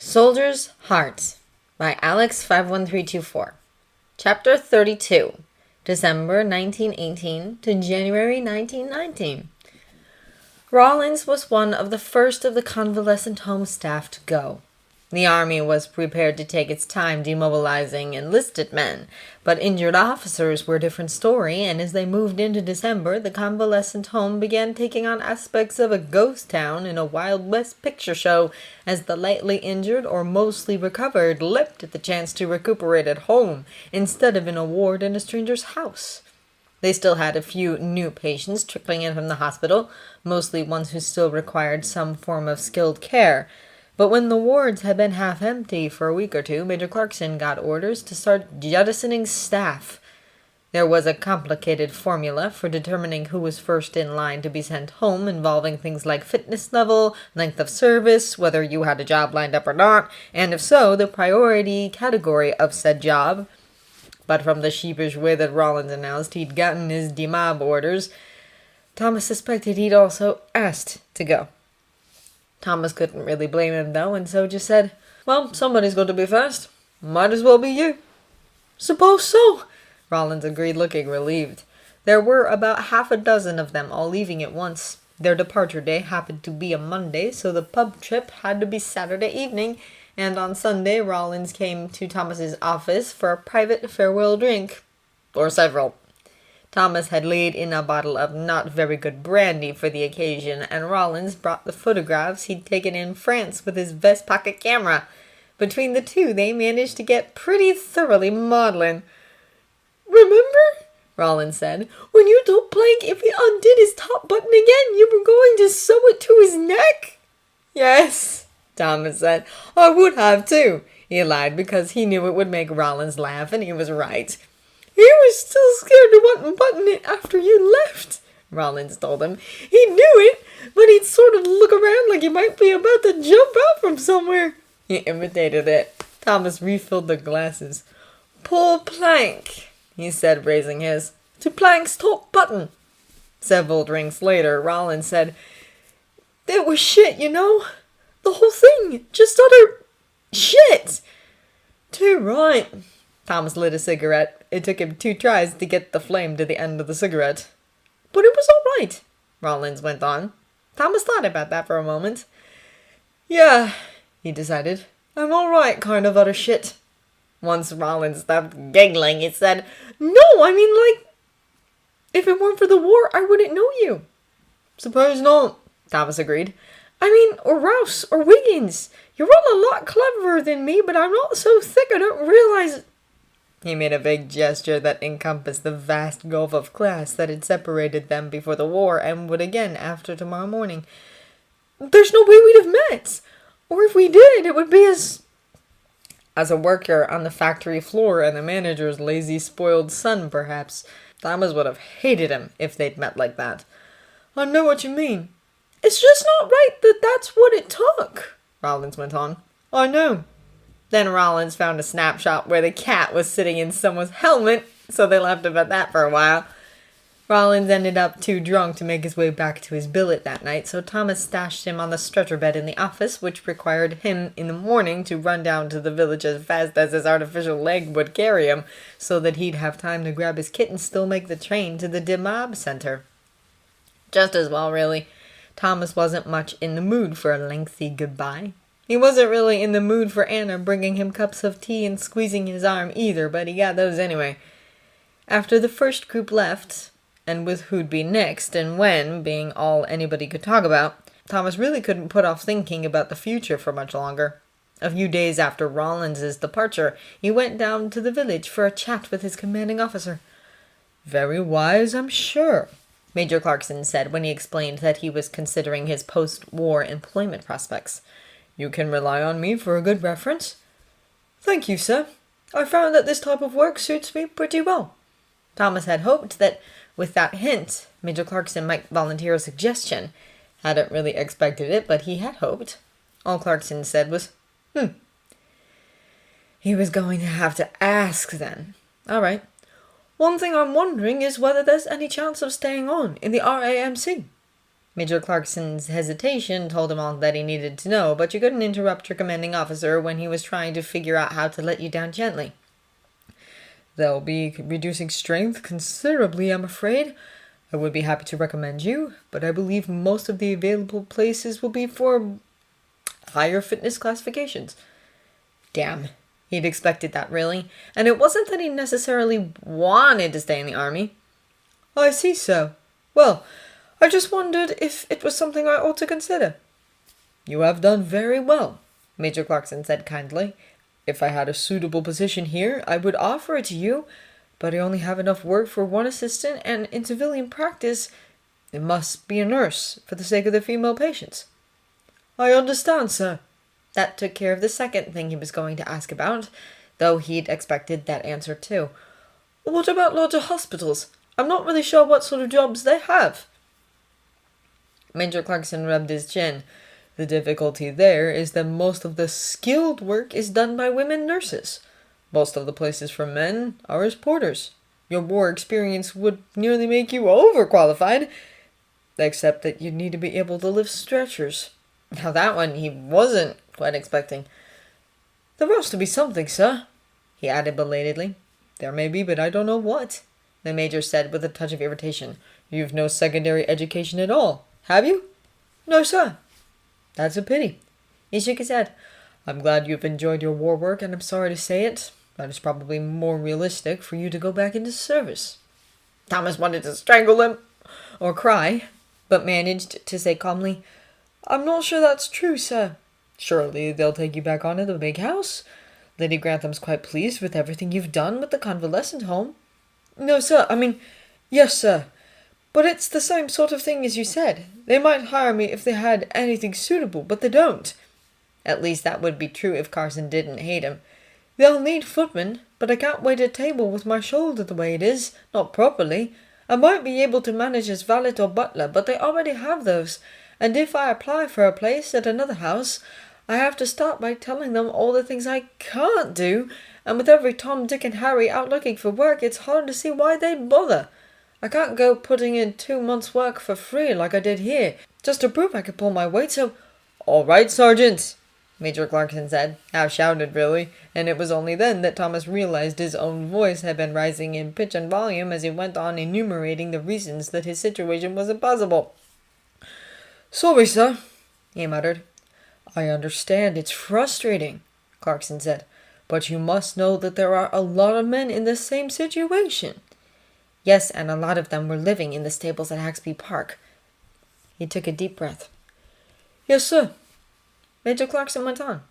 Soldier's Heart by Alex 51324. Chapter 32. December 1918 to January 1919. Rawlins was one of the first of the convalescent home staff to go. The army was prepared to take its time demobilizing enlisted men, but injured officers were a different story, and as they moved into December, the convalescent home began taking on aspects of a ghost town in a Wild West picture show as the lightly injured or mostly recovered leapt at the chance to recuperate at home instead of in a ward in a stranger's house. They still had a few new patients trickling in from the hospital, mostly ones who still required some form of skilled care. But when the wards had been half empty for a week or two, Major Clarkson got orders to start jettisoning staff. There was a complicated formula for determining who was first in line to be sent home, involving things like fitness level, length of service, whether you had a job lined up or not, and if so, the priority category of said job. But from the sheepish way that Rawlins announced he'd gotten his demob orders, Thomas suspected he'd also asked to go. Thomas couldn't really blame him, though, and so just said, "Well, somebody's got to be first. Might as well be you." "Suppose so," Rawlins agreed, looking relieved. There were about half a dozen of them, all leaving at once. Their departure day happened to be a Monday, so the pub trip had to be Saturday evening, and on Sunday Rawlins came to Thomas's office for a private farewell drink. Or several. Thomas had laid in a bottle of not very good brandy for the occasion, and Rawlins brought the photographs he'd taken in France with his vest pocket camera. Between the two, they managed to get pretty thoroughly maudlin. "Remember," Rawlins said, "when you told Plank if he undid his top button again, you were going to sew it to his neck?" "Yes," Thomas said. "I would have, too." He lied because he knew it would make Rawlins laugh, and he was right. "He was still scared to unbutton it after you left," Rawlins told him. "He knew it, but he'd sort of look around like he might be about to jump out from somewhere." He imitated it. Thomas refilled the glasses. "Poor Plank," he said, raising his, "to Plank's top button." Several drinks later, Rawlins said, "It was shit, you know. The whole thing. Just utter shit." "Too right." Thomas lit a cigarette. It took him 2 tries to get the flame to the end of the cigarette. "But it was all right," Rawlins went on. Thomas thought about that for a moment. "Yeah," he decided. "I'm all right, kind of utter shit." Once Rawlins stopped giggling, he said, "No, I mean, like, if it weren't for the war, I wouldn't know you." "Suppose not," Thomas agreed. "I mean, or Rouse, or Wiggins. You're all a lot cleverer than me, but I'm not so thick I don't realize..." He made a vague gesture that encompassed the vast gulf of class that had separated them before the war and would again after tomorrow morning. "There's no way we'd have met. Or if we did, it would be as a worker on the factory floor and the manager's lazy, spoiled son, perhaps. Thomas would have hated him if they'd met like that." "I know what you mean." "It's just not right that that's what it took," Rawlins went on. "I know." Then Rawlins found a snapshot where the cat was sitting in someone's helmet, so they left him at that for a while. Rawlins ended up too drunk to make his way back to his billet that night, so Thomas stashed him on the stretcher bed in the office, which required him in the morning to run down to the village as fast as his artificial leg would carry him, so that he'd have time to grab his kit and still make the train to the demob center. Just as well, really. Thomas wasn't much in the mood for a lengthy goodbye. He wasn't really in the mood for Anna bringing him cups of tea and squeezing his arm either, but he got those anyway. After the first group left, and with who'd be next and when being all anybody could talk about, Thomas really couldn't put off thinking about the future for much longer. A few days after Rawlins's departure, he went down to the village for a chat with his commanding officer. "Very wise, I'm sure," Major Clarkson said when he explained that he was considering his post-war employment prospects. "You can rely on me for a good reference." "Thank you, sir. I found that this type of work suits me pretty well." Thomas had hoped that with that hint, Major Clarkson might volunteer a suggestion. Hadn't really expected it, but he had hoped. All Clarkson said was, He was going to have to ask then. "All right. One thing I'm wondering is whether there's any chance of staying on in the RAMC." Major Clarkson's hesitation told him all that he needed to know, but you couldn't interrupt your commanding officer when he was trying to figure out how to let you down gently. They'll be reducing strength considerably, I'm afraid. I would be happy to recommend you, but I believe most of the available places will be for higher fitness classifications. Damn, he'd expected that, really. And it wasn't that he necessarily wanted to stay in the army. I see so. Well, I just wondered if it was something I ought to consider. You have done very well, Major Clarkson said kindly. If I had a suitable position here, I would offer it to you, but I only have enough work for one assistant, and in civilian practice, it must be a nurse for the sake of the female patients. I understand, sir. That took care of the second thing he was going to ask about, though he'd expected that answer too. What about larger hospitals? I'm not really sure what sort of jobs they have. Major Clarkson rubbed his chin. The difficulty there is that most of the skilled work is done by women nurses. Most of the places for men are as porters. Your war experience would nearly make you overqualified, except that you'd need to be able to lift stretchers. Now that one he wasn't quite expecting. There has to be something, sir, he added belatedly. There may be, but I don't know what, the major said with a touch of irritation. You've no secondary education at all, have you? No, sir. That's a pity. He shook his head. I'm glad you've enjoyed your war work, and I'm sorry to say it, but it's probably more realistic for you to go back into service. Thomas wanted to strangle him, or cry, but managed to say calmly, I'm not sure that's true, sir. Surely they'll take you back onto the big house. Lady Grantham's quite pleased with everything you've done with the convalescent home. No, sir, yes, sir. But it's the same sort of thing as you said. They might hire me if they had anything suitable, but they don't. At least that would be true if Carson didn't hate him. They'll need footmen, but I can't wait at table with my shoulder the way it is, not properly. I might be able to manage as valet or butler, but they already have those, and if I apply for a place at another house, I have to start by telling them all the things I can't do, and with every Tom, Dick, and Harry out looking for work, it's hard to see why they'd bother. I can't go putting in 2 months' work for free like I did here, just to prove I could pull my weight, so— All right, Sergeant, Major Clarkson said, half shouted really, and it was only then that Thomas realized his own voice had been rising in pitch and volume as he went on enumerating the reasons that his situation was impossible. Sorry, sir, he muttered. I understand it's frustrating, Clarkson said, but you must know that there are a lot of men in the same situation. Yes, and a lot of them were living in the stables at Haxby Park. He took a deep breath. Yes, sir. Major Clarkson went on.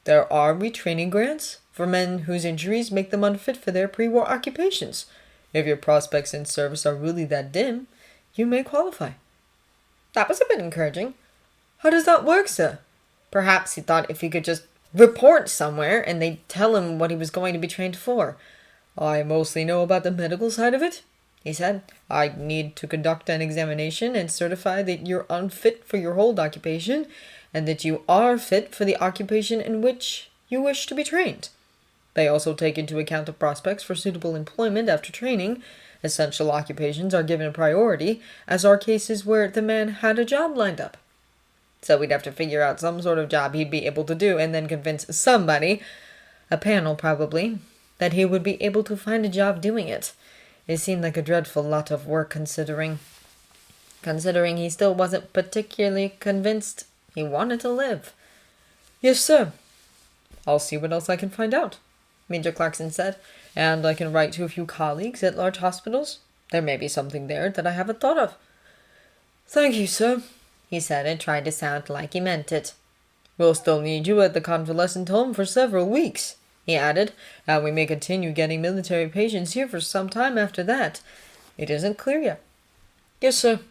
There are retraining grants for men whose injuries make them unfit for their pre-war occupations. If your prospects in service are really that dim, you may qualify. That was a bit encouraging. How does that work, sir? Perhaps he thought if he could just report somewhere and they'd tell him what he was going to be trained for. I mostly know about the medical side of it, he said. I need to conduct an examination and certify that you're unfit for your hold occupation and that you are fit for the occupation in which you wish to be trained. They also take into account the prospects for suitable employment after training. Essential occupations are given priority, as are cases where the man had a job lined up. So we'd have to figure out some sort of job he'd be able to do and then convince somebody, a panel probably, that he would be able to find a job doing it. It seemed like a dreadful lot of work considering he still wasn't particularly convinced he wanted to live. Yes, sir. I'll see what else I can find out, Major Clarkson said, and I can write to a few colleagues at large hospitals. There may be something there that I haven't thought of. Thank you, sir, he said, and tried to sound like he meant it. We'll still need you at the convalescent home for several weeks, he added, and we may continue getting military patients here for some time after that. It isn't clear yet. Yes, sir.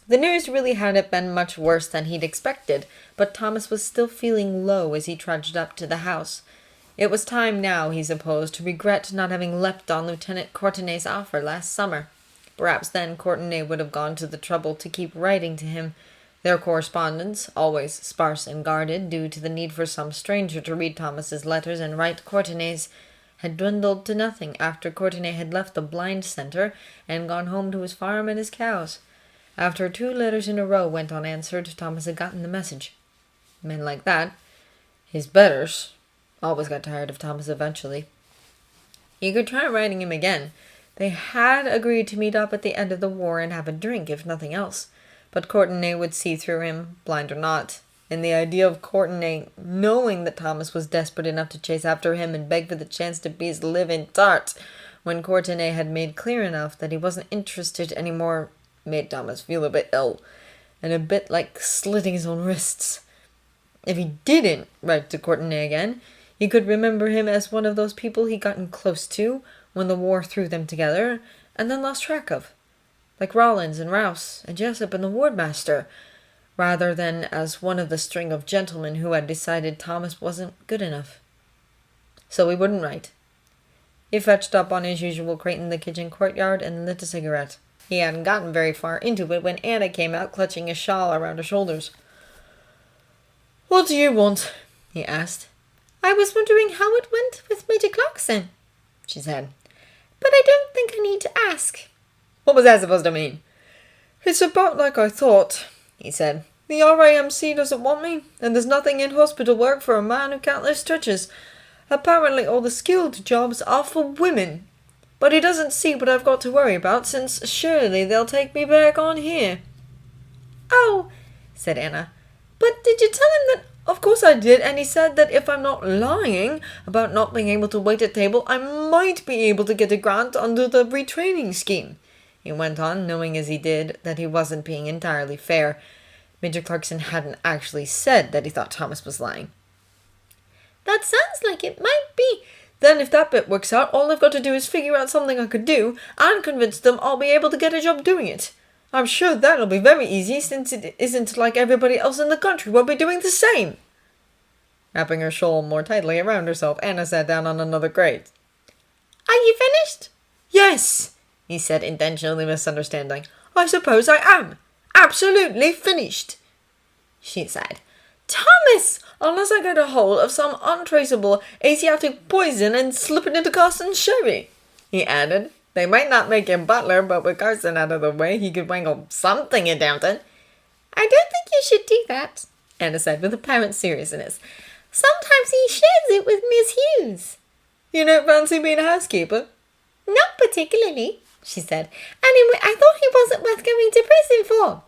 The news really hadn't been much worse than he'd expected, but Thomas was still feeling low as he trudged up to the house. It was time now, he supposed, to regret not having leapt on Lieutenant Courtenay's offer last summer. Perhaps then Courtenay would have gone to the trouble to keep writing to him. Their correspondence, always sparse and guarded due to the need for some stranger to read Thomas's letters and write Courtenay's, had dwindled to nothing after Courtenay had left the blind centre and gone home to his farm and his cows. After 2 letters in a row went unanswered, Thomas had gotten the message. Men like that, his betters, always got tired of Thomas eventually. He could try writing him again. They had agreed to meet up at the end of the war and have a drink, if nothing else. But Courtenay would see through him, blind or not. And the idea of Courtenay knowing that Thomas was desperate enough to chase after him and beg for the chance to be his living tart, when Courtenay had made clear enough that he wasn't interested anymore, made Thomas feel a bit ill, and a bit like slitting his own wrists. If he didn't write to Courtenay again, he could remember him as one of those people he'd gotten close to when the war threw them together, and then lost track of. Like Rollins and Rouse and Jessup and the Wardmaster, rather than as one of the string of gentlemen who had decided Thomas wasn't good enough. So he wouldn't write. He fetched up on his usual crate in the kitchen courtyard and lit a cigarette. He hadn't gotten very far into it when Anna came out clutching a shawl around her shoulders. "What do you want?" he asked. "I was wondering how it went with Major Clarkson," she said. "But I don't think I need to ask." "What was that supposed to mean?" "It's about like I thought," he said. "The RAMC doesn't want me, and there's nothing in hospital work for a man who can't lift stretchers. Apparently all the skilled jobs are for women. But he doesn't see what I've got to worry about, since surely they'll take me back on here." "Oh," said Anna. "But did you tell him that—" "Of course I did, and he said that if I'm not lying about not being able to wait at table, I might be able to get a grant under the retraining scheme," he went on, knowing as he did that he wasn't being entirely fair. Major Clarkson hadn't actually said that he thought Thomas was lying. "That sounds like it might be." "Then if that bit works out, all I've got to do is figure out something I could do and convince them I'll be able to get a job doing it. I'm sure that'll be very easy, since it isn't like everybody else in the country will be doing the same." Wrapping her shawl more tightly around herself, Anna sat down on another crate. "Are you finished?" "Yes," he said, intentionally misunderstanding. "I suppose I am. Absolutely finished." She sighed. "Thomas, unless I get a hold of some untraceable Asiatic poison and slip it into Carson's sherry," he added. They might not make him butler, but with Carson out of the way, he could wangle something in Downton. "I don't think you should do that," Anna said with apparent seriousness. "Sometimes he shares it with Miss Hughes." "You don't fancy being a housekeeper?" "Not particularly," she said. "Anyway, I thought he wasn't worth going to prison for."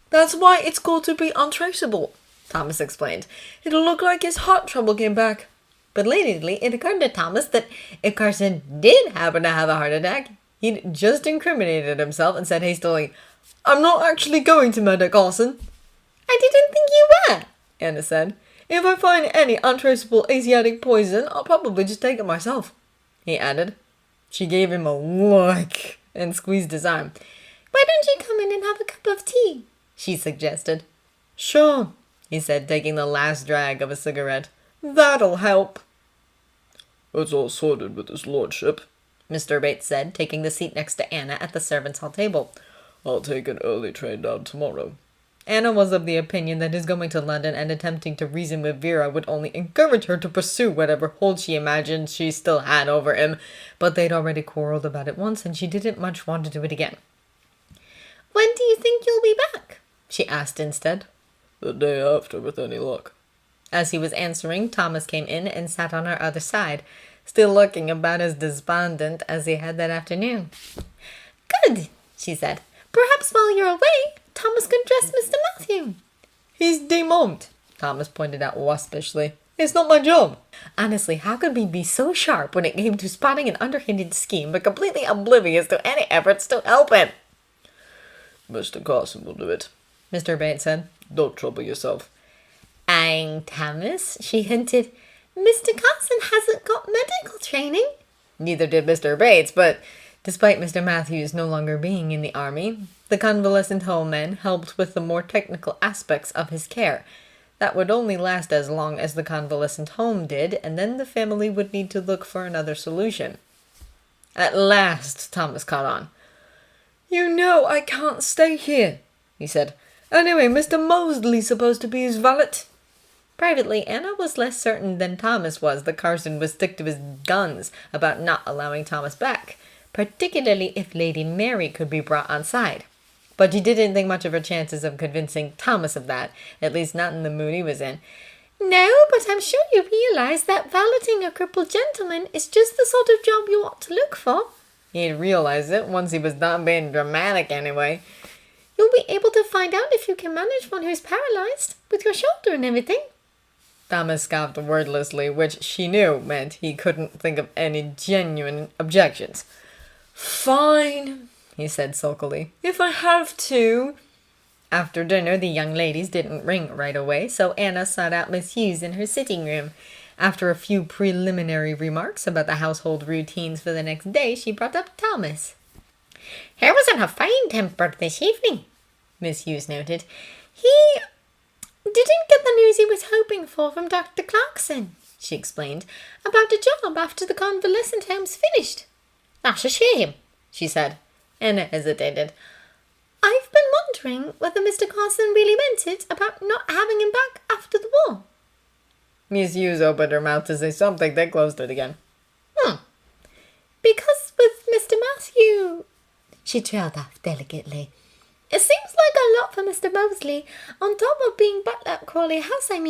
"That's why it's got to be untraceable," Thomas explained. "It'll look like his heart trouble came back." Belatedly, it occurred to Thomas that if Carson did happen to have a heart attack, he'd just incriminated himself and said hastily, "I'm not actually going to murder Carson." "I didn't think you were," Anna said. "If I find any untraceable Asiatic poison, I'll probably just take it myself," he added. She gave him a look and squeezed his arm. "Why don't you come in and have a cup of tea?" she suggested. "Sure," he said, taking the last drag of a cigarette. "That'll help." "It's all sorted with his lordship," Mr. Bates said, taking the seat next to Anna at the servants' hall table. "I'll take an early train down tomorrow." Anna was of the opinion that his going to London and attempting to reason with Vera would only encourage her to pursue whatever hold she imagined she still had over him, but they'd already quarreled about it once, and she didn't much want to do it again. "When do you think you'll be back?" she asked instead. "The day after, with any luck." As he was answering, Thomas came in and sat on her other side, still looking about as despondent as he had that afternoon. "Good," she said. "Perhaps while you're away, Thomas can dress Mr. Matthew." "He's demorphed," Thomas pointed out waspishly. "It's not my job." Honestly, how could he be so sharp when it came to spotting an underhanded scheme, but completely oblivious to any efforts to help him? "Mr. Carson will do it," Mr. Bates said. "Don't trouble yourself." "Eyeing Thomas," she hinted. "Mr. Carson hasn't got medical training." Neither did Mr. Bates, but despite Mr. Matthews no longer being in the army, the convalescent home men helped with the more technical aspects of his care. That would only last as long as the convalescent home did, and then the family would need to look for another solution. At last, Thomas caught on. "You know I can't stay here," he said. "Anyway, Mr. Mosley's supposed to be his valet." Privately, Anna was less certain than Thomas was that Carson would stick to his guns about not allowing Thomas back, particularly if Lady Mary could be brought on side. But she didn't think much of her chances of convincing Thomas of that, at least not in the mood he was in. "No, but I'm sure you realize that valeting a crippled gentleman is just the sort of job you ought to look for." He'd realized it once he was done being dramatic anyway. "You'll be able to find out if you can manage one who's paralyzed, with your shoulder and everything." Thomas scoffed wordlessly, which she knew meant he couldn't think of any genuine objections. "Fine," he said sulkily, "if I have to." After dinner, the young ladies didn't ring right away, so Anna sought out Miss Hughes in her sitting room. After a few preliminary remarks about the household routines for the next day, she brought up Thomas. "He was in a fine temper this evening," Miss Hughes noted. "He didn't get the news he was hoping for from Dr. Clarkson," she explained, "about a job after the convalescent home's finished." "That's a shame," she said. Anna hesitated. "I've been wondering whether Mr. Carson really meant it about not having him back after the war." Miss Hughes opened her mouth to say something, then closed it again. "Because with Mr. Matthew," she trailed off delicately, "it seems like a lot for Mr. Mosley, on top of being butler at Crawley House, and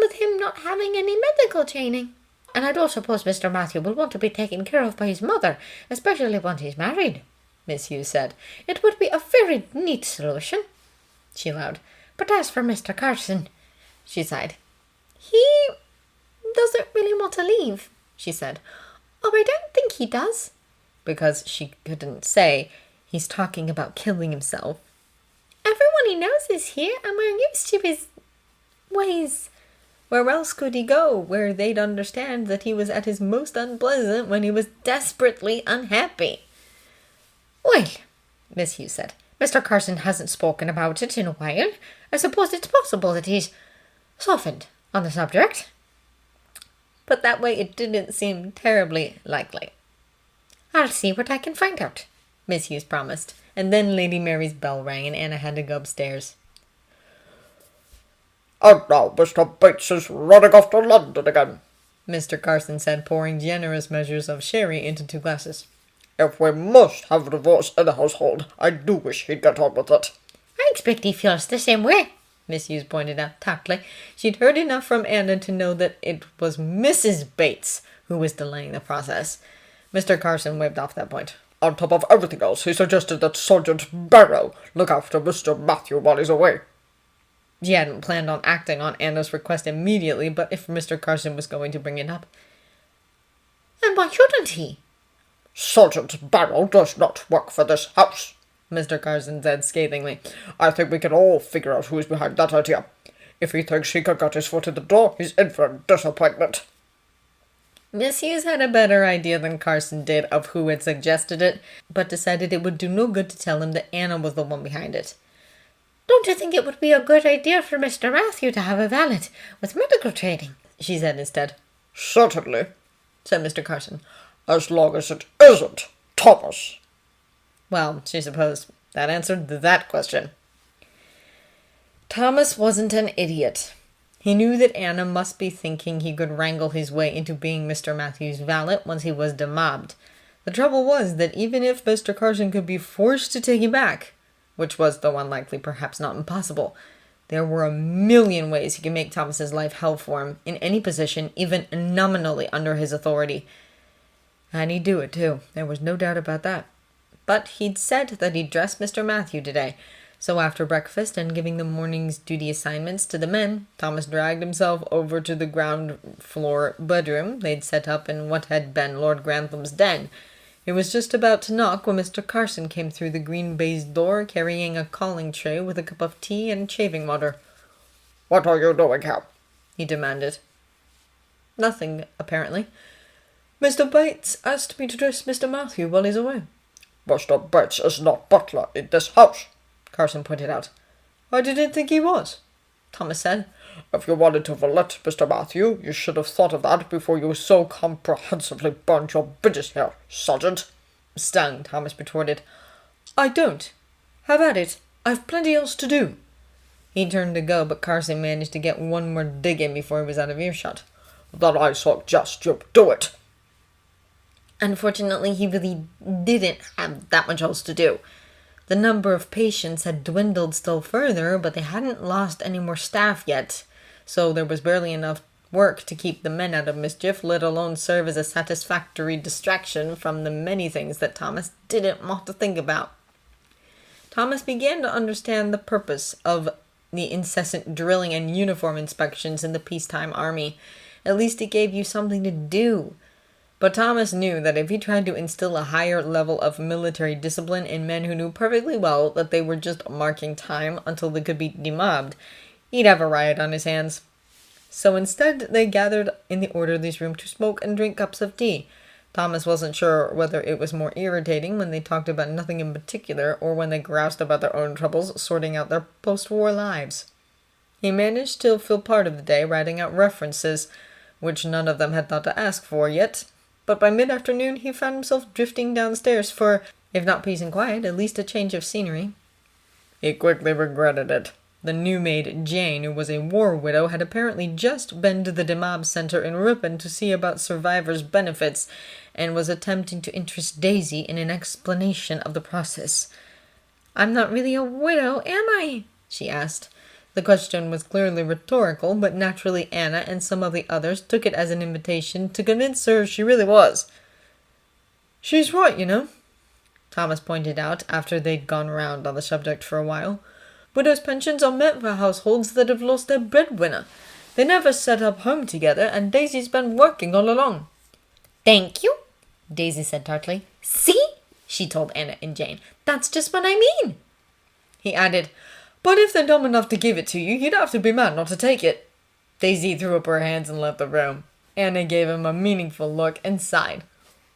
with him not having any medical training." "And I don't suppose Mr. Matthew will want to be taken care of by his mother, especially when he's married," Miss Hughes said. "It would be a very neat solution," she allowed. "But as for Mr. Carson," she sighed. "He doesn't really want to leave," she said. "Or I don't think he does." Because she couldn't say, "He's talking about killing himself." "Everyone he knows is here, and we're used to his ways." Where else could he go, where they'd understand that he was at his most unpleasant when he was desperately unhappy? "Well," Miss Hughes said, "Mr. Carson hasn't spoken about it in a while. I suppose it's possible that he's softened on the subject." But that way it didn't seem terribly likely. "I'll see what I can find out," Miss Hughes promised, and then Lady Mary's bell rang and Anna had to go upstairs. "And now Mr. Bates is running off to London again," Mr. Carson said, pouring generous measures of sherry into 2 glasses. "If we must have a divorce in the household, I do wish he'd get on with it." "I expect he feels the same way," Miss Hughes pointed out tactfully. She'd heard enough from Anna to know that it was Mrs. Bates who was delaying the process. Mr. Carson waved off that point. "On top of everything else, he suggested that Sergeant Barrow look after Mr. Matthew while he's away." She hadn't planned on acting on Anna's request immediately, but if Mr. Carson was going to bring it up. "And why shouldn't he?" "Sergeant Barrow does not work for this house," Mr. Carson said scathingly. "I think we can all figure out who's behind that idea. If he thinks he can get his foot in the door, he's in for a disappointment." Miss Hughes had a better idea than Carson did of who had suggested it, but decided it would do no good to tell him that Anna was the one behind it. "Don't you think it would be a good idea for Mr. Matthew to have a valet with medical training?" she said instead. "Certainly," said Mr. Carson. "as long as it isn't Thomas." Well, she supposed that answered that question. Thomas wasn't an idiot. He knew that Anna must be thinking he could wrangle his way into being Mr. Matthew's valet once he was demobbed. The trouble was that even if Mr. Carson could be forced to take him back, which was, though unlikely, perhaps not impossible, there were a million ways he could make Thomas's life hell for him, in any position, even nominally under his authority. And he'd do it, too. There was no doubt about that. But he'd said that he'd dress Mr. Matthew today. So after breakfast and giving the morning's duty assignments to the men, Thomas dragged himself over to the ground floor bedroom they'd set up in what had been Lord Grantham's den. He was just about to knock when Mr. Carson came through the green baize door carrying a calling tray with a cup of tea and shaving water. "What are you doing here?" he demanded. "Nothing, apparently. Mr. Bates asked me to dress Mr. Matthew while he's away." "Mr. Bates is not butler in this house," Carson pointed out. "I didn't think he was," Thomas said. "If you wanted to valet Mr. Matthew, you should have thought of that before you so comprehensively burned your bridges here, Sergeant." Stung, Thomas retorted. "I don't. Have at it. I've plenty else to do." He turned to go, but Carson managed to get one more dig in before he was out of earshot. "Then I suggest you do it." Unfortunately, he really didn't have that much else to do. The number of patients had dwindled still further, but they hadn't lost any more staff yet, so there was barely enough work to keep the men out of mischief, let alone serve as a satisfactory distraction from the many things that Thomas didn't want to think about. Thomas began to understand the purpose of the incessant drilling and uniform inspections in the peacetime army. At least it gave you something to do. But Thomas knew that if he tried to instill a higher level of military discipline in men who knew perfectly well that they were just marking time until they could be demobbed, he'd have a riot on his hands. So instead, they gathered in the orderly's room to smoke and drink cups of tea. Thomas wasn't sure whether it was more irritating when they talked about nothing in particular or when they groused about their own troubles, sorting out their post-war lives. He managed to fill part of the day writing out references, which none of them had thought to ask for yet. But by mid-afternoon, he found himself drifting downstairs for, if not peace and quiet, at least a change of scenery. He quickly regretted it. The new maid, Jane, who was a war widow, had apparently just been to the Demob Center in Ripon to see about survivors' benefits, and was attempting to interest Daisy in an explanation of the process. "I'm not really a widow, am I?" she asked. The question was clearly rhetorical, but naturally Anna and some of the others took it as an invitation to convince her she really was. "She's right, you know," Thomas pointed out after they'd gone round on the subject for a while. "Widows' pensions are meant for households that have lost their breadwinner. They never set up home together, and Daisy's been working all along." "Thank you," Daisy said tartly. "See?" she told Anna and Jane. "That's just what I mean." He added, "But if they're dumb enough to give it to you, you'd have to be mad not to take it." Daisy threw up her hands and left the room. Anna gave him a meaningful look and sighed.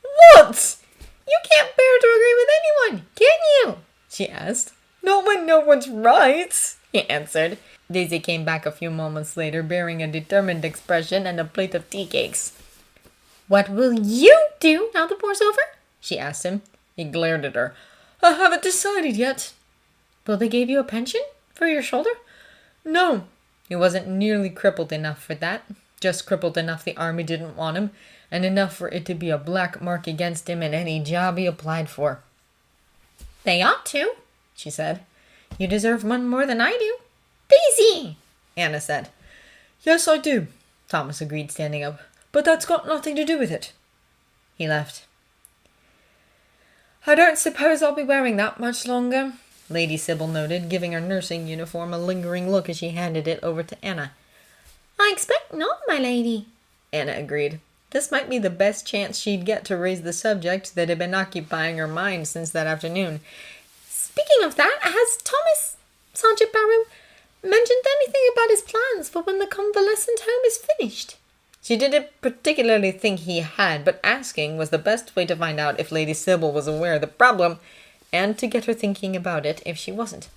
"What? You can't bear to agree with anyone, can you?" she asked. "Not when no one's right," he answered. Daisy came back a few moments later, bearing a determined expression and a plate of tea cakes. "What will you do now the war's over?" she asked him. He glared at her. "I haven't decided yet." "Will they give you a pension for your shoulder?" "No." He wasn't nearly crippled enough for that. Just crippled enough the army didn't want him, and enough for it to be a black mark against him in any job he applied for. "They ought to," she said. "You deserve one more than I do." "Daisy!" Anna said. "Yes, I do," Thomas agreed, standing up. "But that's got nothing to do with it." He left. "I don't suppose I'll be wearing that much longer," Lady Sybil noted, giving her nursing uniform a lingering look as she handed it over to Anna. "I expect not, my lady," Anna agreed. This might be the best chance she'd get to raise the subject that had been occupying her mind since that afternoon. "Speaking of that, has Sergeant Barrow, mentioned anything about his plans for when the convalescent home is finished?" She didn't particularly think he had, but asking was the best way to find out if Lady Sybil was aware of the problem, and to get her thinking about it if she wasn't.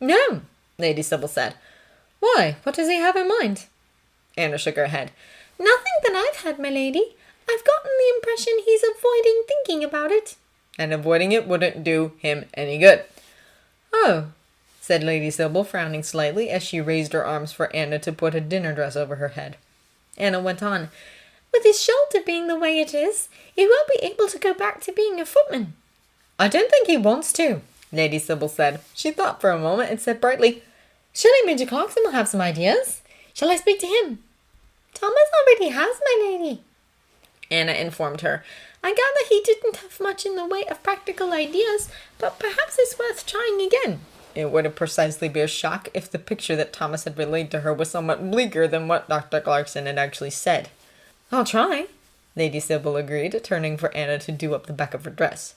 "No," Lady Sybil said. "Why? What does he have in mind?" Anna shook her head. "Nothing that I've had, my lady. I've gotten the impression he's avoiding thinking about it." And avoiding it wouldn't do him any good. "Oh," said Lady Sybil, frowning slightly as she raised her arms for Anna to put a dinner dress over her head. Anna went on. "With his shoulder being the way it is, he won't be able to go back to being a footman." "I don't think he wants to," Lady Sybil said. She thought for a moment and said brightly, "Surely Major Clarkson will have some ideas. Shall I speak to him?" "Thomas already has, my lady," Anna informed her. "I gather he didn't have much in the way of practical ideas, but perhaps it's worth trying again." It would have precisely be a shock if the picture that Thomas had relayed to her was somewhat bleaker than what Dr. Clarkson had actually said. "I'll try," Lady Sybil agreed, turning for Anna to do up the back of her dress.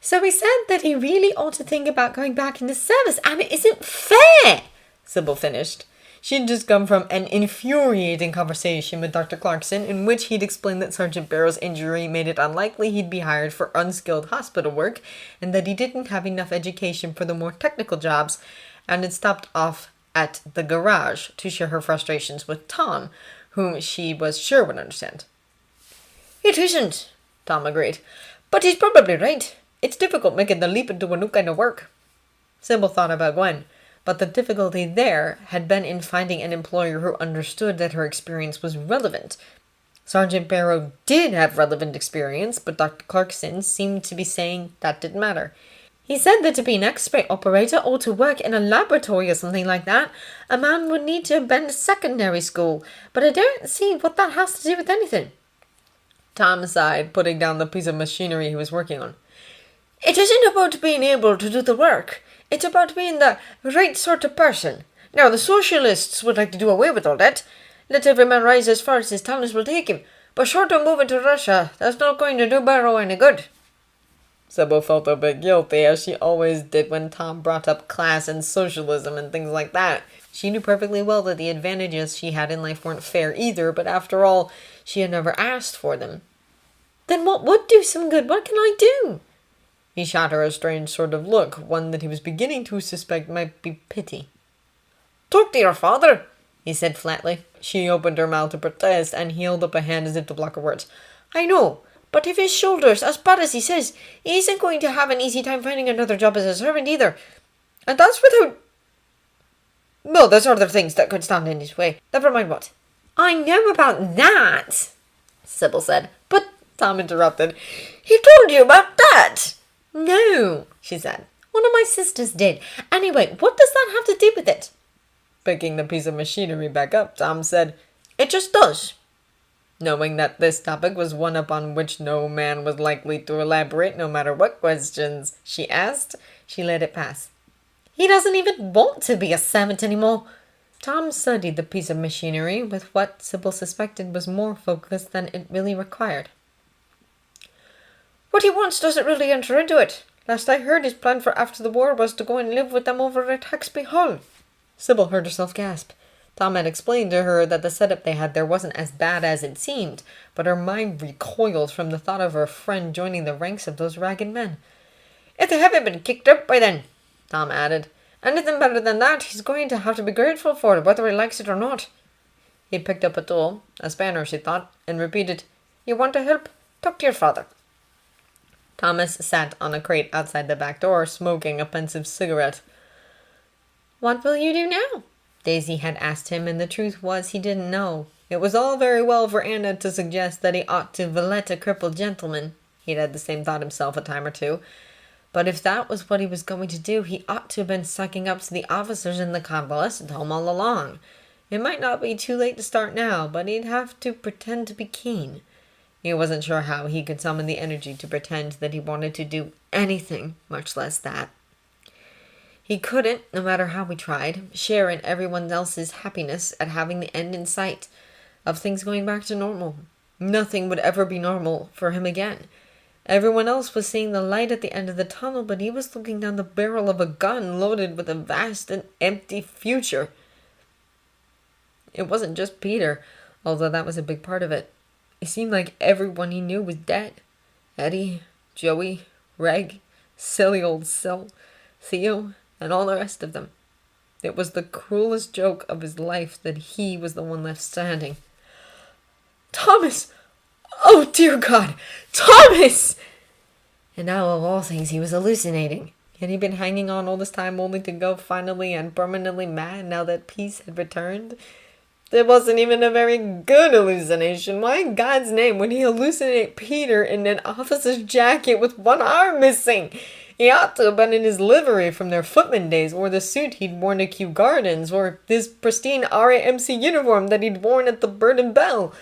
"So he said that he really ought to think about going back into service, and it isn't fair," Sybil finished. She'd just come from an infuriating conversation with Dr. Clarkson in which he'd explained that Sergeant Barrow's injury made it unlikely he'd be hired for unskilled hospital work, and that he didn't have enough education for the more technical jobs, and had stopped off at the garage to share her frustrations with Tom, whom she was sure would understand. "It isn't," Tom agreed. "But he's probably right. It's difficult making the leap into a new kind of work." Sybil thought about Gwen, but the difficulty there had been in finding an employer who understood that her experience was relevant. Sergeant Barrow did have relevant experience, but Dr. Clarkson seemed to be saying that didn't matter. He said that to be an X-ray operator or to work in a laboratory or something like that, a man would need to have been to secondary school, but I don't see what that has to do with anything. Tom sighed, putting down the piece of machinery he was working on. It isn't about being able to do the work. It's about being the right sort of person. Now, the socialists would like to do away with all that. Let every man rise as far as his talents will take him. But short of moving to Russia, that's not going to do Barrow any good. Sybil felt a bit guilty, as she always did when Tom brought up class and socialism and things like that. She knew perfectly well that the advantages she had in life weren't fair either, but after all, she had never asked for them. Then what would do some good? What can I do? He shot her a strange sort of look, one that he was beginning to suspect might be pity. Talk to your father, he said flatly. She opened her mouth to protest, and he held up a hand as if to block her words. I know, but if his shoulder's as bad as he says, he isn't going to have an easy time finding another job as a servant either. And that's without... Well, there's other things that could stand in his way. Never mind what. I know about that, Sybil said. But, Tom interrupted, he told you about that. No, she said. One of my sisters did. Anyway, what does that have to do with it? Picking the piece of machinery back up, Tom said, It just does. Knowing that this topic was one upon which no man was likely to elaborate no matter what questions she asked, she let it pass. He doesn't even want to be a servant anymore. Tom studied the piece of machinery with what Sybil suspected was more focus than it really required. What he wants doesn't really enter into it. Last I heard, his plan for after the war was to go and live with them over at Haxby Hall. Sybil heard herself gasp. Tom had explained to her that the setup they had there wasn't as bad as it seemed, but her mind recoiled from the thought of her friend joining the ranks of those ragged men. If they haven't been kicked out by then, Tom added. Anything better than that, he's going to have to be grateful for it, whether he likes it or not. He picked up a tool, a spanner, she thought, and repeated, You want to help? Talk to your father. Thomas sat on a crate outside the back door, smoking a pensive cigarette. What will you do now? Daisy had asked him, and the truth was he didn't know. It was all very well for Anna to suggest that he ought to valet a crippled gentleman. He'd had the same thought himself a time or two. But if that was what he was going to do, he ought to have been sucking up to the officers in the convalescent home all along. It might not be too late to start now, but he'd have to pretend to be keen. He wasn't sure how he could summon the energy to pretend that he wanted to do anything, much less that. He couldn't, no matter how he tried, share in everyone else's happiness at having the end in sight of things going back to normal. Nothing would ever be normal for him again. Everyone else was seeing the light at the end of the tunnel, but he was looking down the barrel of a gun loaded with a vast and empty future. It wasn't just Peter, although that was a big part of it. It seemed like everyone he knew was dead. Eddie, Joey, Reg, silly old Sil, Theo, and all the rest of them. It was the cruelest joke of his life that he was the one left standing. Thomas! Oh, dear God! Thomas! And now, of all things, he was hallucinating. Had he been hanging on all this time only to go finally and permanently mad now that peace had returned? It wasn't even a very good hallucination. Why in God's name would he hallucinate Peter in an officer's jacket with one arm missing? He ought to have been in his livery from their footman days, or the suit he'd worn at Kew Gardens, or this pristine RAMC uniform that he'd worn at the Bird and Bell.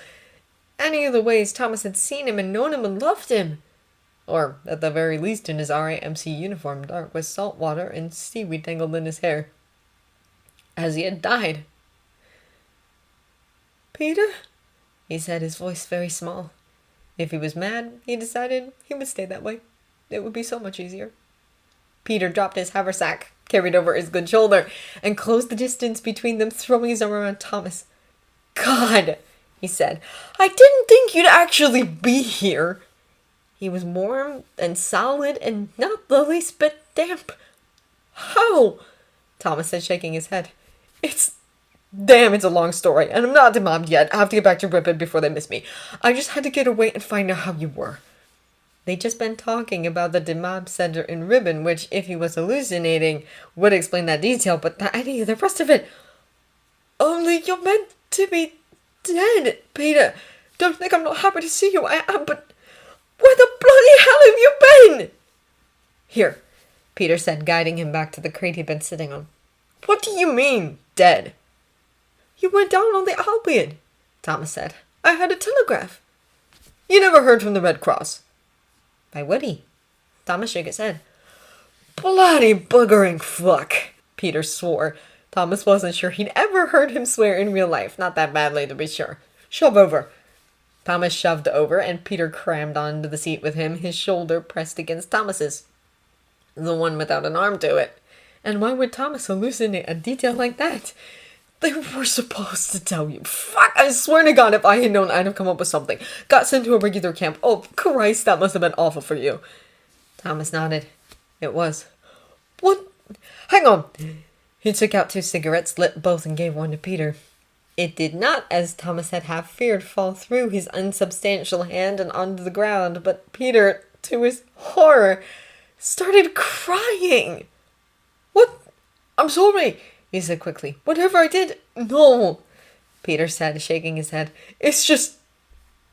Any of the ways Thomas had seen him and known him and loved him. Or, at the very least, in his RAMC uniform, dark with salt water and seaweed tangled in his hair. As he had died. Peter? He said, his voice very small. If he was mad, he decided he would stay that way. It would be so much easier. Peter dropped his haversack, carried over his good shoulder, and closed the distance between them, throwing his arm around Thomas. God, he said, I didn't think you'd actually be here. He was warm and solid and not the least bit damp. How? Thomas said, shaking his head. Damn, it's a long story, and I'm not demobbed yet. I have to get back to Ripon before they miss me. I just had to get away and find out how you were. They'd just been talking about the demob center in Ripon, which, if he was hallucinating, would explain that detail, but the rest of it... Only you're meant to be dead, Peter. Don't think I'm not happy to see you. I am, but... Where the bloody hell have you been? Here. Peter said, guiding him back to the crate he'd been sitting on. What do you mean, dead? You went down on the Albion, Thomas said. I had a telegraph. You never heard from the Red Cross? Why would he? Thomas shook his head. Bloody buggering fuck, Peter swore. Thomas wasn't sure he'd ever heard him swear in real life. Not that badly, to be sure. Shove over. Thomas shoved over, and Peter crammed onto the seat with him, his shoulder pressed against Thomas's. The one without an arm to it. And why would Thomas hallucinate a detail like that? They were supposed to tell you. Fuck, I swear to God, if I had known, I'd have come up with something. Got sent to a regular camp. Oh, Christ, that must have been awful for you. Thomas nodded. It was. What? Hang on. He took out 2 cigarettes, lit both, and gave one to Peter. It did not, as Thomas had half feared, fall through his unsubstantial hand and onto the ground, but Peter, to his horror, started crying. What? I'm sorry, he said quickly. Whatever I did, no, Peter said, shaking his head. It's just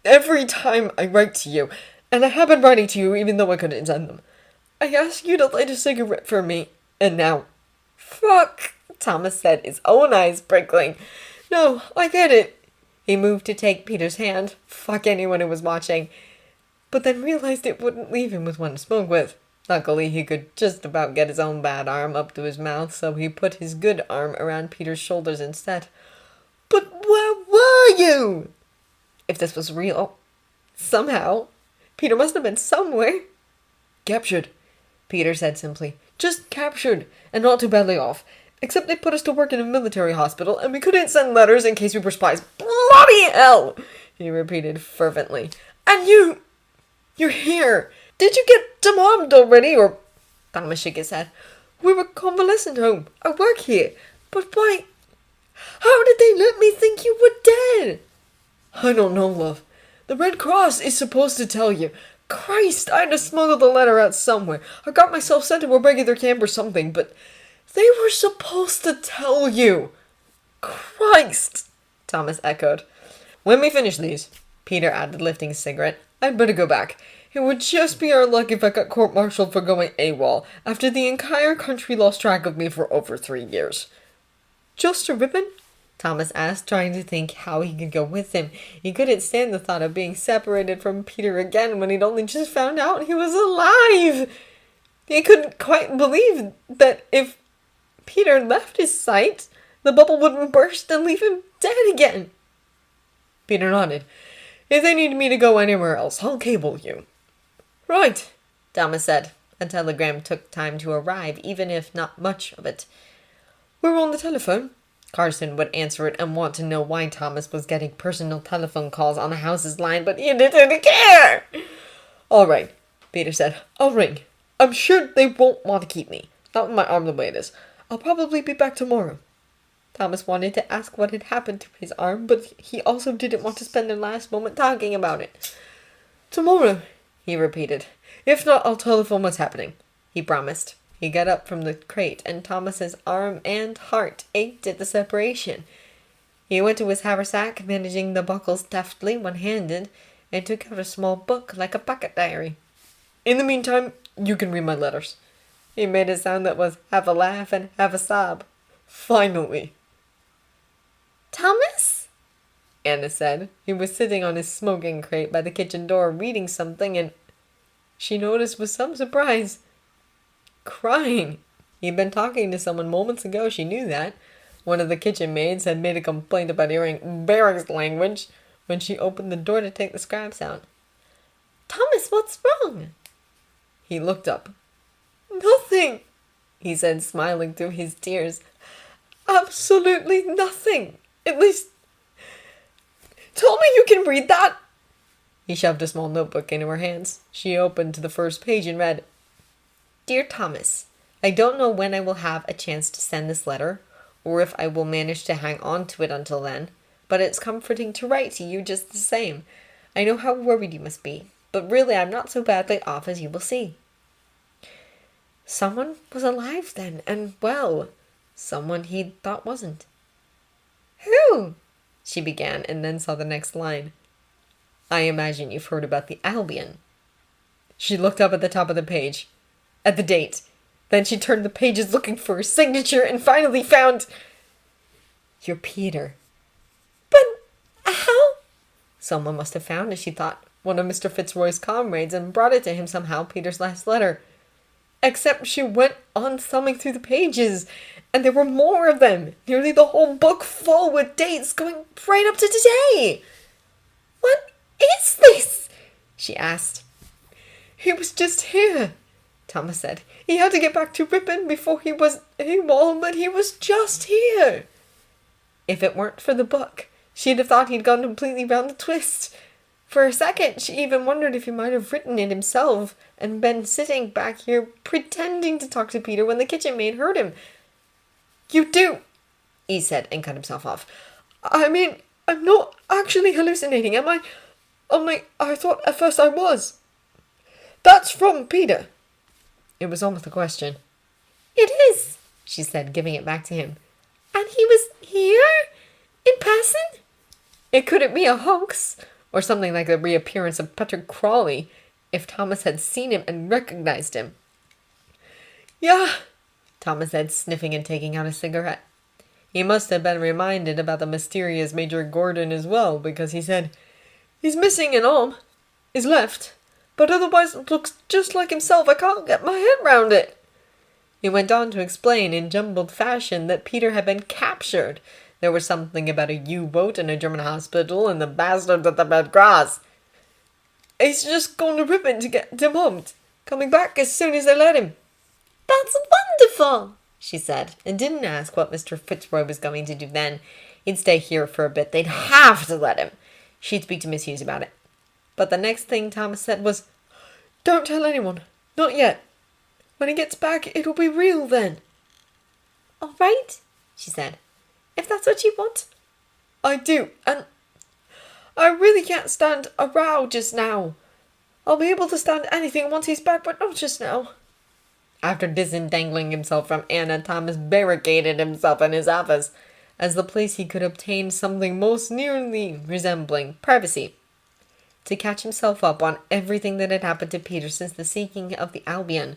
every time I write to you, and I have been writing to you even though I couldn't send them, I ask you to light a cigarette for me, and now... Fuck, Thomas said, his own eyes prickling. No, I get it. He moved to take Peter's hand. Fuck anyone who was watching. But then realized it wouldn't leave him with one to smoke with. Luckily, he could just about get his own bad arm up to his mouth, so he put his good arm around Peter's shoulders instead. But where were you? If this was real, somehow, Peter must have been somewhere. Captured, Peter said simply. Just captured, and not too badly off. Except they put us to work in a military hospital, and we couldn't send letters in case we were spies. Bloody hell! He repeated fervently. And you're here. Did you get demobbed already, or... Thomas shook his head. We're a convalescent home. I work here. But why... How did they let me think you were dead? I don't know, love. The Red Cross is supposed to tell you. Christ, I had to smuggle the letter out somewhere. I got myself sent to a regular camp or something, but... They were supposed to tell you. Christ, Thomas echoed. When we finish these, Peter added, lifting his cigarette, I'd better go back. It would just be our luck if I got court-martialed for going AWOL after the entire country lost track of me for over 3 years. Just a ribbon? Thomas asked, trying to think how he could go with him. He couldn't stand the thought of being separated from Peter again when he'd only just found out he was alive. He couldn't quite believe that if Peter left his sight, the bubble wouldn't burst and leave him dead again. Peter nodded. If they need me to go anywhere else, I'll cable you. Right, Thomas said. A telegram took time to arrive, even if not much of it. We're on the telephone. Carson would answer it and want to know why Thomas was getting personal telephone calls on the house's line, but he didn't care. All right, Peter said. I'll ring. I'm sure they won't want to keep me. Not with my arm the way it is. I'll probably be back tomorrow. Thomas wanted to ask what had happened to his arm, but he also didn't want to spend the last moment talking about it. Tomorrow, he repeated. If not, I'll telephone what's happening, he promised. He got up from the crate, and Thomas's arm and heart ached at the separation. He went to his haversack, managing the buckles deftly one-handed, and took out a small book like a pocket diary. In the meantime, you can read my letters. He made a sound that was half a laugh and half a sob. Finally. Thomas? Anna said. He was sitting on his smoking crate by the kitchen door reading something, and she noticed with some surprise. Crying. He'd been talking to someone moments ago, she knew that. One of the kitchen maids had made a complaint about hearing barracks language when she opened the door to take the scraps out. Thomas, what's wrong? He looked up. Nothing, he said, smiling through his tears. Absolutely nothing. At least, tell me you can read that. He shoved a small notebook into her hands. She opened to the first page and read, Dear Thomas, I don't know when I will have a chance to send this letter, or if I will manage to hang on to it until then, but it's comforting to write to you just the same. I know how worried you must be, but really I'm not so badly off as you will see. Someone was alive then, and well, someone he'd thought wasn't. Who? She began, and then saw the next line. I imagine you've heard about the Albion. She looked up at the top of the page, at the date, Then she turned the pages looking for her signature and finally found... "You're Peter." But how? Someone must have found it, she thought. One of Mr. Fitzroy's comrades, and brought it to him somehow, Peter's last letter. Except she went on thumbing through the pages, and there were more of them, nearly the whole book full with dates going right up to today. "What is this?" she asked. "He was just here," Thomas said. "He had to get back to Ripon before he was AWOL, but he was just here." If it weren't for the book, she'd have thought he'd gone completely round the twist. For a second, she even wondered if he might have written it himself and been sitting back here pretending to talk to Peter when the kitchen maid heard him. "You do," he said, and cut himself off. "I mean, I'm not actually hallucinating, am I? Only I thought at first I was. That's from Peter." It was almost a question. "It is," she said, giving it back to him. "And he was here? In person?" It couldn't be a hoax, or something like the reappearance of Patrick Crawley, if Thomas had seen him and recognized him. "Yeah," Thomas said, sniffing and taking out a cigarette. He must have been reminded about the mysterious Major Gordon as well, because he said, "He's missing an arm, his left, but otherwise looks just like himself. I can't get my head round it." He went on to explain in jumbled fashion that Peter had been captured. There was something about a U-boat and a German hospital and the bastards at the Red Cross. "He's just gone to Ripon to get demobbed, coming back as soon as they let him." "That's wonderful," she said, and didn't ask what Mr. Fitzroy was going to do then. He'd stay here for a bit. They'd have to let him. She'd speak to Miss Hughes about it. But the next thing Thomas said was, "Don't tell anyone. Not yet. When he gets back, it'll be real then." "All right," she said. "If that's what you want." "I do, and I really can't stand a row just now. I'll be able to stand anything once he's back, but not just now." After disentangling himself from Anna, Thomas barricaded himself in his office as the place he could obtain something most nearly resembling privacy. To catch himself up on everything that had happened to Peter since the sinking of the Albion,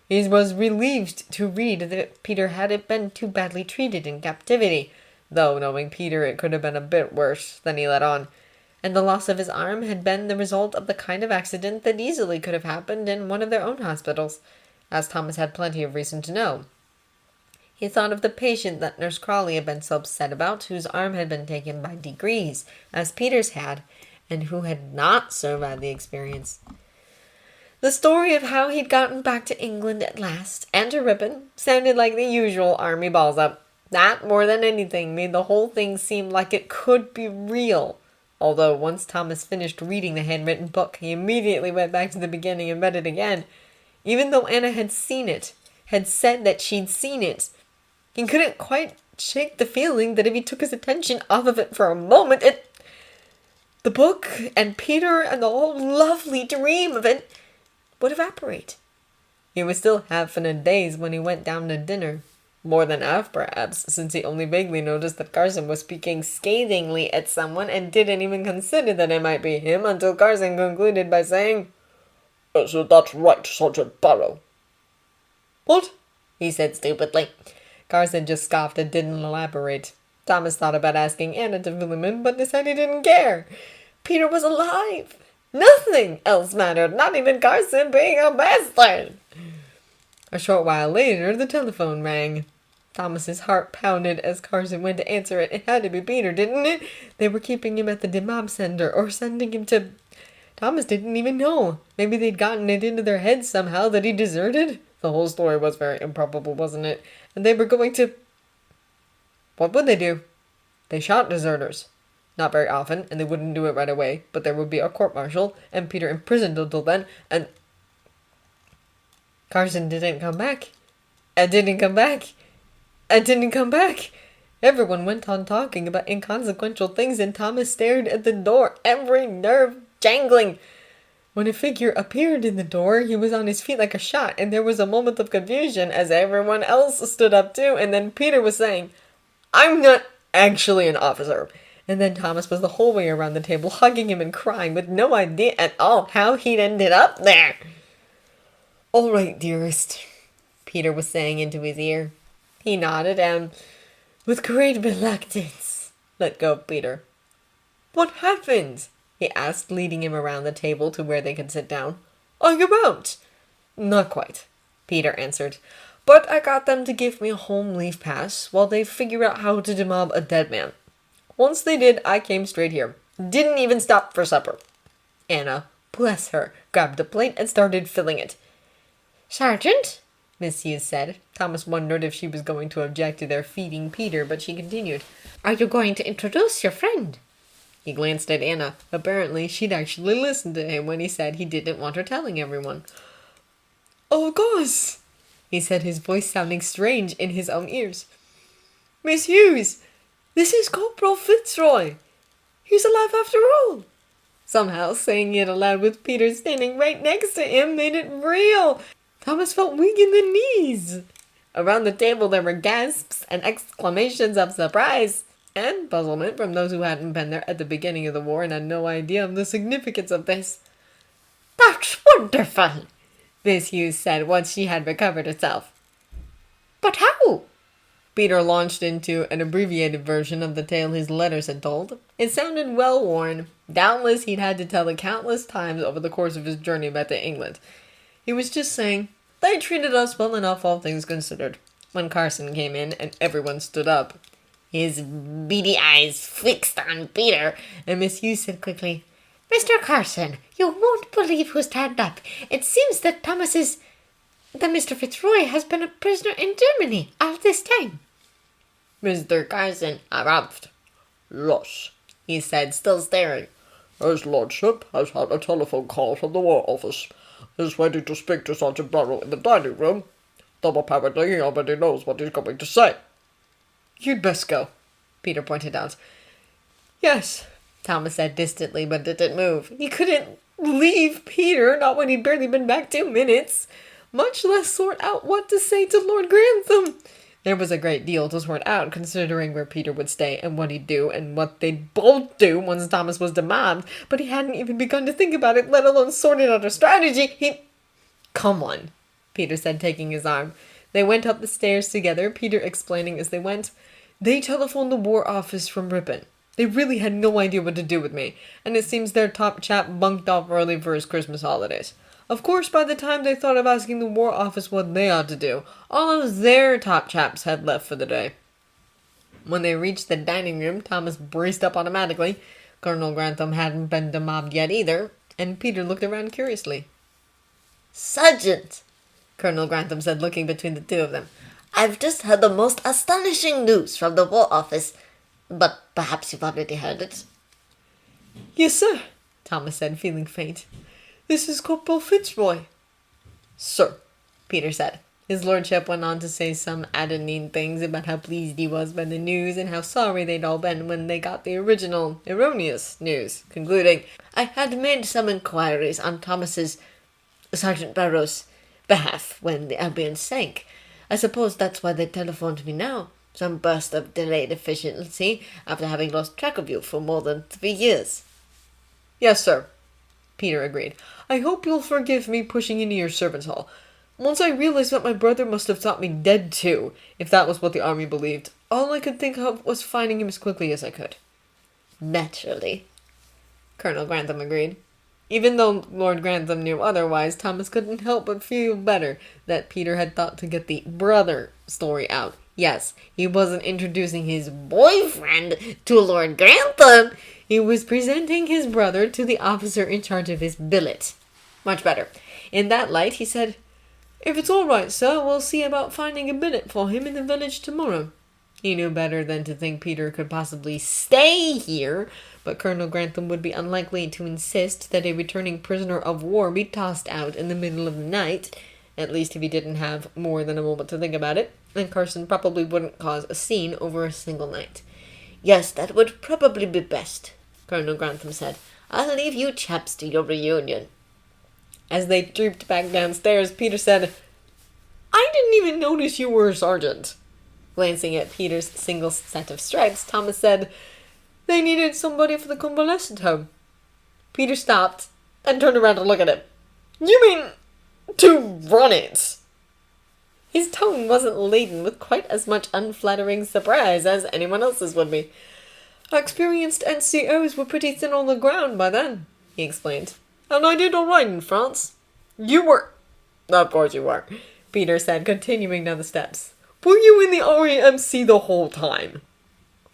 he was relieved to read that Peter hadn't been too badly treated in captivity, though, knowing Peter, it could have been a bit worse than he let on, and the loss of his arm had been the result of the kind of accident that easily could have happened in one of their own hospitals, as Thomas had plenty of reason to know. He thought of the patient that Nurse Crawley had been so upset about, whose arm had been taken by degrees, as Peter's had, and who had not survived the experience. The story of how he'd gotten back to England at last, and to Ripon, sounded like the usual army balls-up. That, more than anything, made the whole thing seem like it could be real. Although, once Thomas finished reading the handwritten book, he immediately went back to the beginning and read it again. Even though Anna had seen it, had said that she'd seen it, he couldn't quite shake the feeling that if he took his attention off of it for a moment, the book and Peter and the whole lovely dream of it would evaporate. He was still half in a daze when he went down to dinner. More than half, perhaps, since he only vaguely noticed that Carson was speaking scathingly at someone and didn't even consider that it might be him until Carson concluded by saying, "So that's right, Sergeant Barrow." "What?" he said stupidly. Carson just scoffed and didn't elaborate. Thomas thought about asking Anna to fill him in, but decided he didn't care. Peter was alive. Nothing else mattered, not even Carson being a bastard. A short while later, the telephone rang. Thomas's heart pounded as Carson went to answer it. It had to be Peter, didn't it? They were keeping him at the demob center, or sending him to... Thomas didn't even know. Maybe they'd gotten it into their heads somehow that he deserted. The whole story was very improbable, wasn't it? And they were going to... What would they do? They shot deserters. Not very often, and they wouldn't do it right away, but there would be a court-martial, and Peter imprisoned until then, and... Carson didn't come back. And didn't come back. And didn't come back. Everyone went on talking about inconsequential things, and Thomas stared at the door, every nerve jangling. When a figure appeared in the door, he was on his feet like a shot, and there was a moment of confusion as everyone else stood up too, and then Peter was saying, "I'm not actually an officer." And then Thomas was the whole way around the table, hugging him and crying, with no idea at all how he'd ended up there. "All right, dearest," Peter was saying into his ear. He nodded and, with great reluctance, let go of Peter. "What happened?" he asked, leading him around the table to where they could sit down. "Are you out?" "Not quite," Peter answered. "But I got them to give me a home leave pass while they figure out how to demob a dead man. Once they did, I came straight here. Didn't even stop for supper." Anna, bless her, grabbed a plate and started filling it. "Sergeant?" Miss Hughes said. Thomas wondered if she was going to object to their feeding Peter, but she continued. "Are you going to introduce your friend?" He glanced at Anna. Apparently, she'd actually listened to him when he said he didn't want her telling everyone. "Of course," he said, his voice sounding strange in his own ears. "Miss Hughes, this is Corporal Fitzroy. He's alive after all." Somehow, saying it aloud with Peter standing right next to him made it real. Thomas felt weak in the knees. Around the table there were gasps and exclamations of surprise and puzzlement from those who hadn't been there at the beginning of the war and had no idea of the significance of this. "That's wonderful," Miss Hughes said once she had recovered herself. "But how?" Peter launched into an abbreviated version of the tale his letters had told. It sounded well-worn. Doubtless he'd had to tell it countless times over the course of his journey back to England. He was just saying, "They treated us well enough, all things considered," when Carson came in and everyone stood up. His beady eyes fixed on Peter, and Miss Hughes said quickly, "Mr. Carson, you won't believe who's turned up. It seems that Mr. Fitzroy has been a prisoner in Germany all this time." Mr. Carson arrived. "Yes," he said, still staring. "His lordship has had a telephone call from the War Office. He's waiting to speak to Sergeant Barrow in the dining room. Though apparently he already knows what he's going to say." "You'd best go," Peter pointed out. "Yes," Thomas said distantly, but didn't move. He couldn't leave Peter, not when he'd barely been back 2 minutes, much less sort out what to say to Lord Grantham. There was a great deal to sort out, considering where Peter would stay and what he'd do and what they'd both do once Thomas was demobbed, but he hadn't even begun to think about it, let alone sorted out a strategy. "Come on," Peter said, taking his arm. They went up the stairs together, Peter explaining as they went. "They telephoned the War Office from Ripon. They really had no idea what to do with me, and it seems their top chap bunked off early for his Christmas holidays. Of course, by the time they thought of asking the War Office what they ought to do, all of their top chaps had left for the day." When they reached the dining room, Thomas braced up automatically. Colonel Grantham hadn't been demobbed yet either, and Peter looked around curiously. "Sergeant," Colonel Grantham said, looking between the two of them, "I've just heard the most astonishing news from the War Office, but perhaps you've already heard it." "Yes, sir," Thomas said, feeling faint. "This is Corporal Fitzroy." "Sir," Peter said. His lordship went on to say some anodyne things about how pleased he was by the news and how sorry they'd all been when they got the original, erroneous news, concluding, "I had made some inquiries on Sergeant Barrow's behalf when the Albion sank. I suppose that's why they telephoned me now. Some burst of delayed efficiency after having lost track of you for more than 3 years." "Yes, sir," Peter agreed. "I hope you'll forgive me pushing into your servants' hall. Once I realized that my brother must have thought me dead too, if that was what the army believed. All I could think of was finding him as quickly as I could." "Naturally," Colonel Grantham agreed. Even though Lord Grantham knew otherwise, Thomas couldn't help but feel better that Peter had thought to get the brother story out. Yes, he wasn't introducing his boyfriend to Lord Grantham. He was presenting his brother to the officer in charge of his billet. Much better. In that light, he said, "If it's all right, sir, we'll see about finding a billet for him in the village tomorrow." He knew better than to think Peter could possibly stay here, but Colonel Grantham would be unlikely to insist that a returning prisoner of war be tossed out in the middle of the night, at least if he didn't have more than a moment to think about it, and Carson probably wouldn't cause a scene over a single night. "Yes, that would probably be best," Colonel Grantham said. "I'll leave you chaps to your reunion." As they trooped back downstairs, Peter said, "I didn't even notice you were a sergeant." Glancing at Peter's single set of stripes, Thomas said, "They needed somebody for the convalescent home." Peter stopped and turned around to look at him. "You mean to run it?" His tone wasn't laden with quite as much unflattering surprise as anyone else's would be. Experienced NCOs were pretty thin on the ground by then, he explained. And I did all right in France. You were. Of course you were, Peter said, continuing down the steps. Were you in the RAMC the whole time?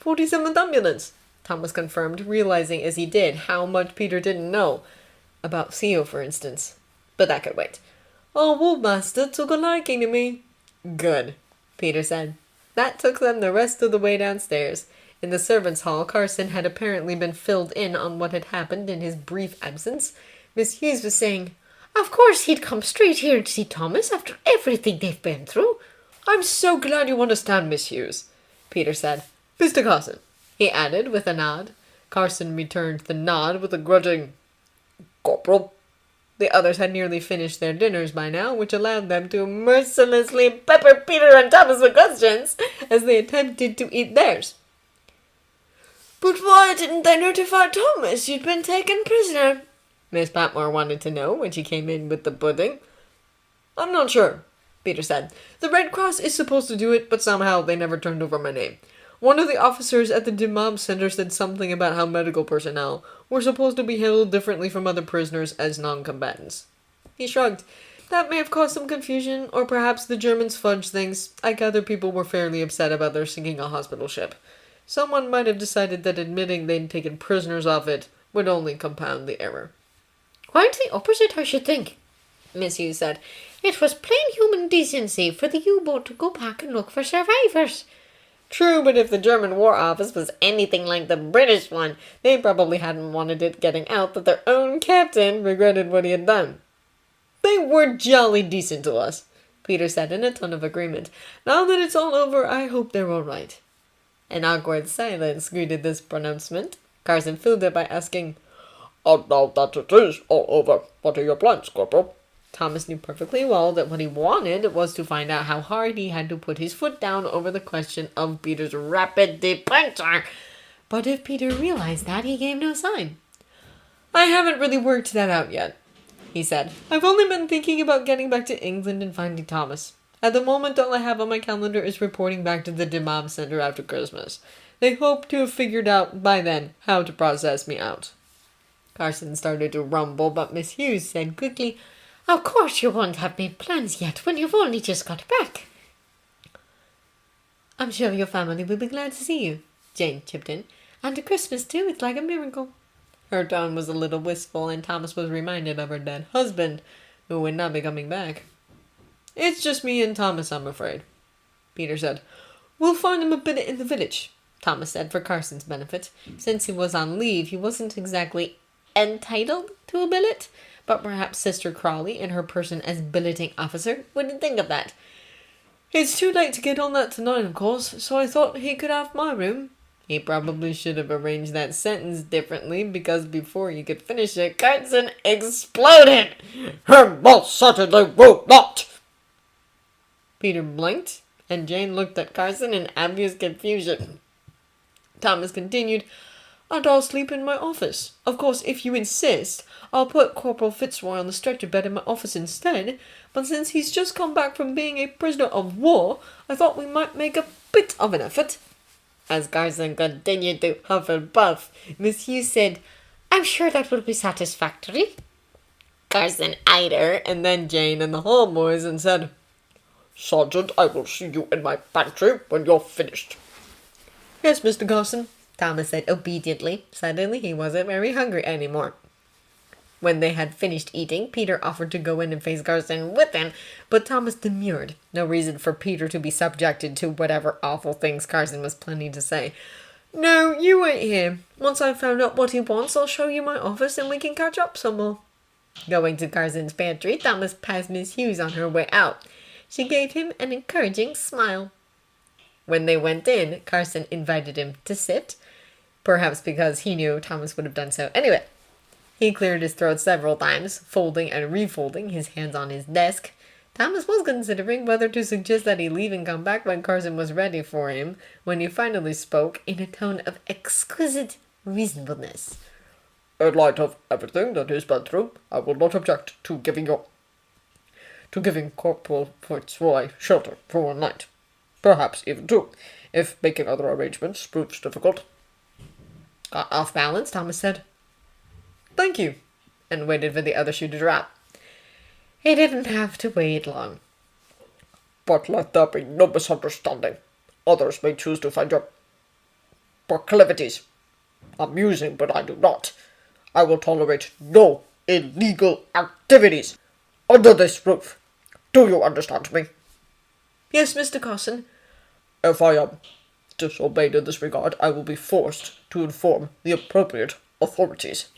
47th Ambulance, Thomas confirmed, realizing as he did how much Peter didn't know. About Theo, for instance. But that could wait. Our wardmaster took a liking to me. Good, Peter said. That took them the rest of the way downstairs. In the servants' hall, Carson had apparently been filled in on what had happened in his brief absence. Miss Hughes was saying, Of course he'd come straight here to see Thomas after everything they've been through. I'm so glad you understand, Miss Hughes, Peter said. Mr. Carson, he added with a nod. Carson returned the nod with a grudging Corporal. The others had nearly finished their dinners by now, which allowed them to mercilessly pepper Peter and Thomas with questions as they attempted to eat theirs. But why didn't they notify Thomas you'd been taken prisoner? Miss Patmore wanted to know when she came in with the pudding. I'm not sure, Peter said. The Red Cross is supposed to do it, but somehow they never turned over my name. One of the officers at the Demam Center said something about how medical personnel were supposed to be handled differently from other prisoners as non-combatants. He shrugged. That may have caused some confusion, or perhaps the Germans fudged things. I gather people were fairly upset about their sinking a hospital ship. Someone might have decided that admitting they'd taken prisoners off it would only compound the error. Quite the opposite, I should think, Miss Hughes said. It was plain human decency for the U-boat to go back and look for survivors. True, but if the German War Office was anything like the British one, they probably hadn't wanted it getting out that their own captain regretted what he had done. They were jolly decent to us, Peter said in a tone of agreement. Now that it's all over, I hope they're all right. An awkward silence greeted this pronouncement. Carson filled it by asking, And now that it is all over, what are your plans, Corporal? Thomas knew perfectly well that what he wanted was to find out how hard he had to put his foot down over the question of Peter's rapid departure. But if Peter realized that, he gave no sign. I haven't really worked that out yet, he said. I've only been thinking about getting back to England and finding Thomas. At the moment, all I have on my calendar is reporting back to the Demam Center after Christmas. They hope to have figured out by then how to process me out. Carson started to rumble, but Miss Hughes said quickly, Of course you won't have made plans yet when you've only just got back. I'm sure your family will be glad to see you, Jane chipped in. And at Christmas, too, it's like a miracle. Her tone was a little wistful, and Thomas was reminded of her dead husband, who would not be coming back. It's just me and Thomas, I'm afraid, Peter said. We'll find him a billet in the village, Thomas said for Carson's benefit. Since he was on leave, he wasn't exactly entitled to a billet, but perhaps Sister Crawley, in her person as billeting officer, wouldn't think of that. It's too late to get on that tonight, of course, so I thought he could have my room. He probably should have arranged that sentence differently, because before he could finish it, Carson exploded. He most certainly will not! Peter blinked, and Jane looked at Carson in obvious confusion. Thomas continued, And I'll sleep in my office. Of course, if you insist, I'll put Corporal Fitzroy on the stretcher bed in my office instead, but since he's just come back from being a prisoner of war, I thought we might make a bit of an effort. As Carson continued to huff and puff, Miss Hughes said, I'm sure that will be satisfactory. Carson eyed her, and then Jane and the whole boys, and said, Sergeant, I will see you in my pantry when you're finished. Yes, Mr. Carson, Thomas said obediently. Suddenly he wasn't very hungry anymore. When they had finished eating, Peter offered to go in and face Carson with him, but Thomas demurred. No reason for Peter to be subjected to whatever awful things Carson was planning to say. No, you wait here. Once I've found out what he wants, I'll show you my office and we can catch up some more. Going to Carson's pantry, Thomas passed Miss Hughes on her way out. She gave him an encouraging smile. When they went in, Carson invited him to sit, perhaps because he knew Thomas would have done so anyway. He cleared his throat several times, folding and refolding his hands on his desk. Thomas was considering whether to suggest that he leave and come back when Carson was ready for him, when he finally spoke in a tone of exquisite reasonableness. In light of everything that he's been through, I will not object to giving you to giving Corporal Fitzroy shelter for one night. Perhaps even two, if making other arrangements proves difficult. Got off balance, Thomas said. Thank you, and waited for the other shoe to drop. He didn't have to wait long. But let there be no misunderstanding. Others may choose to find your proclivities amusing, but I do not. I will tolerate no illegal activities under this roof. Do you understand me? Yes, Mr. Carson. If I am disobeyed in this regard, I will be forced to inform the appropriate authorities.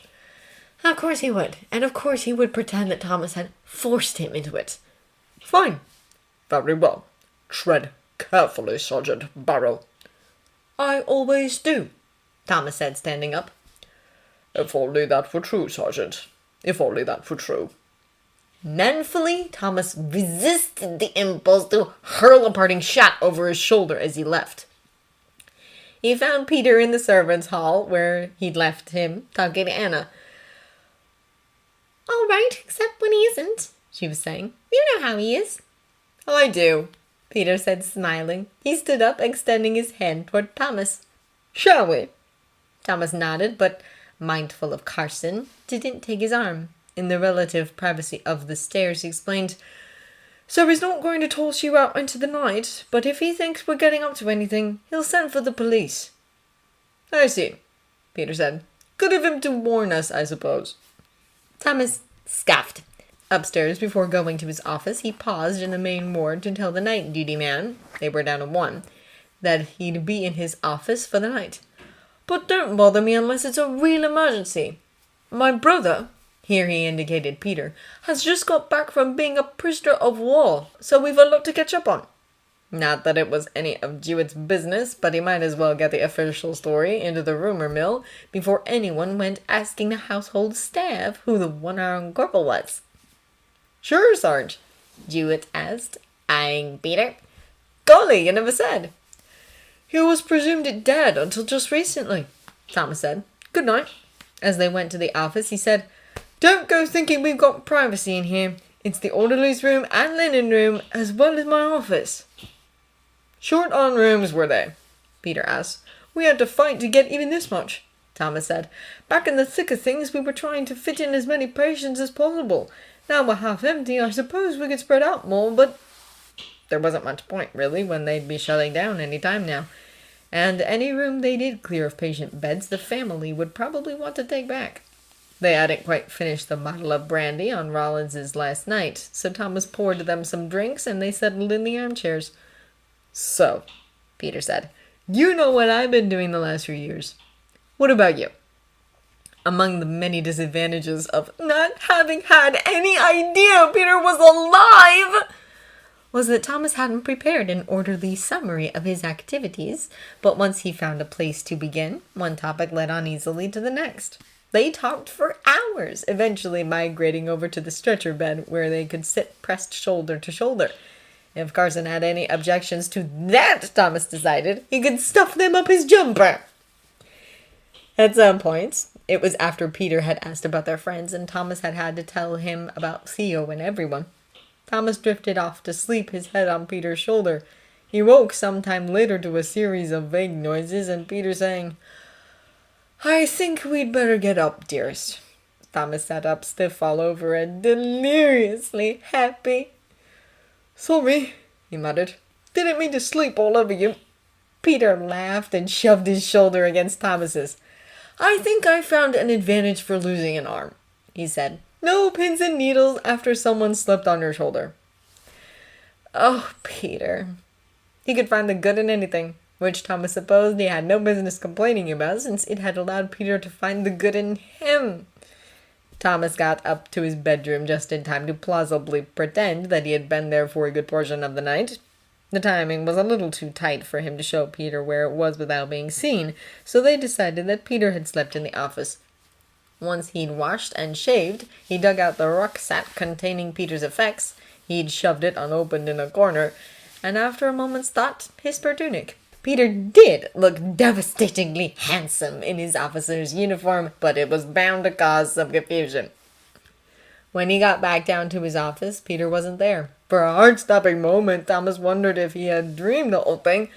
Of course he would, and of course he would pretend that Thomas had forced him into it. Fine. Very well. Tread carefully, Sergeant Barrow. I always do, Thomas said, standing up. If only that were true, Sergeant. If only that were true. Manfully, Thomas resisted the impulse to hurl a parting shot over his shoulder as he left. He found Peter in the servants' hall, where he'd left him, talking to Anna. All right, except when he isn't, she was saying. You know how he is. I do, Peter said, smiling. He stood up, extending his hand toward Thomas. Shall we? Thomas nodded, but, mindful of Carson, didn't take his arm. In the relative privacy of the stairs, he explained, So he's not going to toss you out into the night, but if he thinks we're getting up to anything, he'll send for the police. I see, Peter said. Good of him to warn us, I suppose. Thomas scoffed. Upstairs, before going to his office, he paused in the main ward to tell the night duty man, they were down to one, that he'd be in his office for the night. But don't bother me unless it's a real emergency. My brother, here he indicated Peter, has just got back from being a prisoner of war, so we've a lot to catch up on. Not that it was any of Jewett's business, but he might as well get the official story into the rumor mill before anyone went asking the household staff who the one-armed corporal was. Sure, Sarge, Jewett asked, eyeing Peter. Golly, you never said. He was presumed dead until just recently, Thomas said. Good night. As they went to the office, he said, Don't go thinking we've got privacy in here. It's the orderly's room and linen room, as well as my office. Short on rooms, were they? Peter asked. We had to fight to get even this much, Thomas said. Back in the thick of things, we were trying to fit in as many patients as possible. Now we're half empty, I suppose we could spread out more, but there wasn't much point, really, when they'd be shutting down any time now. And any room they did clear of patient beds, the family would probably want to take back. They hadn't quite finished the bottle of brandy on Rollins's last night, so Thomas poured them some drinks and they settled in the armchairs. So, Peter said, you know what I've been doing the last few years. What about you? Among the many disadvantages of not having had any idea Peter was alive was that Thomas hadn't prepared an orderly summary of his activities, but once he found a place to begin, one topic led on easily to the next. They talked for hours, eventually migrating over to the stretcher bed where they could sit pressed shoulder to shoulder. If Carson had any objections to that, Thomas decided, he could stuff them up his jumper. At some point, it was after Peter had asked about their friends and Thomas had had to tell him about Theo and everyone. Thomas drifted off to sleep, his head on Peter's shoulder. He woke some time later to a series of vague noises and Peter saying, I think we'd better get up, dearest. Thomas sat up stiff all over and deliriously happy. Sorry, he muttered. Didn't mean to sleep all over you. Peter laughed and shoved his shoulder against Thomas's. I think I found an advantage for losing an arm, he said. No pins and needles after someone slipped on your shoulder. Oh, Peter. He could find the good in anything, which Thomas supposed he had no business complaining about since it had allowed Peter to find the good in him. Thomas got up to his bedroom just in time to plausibly pretend that he had been there for a good portion of the night. The timing was a little too tight for him to show Peter where it was without being seen, so they decided that Peter had slept in the office. Once he'd washed and shaved, he dug out the rucksack containing Peter's effects. He'd shoved it unopened in a corner, and after a moment's thought, hissed her tunic. Peter did look devastatingly handsome in his officer's uniform, but it was bound to cause some confusion. When he got back down to his office, Peter wasn't there. For a heart-stopping moment, Thomas wondered if he had dreamed the whole thing.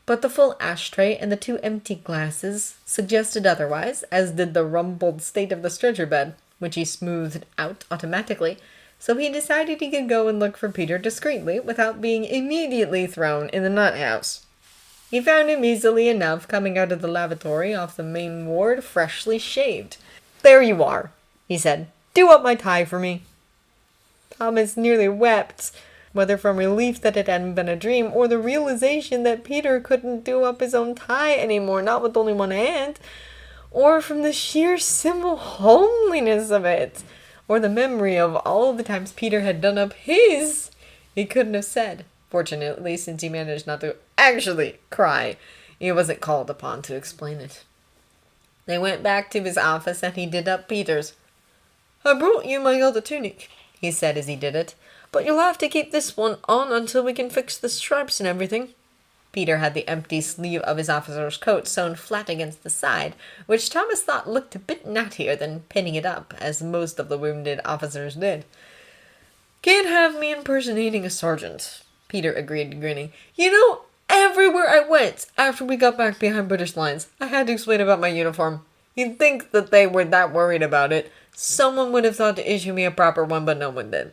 But the full ashtray and the 2 empty glasses suggested otherwise, as did the rumpled state of the stretcher bed, which he smoothed out automatically. So he decided he could go and look for Peter discreetly without being immediately thrown in the nut house. He found him easily enough coming out of the lavatory off the main ward, freshly shaved. "There you are," he said. "Do up my tie for me." Thomas nearly wept, whether from relief that it hadn't been a dream, or the realization that Peter couldn't do up his own tie anymore, not with only one hand, or from the sheer simple homeliness of it, or the memory of all the times Peter had done up his. He couldn't have said. Fortunately, since he managed not to actually cry, he wasn't called upon to explain it. They went back to his office and he did up Peter's. "I brought you my other tunic," he said as he did it, "but you'll have to keep this one on until we can fix the stripes and everything." Peter had the empty sleeve of his officer's coat sewn flat against the side, which Thomas thought looked a bit nattier than pinning it up, as most of the wounded officers did. "Can't have me impersonating a sergeant," Peter agreed, grinning. "You know, everywhere I went after we got back behind British lines, I had to explain about my uniform. You'd think that they were that worried about it. Someone would have thought to issue me a proper one, but no one did."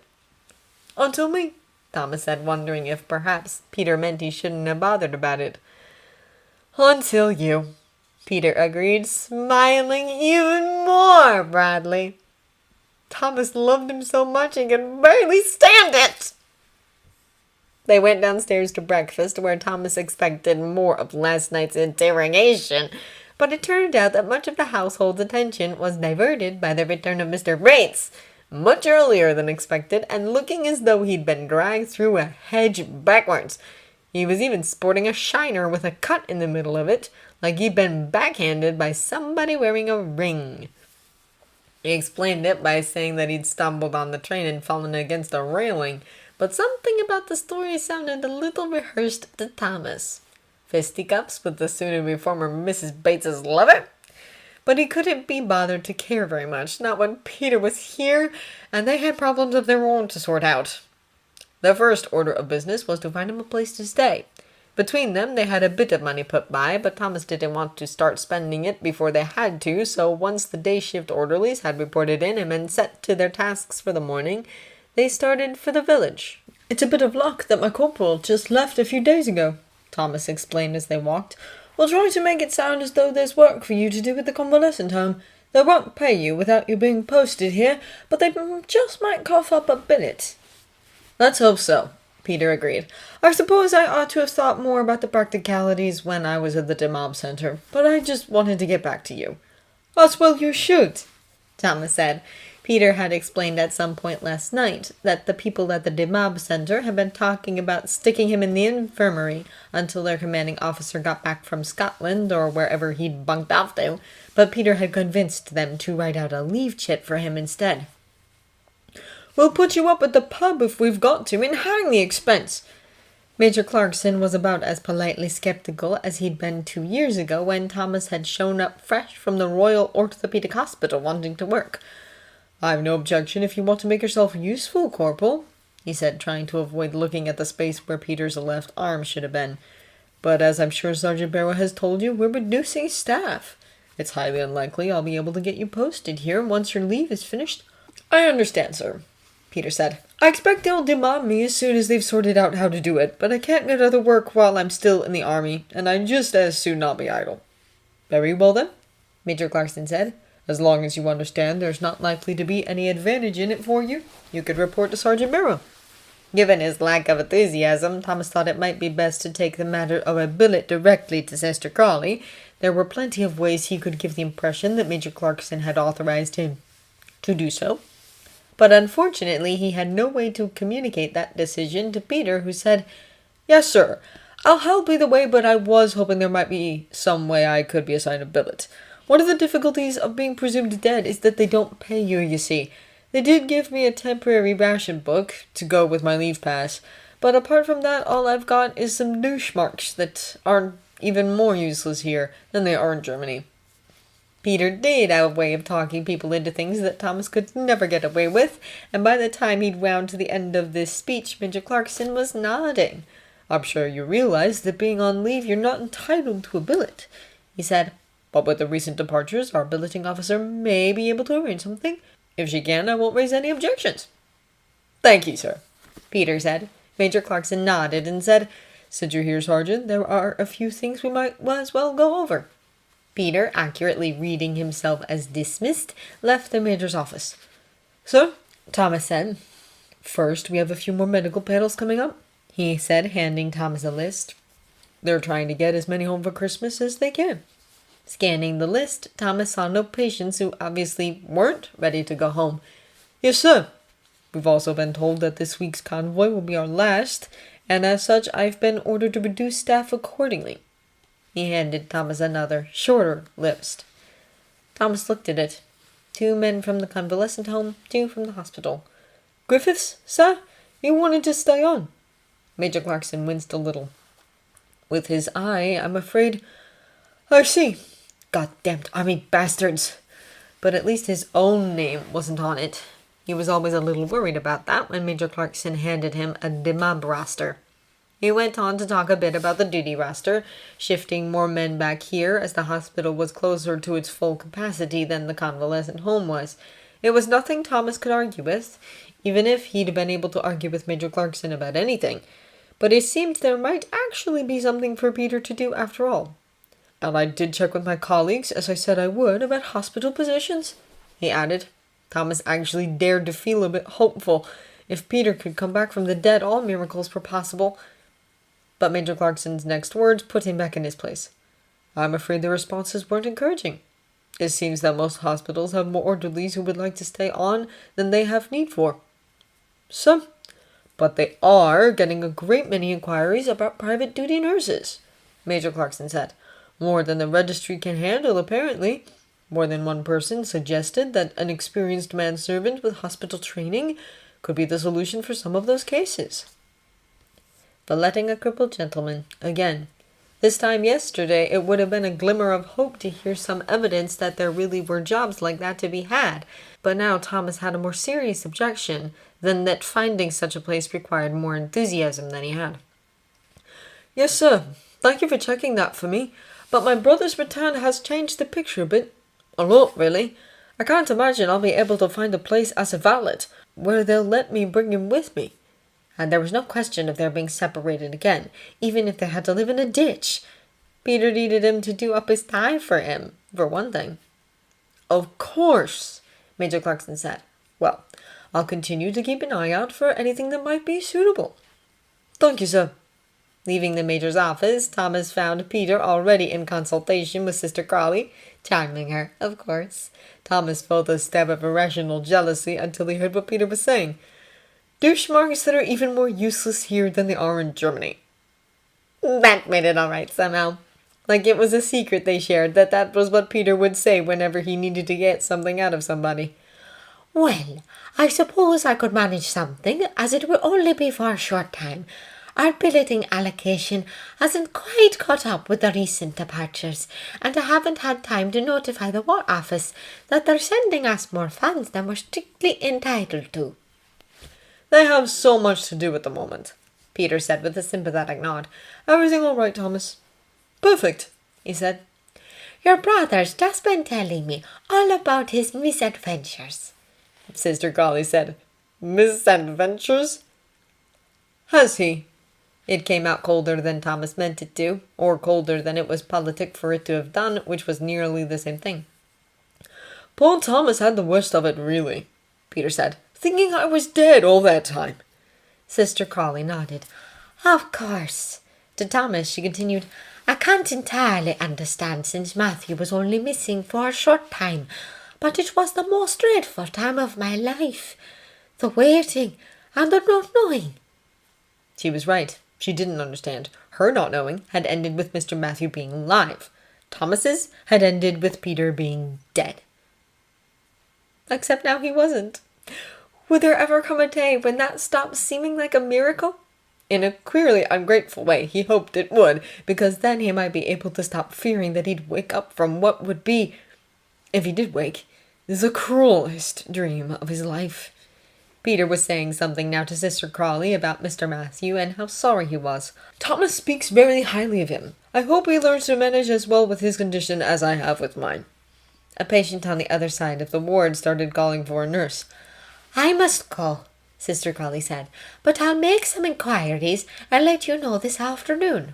"Until me," Thomas said, wondering if perhaps Peter meant he shouldn't have bothered about it. "Until you," Peter agreed, smiling even more broadly. Thomas loved him so much he could barely stand it. They went downstairs to breakfast, where Thomas expected more of last night's interrogation, but it turned out that much of the household's attention was diverted by the return of Mr. Bates, much earlier than expected, and looking as though he'd been dragged through a hedge backwards. He was even sporting a shiner with a cut in the middle of it, like he'd been backhanded by somebody wearing a ring. He explained it by saying that he'd stumbled on the train and fallen against a railing, but something about the story sounded a little rehearsed to Thomas. Fisticuffs with the soon-to-be former Mrs. Bates's lover? But he couldn't be bothered to care very much, not when Peter was here, and they had problems of their own to sort out. The first order of business was to find him a place to stay. Between them, they had a bit of money put by, but Thomas didn't want to start spending it before they had to, so once the day shift orderlies had reported in and been set to their tasks for the morning, they started for the village. "It's a bit of luck that my corporal just left a few days ago," Thomas explained as they walked. "We'll try to make it sound as though there's work for you to do at the convalescent home. They won't pay you without you being posted here, but they just might cough up a billet." "Let's hope so," Peter agreed. "I suppose I ought to have thought more about the practicalities when I was at the Demob Center, but I just wanted to get back to you." "As well you should," Thomas said. Peter had explained at some point last night that the people at the Demob Center had been talking about sticking him in the infirmary until their commanding officer got back from Scotland or wherever he'd bunked off to, but Peter had convinced them to write out a leave chit for him instead. "We'll put you up at the pub if we've got to, and hang the expense." Major Clarkson was about as politely skeptical as he'd been 2 years ago when Thomas had shown up fresh from the Royal Orthopedic Hospital wanting to work. "I've no objection if you want to make yourself useful, Corporal," he said, trying to avoid looking at the space where Peter's left arm should have been. "But as I'm sure Sergeant Barrow has told you, we're reducing staff. It's highly unlikely I'll be able to get you posted here once your leave is finished." "I understand, sir," Peter said. "I expect they'll demob me as soon as they've sorted out how to do it, but I can't get other work while I'm still in the army, and I'd just as soon not be idle." "Very well then," Major Clarkson said. "As long as you understand there's not likely to be any advantage in it for you, you could report to Sergeant Barrow." Given his lack of enthusiasm, Thomas thought it might be best to take the matter of a billet directly to Sister Crawley. There were plenty of ways he could give the impression that Major Clarkson had authorized him to do so. But unfortunately, he had no way to communicate that decision to Peter, who said, "Yes, sir. I'll help either way, but I was hoping there might be some way I could be assigned a billet. One of the difficulties of being presumed dead is that they don't pay you see. They did give me a temporary ration book to go with my leave pass, but apart from that, all I've got is some douche marks that are even more useless here than they are in Germany." Peter did have a way of talking people into things that Thomas could never get away with, and by the time he'd wound to the end of this speech, Major Clarkson was nodding. "I'm sure you realize that being on leave you're not entitled to a billet," he said. "But with the recent departures, our billeting officer may be able to arrange something. If she can, I won't raise any objections." "Thank you, sir," Peter said. Major Clarkson nodded and said, "Since you're here, Sergeant, there are a few things we might as well go over." Peter, accurately reading himself as dismissed, left the Major's office. "Sir," Thomas said, "first we have a few more medical panels coming up," he said, handing Thomas a list. "They're trying to get as many home for Christmas as they can." Scanning the list, Thomas saw no patients who obviously weren't ready to go home. "Yes, sir. We've also been told that this week's convoy will be our last, and as such I've been ordered to reduce staff accordingly." He handed Thomas another, shorter list. Thomas looked at it. 2 men from the convalescent home, 2 from the hospital. "Griffiths, sir? He wanted to stay on." Major Clarkson winced a little. With his eye, "I'm afraid—" "I see. God-damned army bastards." But at least his own name wasn't on it. He was always a little worried about that when Major Clarkson handed him a demob roster. He went on to talk a bit about the duty roster, shifting more men back here as the hospital was closer to its full capacity than the convalescent home was. It was nothing Thomas could argue with, even if he'd been able to argue with Major Clarkson about anything. But it seemed there might actually be something for Peter to do after all. "And I did check with my colleagues, as I said I would, about hospital positions," he added. Thomas actually dared to feel a bit hopeful. If Peter could come back from the dead, all miracles were possible. But Major Clarkson's next words put him back in his place. "I'm afraid the responses weren't encouraging. It seems that most hospitals have more orderlies who would like to stay on than they have need for." "Some, but they are getting a great many inquiries about private duty nurses," Major Clarkson said. "More than the registry can handle, apparently. More than one person suggested that an experienced manservant with hospital training could be the solution for some of those cases." Letting a crippled gentleman, again. This time yesterday, it would have been a glimmer of hope to hear some evidence that there really were jobs like that to be had. But now Thomas had a more serious objection than that finding such a place required more enthusiasm than he had. "Yes, sir. Thank you for checking that for me. But my brother's return has changed the picture a bit. A lot, really. I can't imagine I'll be able to find a place as a valet where they'll let me bring him with me." And there was no question of their being separated again, even if they had to live in a ditch. Peter needed him to do up his tie for him, for one thing. "Of course," Major Clarkson said. "Well, I'll continue to keep an eye out for anything that might be suitable." "Thank you, sir." Leaving the Major's office, Thomas found Peter already in consultation with Sister Crawley, charming her, of course. Thomas felt a stab of irrational jealousy until he heard what Peter was saying. "Douche-marks that are even more useless here than they are in Germany." That made it all right somehow. Like it was a secret they shared that was what Peter would say whenever he needed to get something out of somebody. "Well, I suppose I could manage something, as it will only be for a short time. Our billeting allocation hasn't quite caught up with the recent departures, and I haven't had time to notify the War Office that they're sending us more funds than we're strictly entitled to." "They have so much to do at the moment," Peter said with a sympathetic nod. "Everything all right, Thomas?" "Perfect," he said. "Your brother's just been telling me all about his misadventures," Sister Crawley said. "Misadventures?" "Has he?" It came out colder than Thomas meant it to, or colder than it was politic for it to have done, which was nearly the same thing. "Poor Thomas had the worst of it, really," Peter said. "Thinking I was dead all that time." Sister Crawley nodded. "Of course." To Thomas she continued, "I can't entirely understand since Matthew was only missing for a short time, but it was the most dreadful time of my life. The waiting and the not knowing." She was right. She didn't understand. Her not knowing had ended with Mr. Matthew being alive. Thomas's had ended with Peter being dead. Except now he wasn't. Would there ever come a day when that stopped seeming like a miracle? In a queerly ungrateful way, he hoped it would, because then he might be able to stop fearing that he'd wake up from what would be if he did wake, the cruelest dream of his life. Peter was saying something now to Sister Crawley about Mr. Matthew and how sorry he was. Thomas speaks very highly of him. I hope he learns to manage as well with his condition as I have with mine. A patient on the other side of the ward started calling for a nurse. I must go, Sister Crawley said, but I'll make some inquiries and let you know this afternoon.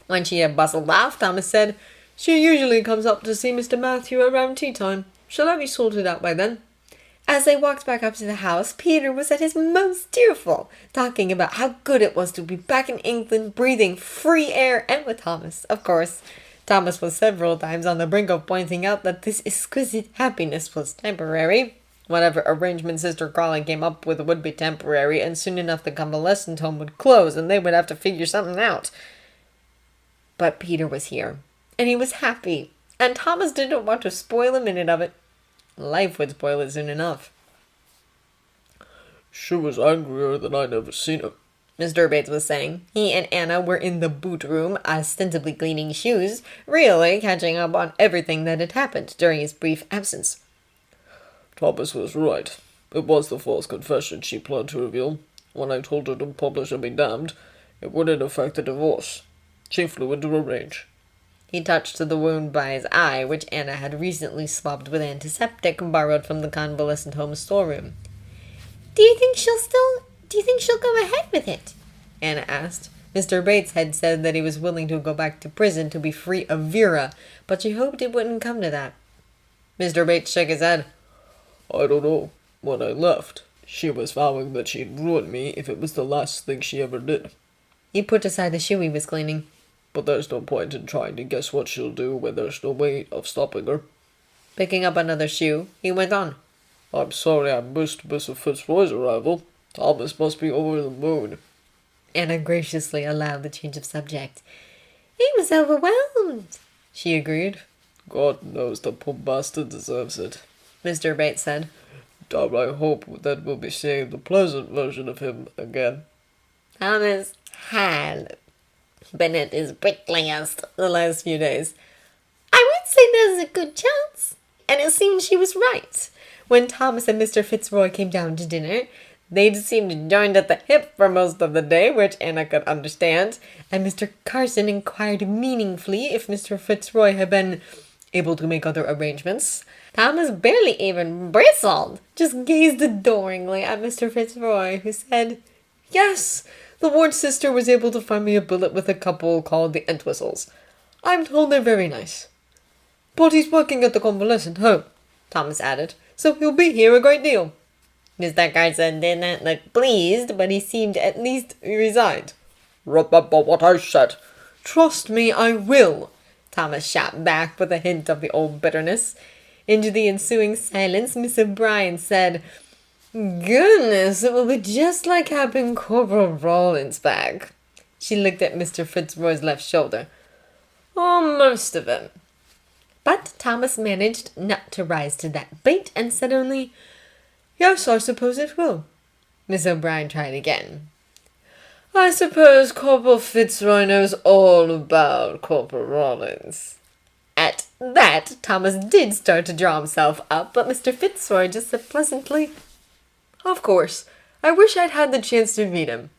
When she had bustled off, Thomas said, She usually comes up to see Mr. Matthew around tea time. Shall I be sorted out by then? As they walked back up to the house, Peter was at his most tearful, talking about how good it was to be back in England, breathing free air, and with Thomas, of course. Thomas was several times on the brink of pointing out that this exquisite happiness was temporary. Whatever arrangement Sister Crawley came up with would be temporary, and soon enough the convalescent home would close, and they would have to figure something out. But Peter was here, and he was happy, and Thomas didn't want to spoil a minute of it. Life would spoil it soon enough. She was angrier than I'd ever seen her, Mr. Bates was saying. He and Anna were in the boot room, ostensibly cleaning shoes, really catching up on everything that had happened during his brief absence. Thomas was right. It was the false confession she planned to reveal. When I told her to publish and be damned, it wouldn't affect the divorce. She flew into a rage. He touched the wound by his eye, which Anna had recently swabbed with antiseptic borrowed from the convalescent home storeroom. Do you think she'll go ahead with it? Anna asked. Mr. Bates had said that he was willing to go back to prison to be free of Vera, but she hoped it wouldn't come to that. Mr. Bates shook his head. I don't know. When I left, she was vowing that she'd ruin me if it was the last thing she ever did. He put aside the shoe he was cleaning. But there's no point in trying to guess what she'll do when there's no way of stopping her. Picking up another shoe, he went on. I'm sorry I missed Mr. Fitzroy's arrival. Thomas must be over the moon. Anna graciously allowed the change of subject. He was overwhelmed, she agreed. God knows the poor bastard deserves it, Mr. Bates said. And I hope that we'll be seeing the pleasant version of him again. Thomas had been at his prickliest the last few days. I would say there's a good chance, and it seemed she was right. When Thomas and Mr. Fitzroy came down to dinner, they'd seemed joined at the hip for most of the day, which Anna could understand, and Mr. Carson inquired meaningfully if Mr. Fitzroy had been able to make other arrangements. Thomas barely even bristled, just gazed adoringly at Mr. Fitzroy, who said, Yes, the ward sister was able to find me a billet with a couple called the Entwistles. I'm told they're very nice. But he's working at the convalescent home, Thomas added, so he'll be here a great deal. Mr. Carson did not look pleased, but he seemed at least resigned. Remember what I said. Trust me, I will, Thomas shot back with a hint of the old bitterness. Into the ensuing silence, Miss O'Brien said, Goodness, it will be just like having Corporal Rawlins back. She looked at Mr. Fitzroy's left shoulder. Oh, most of him. But Thomas managed not to rise to that bait and said only, Yes, I suppose it will. Miss O'Brien tried again. I suppose Corporal Fitzroy knows all about Corporal Rawlins. At that, Thomas did start to draw himself up, but Mr. Fitzroy just said pleasantly, Of course. I wish I'd had the chance to meet him.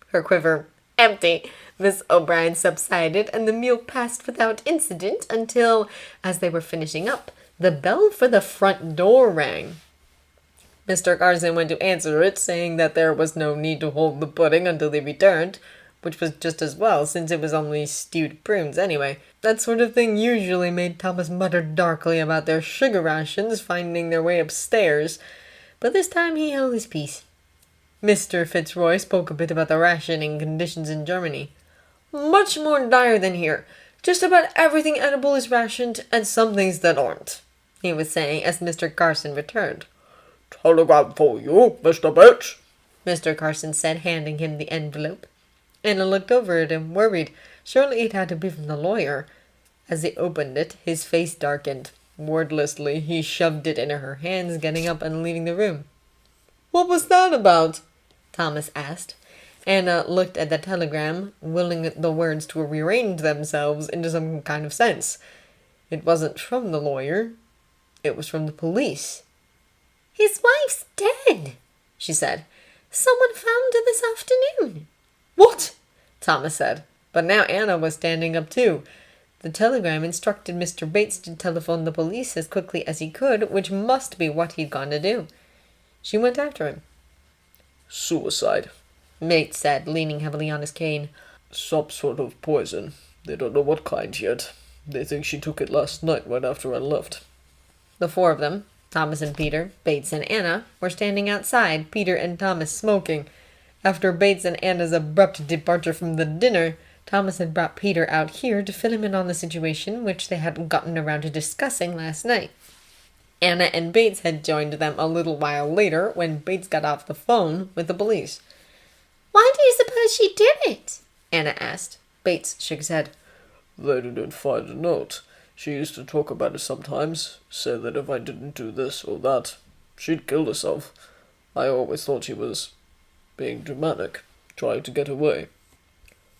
Her quiver empty, Miss O'Brien subsided, and the meal passed without incident until, as they were finishing up, the bell for the front door rang. Mr. Carson went to answer it, saying that there was no need to hold the pudding until they returned, which was just as well, since it was only stewed prunes anyway. That sort of thing usually made Thomas mutter darkly about their sugar rations finding their way upstairs, but this time he held his peace. Mr. Fitzroy spoke a bit about the rationing conditions in Germany. Much more dire than here. Just about everything edible is rationed, and some things that aren't, he was saying as Mr. Carson returned. Telegram for you, Mr. Bates, Mr. Carson said, handing him the envelope. Anna looked over it and worried. Surely it had to be from the lawyer. As he opened it, his face darkened. Wordlessly, he shoved it into her hands, getting up and leaving the room. What was that about? Thomas asked. Anna looked at the telegram, willing the words to rearrange themselves into some kind of sense. It wasn't from the lawyer. It was from the police. "His wife's dead," she said. "Someone found her this afternoon." "What?" Thomas said. But now Anna was standing up too. The telegram instructed Mr. Bates to telephone the police as quickly as he could, which must be what he'd gone to do. She went after him. Suicide. Bates said, leaning heavily on his cane. Some sort of poison. They don't know what kind yet. They think she took it last night right after I left. The four of them, Thomas and Peter, Bates and Anna, were standing outside, Peter and Thomas smoking. After Bates and Anna's abrupt departure from the dinner, Thomas had brought Peter out here to fill him in on the situation which they hadn't gotten around to discussing last night. Anna and Bates had joined them a little while later when Bates got off the phone with the police. "Why do you suppose she did it?" Anna asked. Bates shook his head. They didn't find a note. She used to talk about it sometimes, say that if I didn't do this or that, she'd kill herself. I always thought she was being dramatic, trying to get away.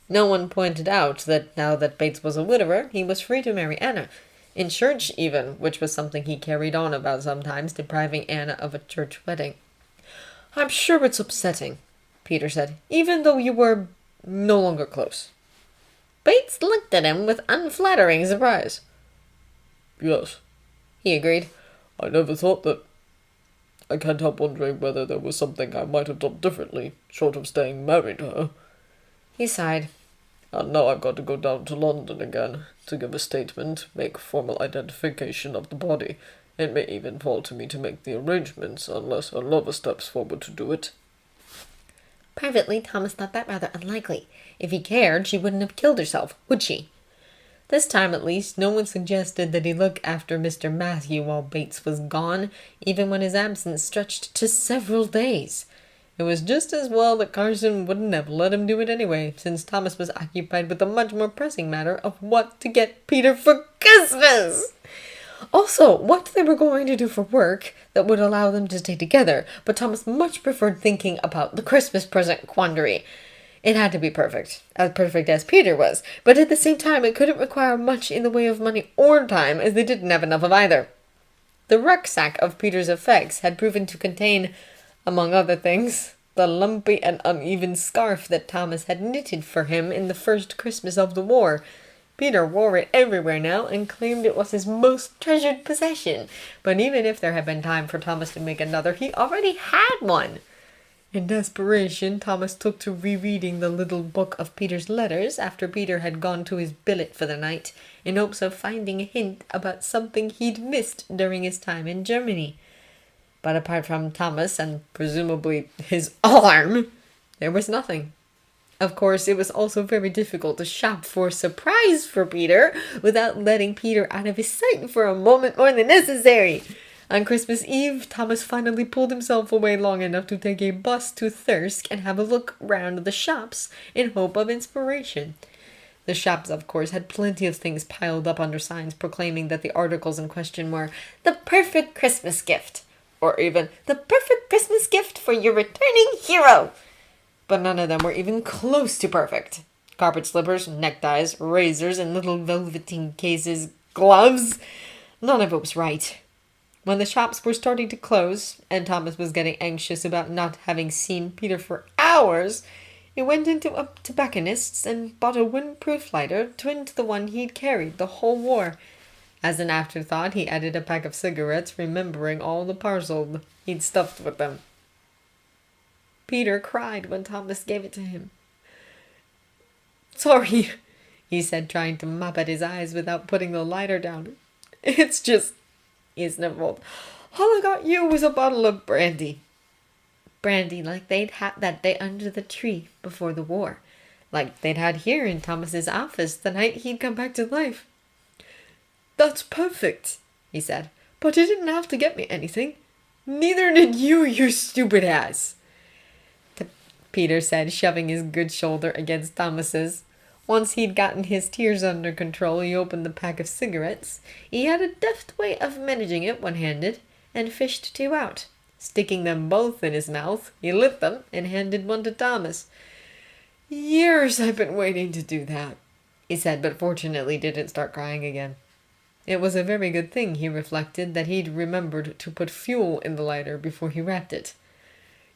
No one pointed out that now that Bates was a widower, he was free to marry Anna. In church, even, which was something he carried on about sometimes, depriving Anna of a church wedding. "I'm sure it's upsetting," Peter said, "even though you were no longer close." Bates looked at him with unflattering surprise. Yes, He agreed. I never thought that. I can't help wondering whether there was something I might have done differently, short of staying married to her. He sighed. And now I've got to go down to London again to give a statement, make formal identification of the body. It may even fall to me to make the arrangements, unless her lover steps forward to do it. Privately, Thomas thought that rather unlikely. If he cared, she wouldn't have killed herself, would she? This time, at least, no one suggested that he look after Mr. Matthew while Bates was gone, even when his absence stretched to several days. It was just as well that Carson wouldn't have let him do it anyway, since Thomas was occupied with the much more pressing matter of what to get Peter for Christmas. Also, what they were going to do for work that would allow them to stay together, but Thomas much preferred thinking about the Christmas present quandary. It had to be perfect as Peter was, but at the same time it couldn't require much in the way of money or time, as they didn't have enough of either. The rucksack of Peter's effects had proven to contain, among other things, the lumpy and uneven scarf that Thomas had knitted for him in the first Christmas of the war. Peter wore it everywhere now and claimed it was his most treasured possession, but even if there had been time for Thomas to make another, he already had one. In desperation, Thomas took to rereading the little book of Peter's letters after Peter had gone to his billet for the night, in hopes of finding a hint about something he'd missed during his time in Germany. But apart from Thomas and presumably his arm, there was nothing. Of course, it was also very difficult to shop for a surprise for Peter without letting Peter out of his sight for a moment more than necessary. On Christmas Eve, Thomas finally pulled himself away long enough to take a bus to Thirsk and have a look round the shops in hope of inspiration. The shops, of course, had plenty of things piled up under signs proclaiming that the articles in question were the perfect Christmas gift, or even the perfect Christmas gift for your returning hero. But none of them were even close to perfect. Carpet slippers, neckties, razors in little velveteen cases, gloves. None of it was right. When the shops were starting to close, and Thomas was getting anxious about not having seen Peter for hours, he went into a tobacconist's and bought a windproof lighter twin to the one he'd carried the whole war. As an afterthought, he added a pack of cigarettes, remembering all the parcels he'd stuffed with them. Peter cried when Thomas gave it to him. "Sorry," he said, trying to mop at his eyes without putting the lighter down. "It's just," he sniffled, "all I got you was a bottle of brandy." Brandy like they'd had that day under the tree before the war. Like they'd had here in Thomas's office the night he'd come back to life. "That's perfect," he said, "but you didn't have to get me anything. Neither did you stupid ass," Peter said, shoving his good shoulder against Thomas's. Once he'd gotten his tears under control, he opened the pack of cigarettes. He had a deft way of managing it one-handed, and fished two out. Sticking them both in his mouth, he lit them and handed one to Thomas. "Years I've been waiting to do that," he said, but fortunately didn't start crying again. It was a very good thing, he reflected, that he'd remembered to put fuel in the lighter before he wrapped it.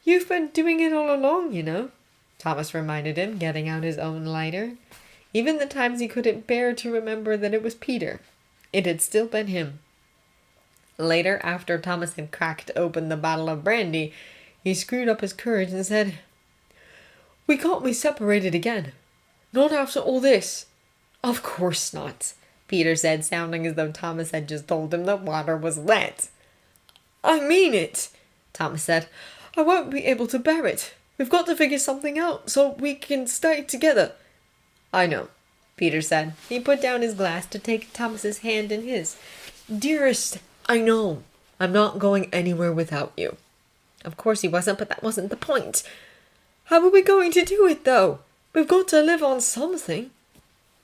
"You've been doing it all along, you know," Thomas reminded him, getting out his own lighter. Even the times he couldn't bear to remember that it was Peter, it had still been him. Later, after Thomas had cracked open the bottle of brandy, he screwed up his courage and said, "We can't be separated again. Not after all this." "Of course not," Peter said, sounding as though Thomas had just told him that water was wet. "I mean it," Thomas said. "I won't be able to bear it. We've got to figure something out so we can stay together." "I know," Peter said. He put down his glass to take Thomas's hand in his. "Dearest, I know. I'm not going anywhere without you." Of course he wasn't, but that wasn't the point. "How are we going to do it, though? We've got to live on something."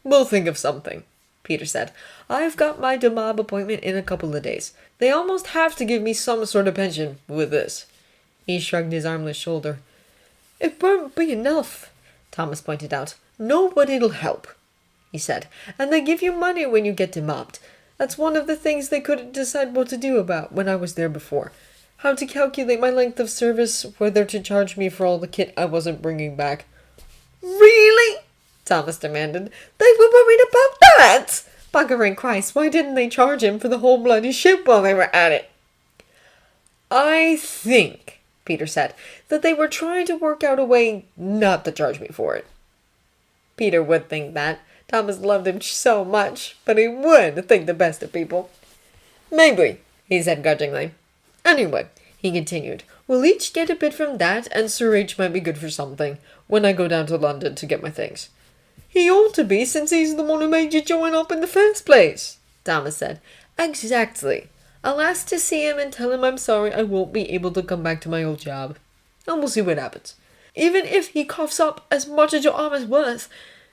"We'll think of something," Peter said. "I've got my DeMob appointment in a couple of days. They almost have to give me some sort of pension with this." He shrugged his armless shoulder. "It won't be enough," Thomas pointed out. "No, but it'll help," he said. "And they give you money when you get demobbed. That's one of the things they couldn't decide what to do about when I was there before. How to calculate my length of service, whether to charge me for all the kit I wasn't bringing back." "Really?" Thomas demanded. "They were worried about that? Buggering Christ, why didn't they charge him for the whole bloody ship while they were at it?" "I think," Peter said, "that they were trying to work out a way not to charge me for it." Peter would think that. Thomas loved him so much, but he would think the best of people. "Maybe," he said grudgingly. "Anyway," he continued, "we'll each get a bit from that, and Sir H might be good for something, when I go down to London to get my things." "He ought to be, since he's the one who made you join up in the first place," Thomas said. "Exactly. I'll ask to see him and tell him I'm sorry I won't be able to come back to my old job. And we'll see what happens." "Even if he coughs up as much as your arm is worth,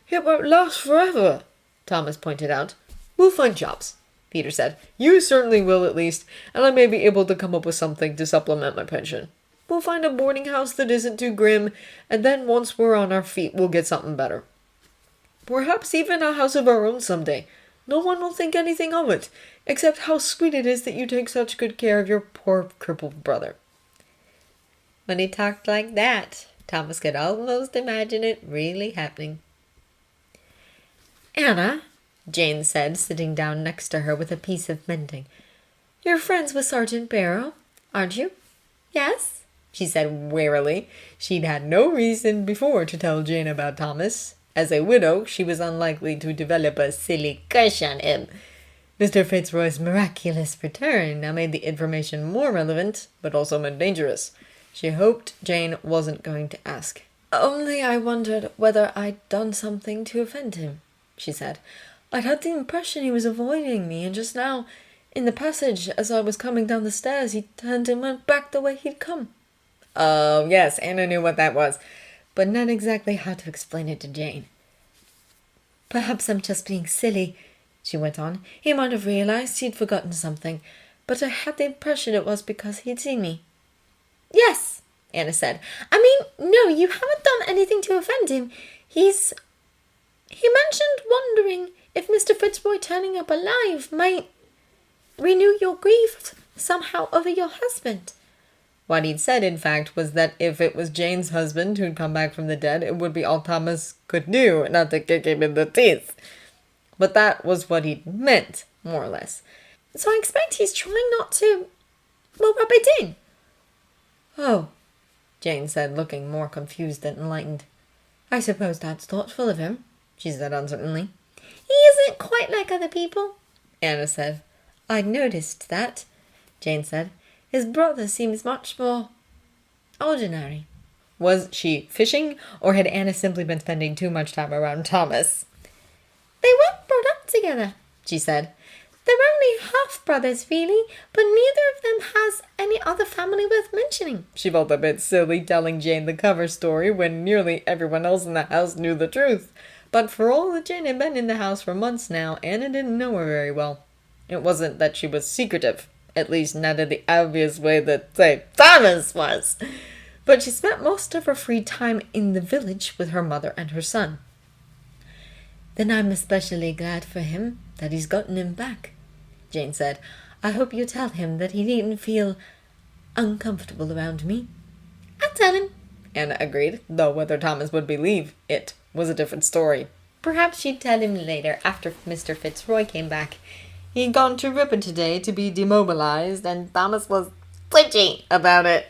it won't last forever," Thomas pointed out. "We'll find jobs," Peter said. "You certainly will, at least, and I may be able to come up with something to supplement my pension. We'll find a boarding house that isn't too grim, and then once we're on our feet, we'll get something better. Perhaps even a house of our own someday. No one will think anything of it, except how sweet it is that you take such good care of your poor crippled brother." When he talked like that, Thomas could almost imagine it really happening. "Anna," Jane said, sitting down next to her with a piece of mending, "you're friends with Sergeant Barrow, aren't you?" "Yes," she said wearily. She'd had no reason before to tell Jane about Thomas. As a widow, she was unlikely to develop a silly crush on him. Mr. Fitzroy's miraculous return now made the information more relevant, but also more dangerous. She hoped Jane wasn't going to ask. "Only I wondered whether I'd done something to offend him," she said. "I'd had the impression he was avoiding me, and just now, in the passage, as I was coming down the stairs, he turned and went back the way he'd come." Oh, yes, Anna knew what that was, but not exactly how to explain it to Jane. "Perhaps I'm just being silly," she went on. "He might have realized he'd forgotten something, but I had the impression it was because he'd seen me." "Yes," Anna said. "I mean, no, you haven't done anything to offend him. He mentioned wondering if Mr. Fitzroy turning up alive might renew your grief somehow over your husband." What he'd said, in fact, was that if it was Jane's husband who'd come back from the dead, it would be all Thomas could do not to kick him in the teeth. But that was what he'd meant, more or less. "So I expect he's trying not to, well, rub it in." "Oh," Jane said, looking more confused than enlightened. "I suppose that's thoughtful of him," she said uncertainly. "He isn't quite like other people," Anna said. "I'd noticed that," Jane said. "His brother seems much more ordinary." Was she fishing, or had Anna simply been spending too much time around Thomas? "They weren't brought up together," she said. "They're only half-brothers, really, but neither of them has any other family worth mentioning." She felt a bit silly telling Jane the cover story when nearly everyone else in the house knew the truth. But for all that Jane had been in the house for months now, Anna didn't know her very well. It wasn't that she was secretive, at least not in the obvious way that, say, Thomas was. But she spent most of her free time in the village with her mother and her son. "Then I'm especially glad for him that he's gotten him back," Jane said. "I hope you tell him that he needn't feel uncomfortable around me." "I'll tell him," Anna agreed, though whether Thomas would believe it was a different story. Perhaps she'd tell him later, after Mr. Fitzroy came back. He'd gone to Ripon today to be demobilized, and Thomas was twitchy about it.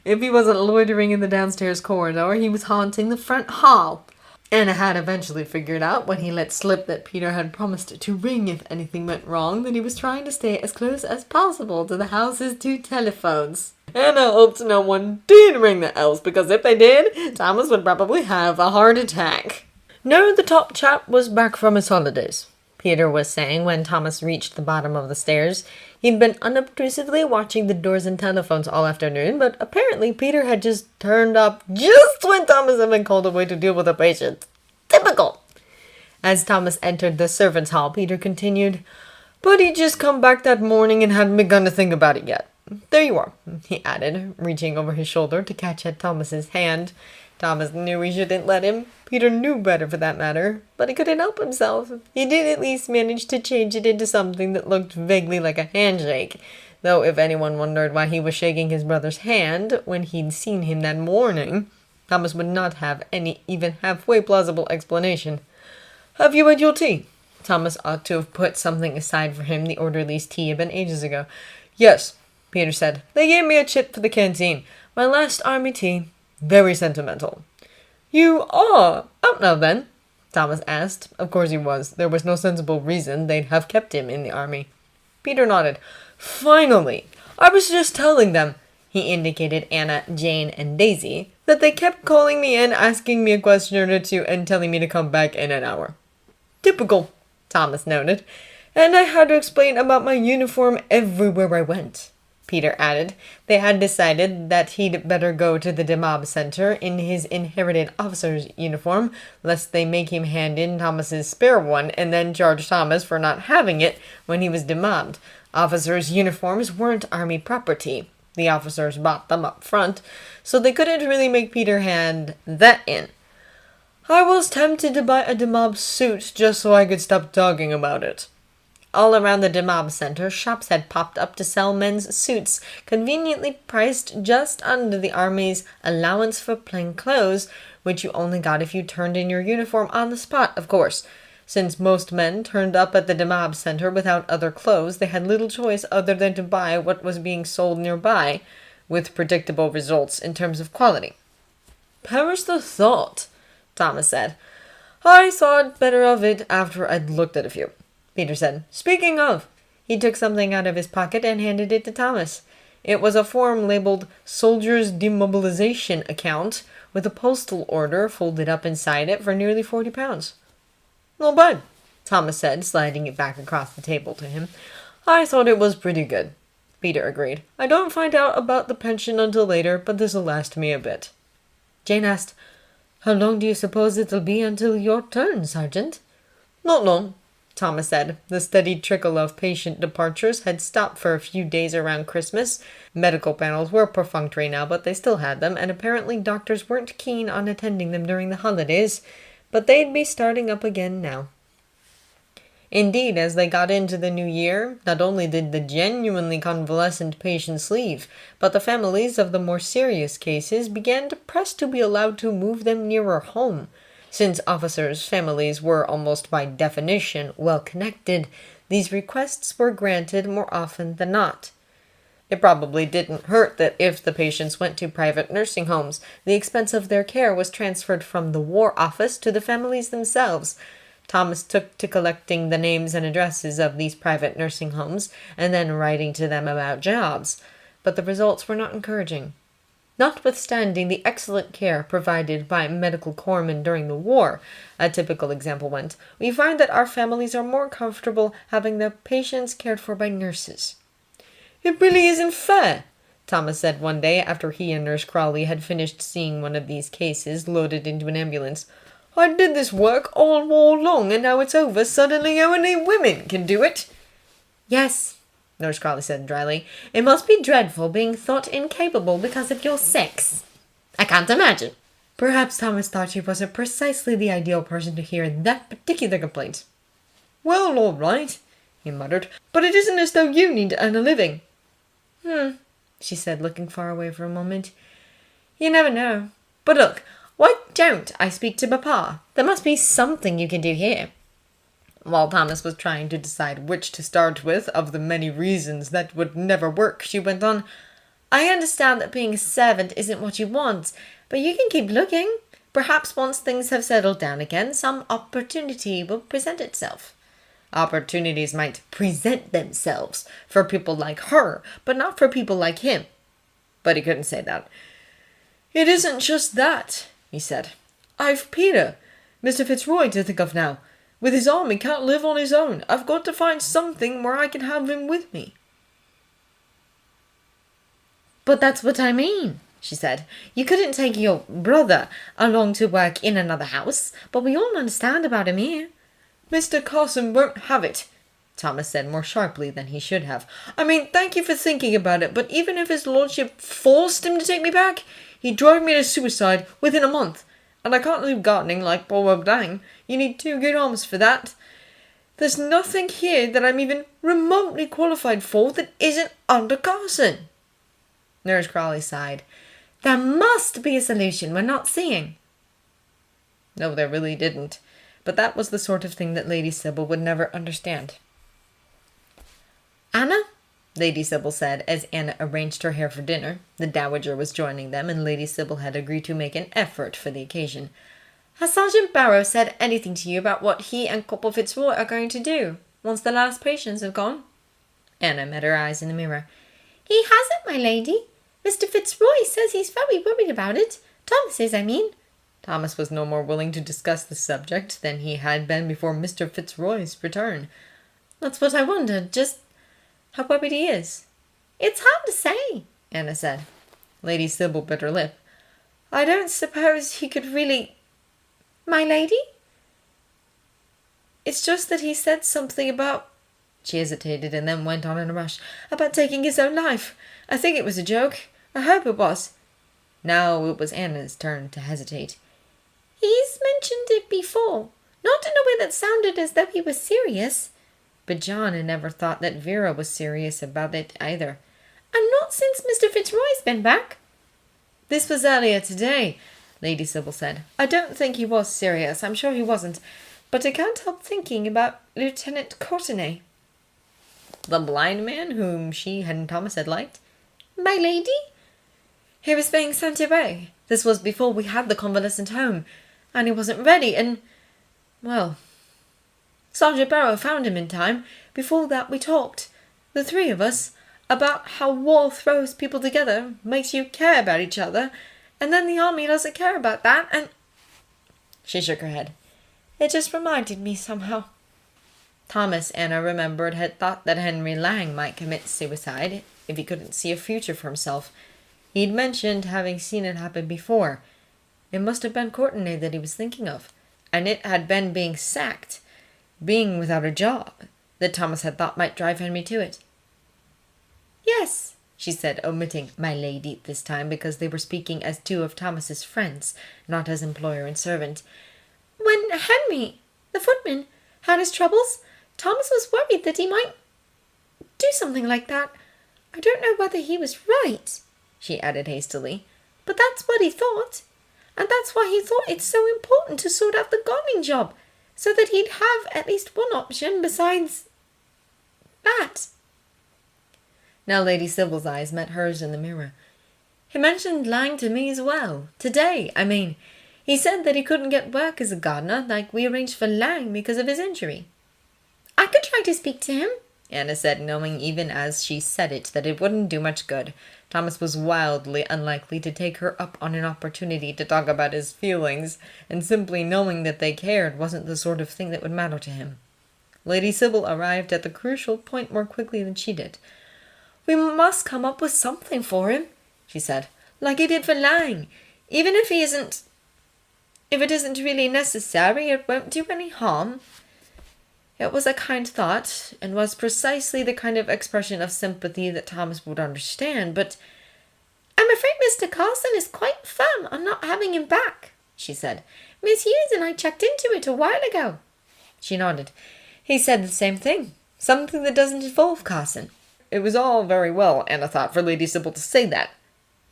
If he wasn't loitering in the downstairs corridor, he was haunting the front hall. Anna had eventually figured out, when he let slip that Peter had promised to ring if anything went wrong, that he was trying to stay as close as possible to the house's 2 telephones. Anna hoped no one did ring the elves, because if they did, Thomas would probably have a heart attack. No, the top chap was back from his holidays, Peter was saying when Thomas reached the bottom of the stairs. He'd been unobtrusively watching the doors and telephones all afternoon, but apparently Peter had just turned up just when Thomas had been called away to deal with a patient. Typical! As Thomas entered the servants' hall, Peter continued, "But he'd just come back that morning and hadn't begun to think about it yet. There you are," he added, reaching over his shoulder to catch at Thomas's hand. Thomas knew he shouldn't let him. Peter knew better for that matter, but he couldn't help himself. He did at least manage to change it into something that looked vaguely like a handshake, though if anyone wondered why he was shaking his brother's hand when he'd seen him that morning, Thomas would not have any even halfway plausible explanation. "Have you had your tea?" Thomas ought to have put something aside for him. The orderly's tea had been ages ago. "Yes," Peter said. "They gave me a chit for the canteen. My last army tea. Very sentimental." "You are out now, then?" Thomas asked. Of course he was. There was no sensible reason they'd have kept him in the army. Peter nodded. "Finally! I was just telling them," he indicated Anna, Jane, and Daisy, "that they kept calling me in, asking me a question or two, and telling me to come back in an hour." "Typical," Thomas noted. "And I had to explain about my uniform everywhere I went," Peter added. They had decided that he'd better go to the demob center in his inherited officer's uniform, lest they make him hand in Thomas's spare one and then charge Thomas for not having it when he was demobbed. Officers' uniforms weren't army property. The officers bought them up front, so they couldn't really make Peter hand that in. "I was tempted to buy a demob suit just so I could stop talking about it." All around the demob center, shops had popped up to sell men's suits, conveniently priced just under the army's allowance for plain clothes, which you only got if you turned in your uniform on the spot, of course. Since most men turned up at the demob center without other clothes, they had little choice other than to buy what was being sold nearby, with predictable results in terms of quality. "Perish the thought," Thomas said. "I thought better of it after I'd looked at a few," Peter said. "Speaking of," he took something out of his pocket and handed it to Thomas. It was a form labeled Soldiers' Demobilization Account, with a postal order folded up inside it for nearly £40. "Not bad," Thomas said, sliding it back across the table to him. "I thought it was pretty good," Peter agreed. "I don't find out about the pension until later, but this'll last me a bit." Jane asked, "How long do you suppose it'll be until your turn, Sergeant?" "Not long," Thomas said. The steady trickle of patient departures had stopped for a few days around Christmas. Medical panels were perfunctory now, but they still had them, and apparently doctors weren't keen on attending them during the holidays, but they'd be starting up again now. Indeed, as they got into the new year, not only did the genuinely convalescent patients leave, but the families of the more serious cases began to press to be allowed to move them nearer home. Since officers' families were almost by definition well-connected, these requests were granted more often than not. It probably didn't hurt that if the patients went to private nursing homes, the expense of their care was transferred from the War Office to the families themselves. Thomas took to collecting the names and addresses of these private nursing homes and then writing to them about jobs, but the results were not encouraging. Notwithstanding the excellent care provided by medical corpsmen during the war, a typical example went, we find that our families are more comfortable having their patients cared for by nurses. "It really isn't fair," Thomas said one day after he and Nurse Crawley had finished seeing one of these cases loaded into an ambulance. "I did this work all war long, and now it's over, suddenly only women can do it." "Yes," Nurse Crawley said dryly. "It must be dreadful being thought incapable because of your sex." "I can't imagine." Perhaps Thomas thought he wasn't precisely the ideal person to hear that particular complaint. "Well, all right," he muttered. But it isn't as though you need to earn a living. She said, looking far away for a moment. You never know. But look, why don't I speak to Papa? There must be something you can do here. While Thomas was trying to decide which to start with of the many reasons that would never work, she went on, I understand that being a servant isn't what you want, but you can keep looking. Perhaps once things have settled down again, some opportunity will present itself. Opportunities might present themselves for people like her, but not for people like him. But he couldn't say that. It isn't just that, he said. I've Peter, Mr. Fitzroy, to think of now. With his arm, he can't live on his own. I've got to find something where I can have him with me. But that's what I mean, she said. You couldn't take your brother along to work in another house, but we all understand about him here. Mr. Carson won't have it, Thomas said more sharply than he should have. I mean, thank you for thinking about it, but even if his lordship forced him to take me back, he'd drive me to suicide within a month. And I can't leave gardening like Bob Dang. You need 2 good arms for that. There's nothing here that I'm even remotely qualified for that isn't under Carson. Nurse Crawley sighed. There must be a solution we're not seeing. No, there really didn't. But that was the sort of thing that Lady Sybil would never understand. Anna, Lady Sybil said as Anna arranged her hair for dinner. The Dowager was joining them, and Lady Sybil had agreed to make an effort for the occasion. Has Sergeant Barrow said anything to you about what he and Corporal Fitzroy are going to do once the last patients have gone? Anna met her eyes in the mirror. He hasn't, my lady. Mr. Fitzroy says he's very worried about it. Thomas is, I mean. Thomas was no more willing to discuss the subject than he had been before Mr. Fitzroy's return. That's what I wondered, just how worried he is. It's hard to say, Anna said. Lady Sybil bit her lip. I don't suppose he could really... My lady? It's just that he said something about... She hesitated and then went on in a rush. About taking his own life. I think it was a joke. I hope it was. Now it was Anna's turn to hesitate. He's mentioned it before. Not in a way that sounded as though he was serious. But John had never thought that Vera was serious about it either. And not since Mr. Fitzroy's been back. This was earlier today, Lady Sybil said. I don't think he was serious. I'm sure he wasn't. But I can't help thinking about Lieutenant Courtenay. The blind man whom she and Thomas had liked? My lady? He was being sent away. This was before we had the convalescent home. And he wasn't ready, and... Well... Sergeant Barrow found him in time. Before that we talked, the 3 of us, about how war throws people together, makes you care about each other, and then the army doesn't care about that, and... She shook her head. It just reminded me somehow. Thomas, Anna remembered, had thought that Henry Lang might commit suicide if he couldn't see a future for himself. He'd mentioned having seen it happen before. It must have been Courtenay that he was thinking of, and it had been being sacked, being without a job, that Thomas had thought might drive Henry to it. Yes, she said, omitting my lady this time because they were speaking as 2 of Thomas's friends, not as employer and servant. When Henry, the footman, had his troubles, Thomas was worried that he might do something like that. I don't know whether he was right, she added hastily, but that's what he thought. And that's why he thought it's so important to sort out the gardening job, so that he'd have at least one option besides that. Now Lady Sybil's eyes met hers in the mirror. He mentioned Lang to me as well. Today, I mean. He said that he couldn't get work as a gardener like we arranged for Lang because of his injury. I could try to speak to him, Anna said, knowing even as she said it that it wouldn't do much good. Thomas was wildly unlikely to take her up on an opportunity to talk about his feelings, and simply knowing that they cared wasn't the sort of thing that would matter to him. Lady Sybil arrived at the crucial point more quickly than she did. We must come up with something for him, she said, like he did for Lang. Even if it isn't really necessary, it won't do any harm. It was a kind thought, and was precisely the kind of expression of sympathy that Thomas would understand, but I'm afraid Mr. Carson is quite firm on not having him back, she said. Miss Hughes and I checked into it a while ago. She nodded. He said the same thing, Something that doesn't involve Carson. It was all very well, Anna thought, for Lady Sybil to say that.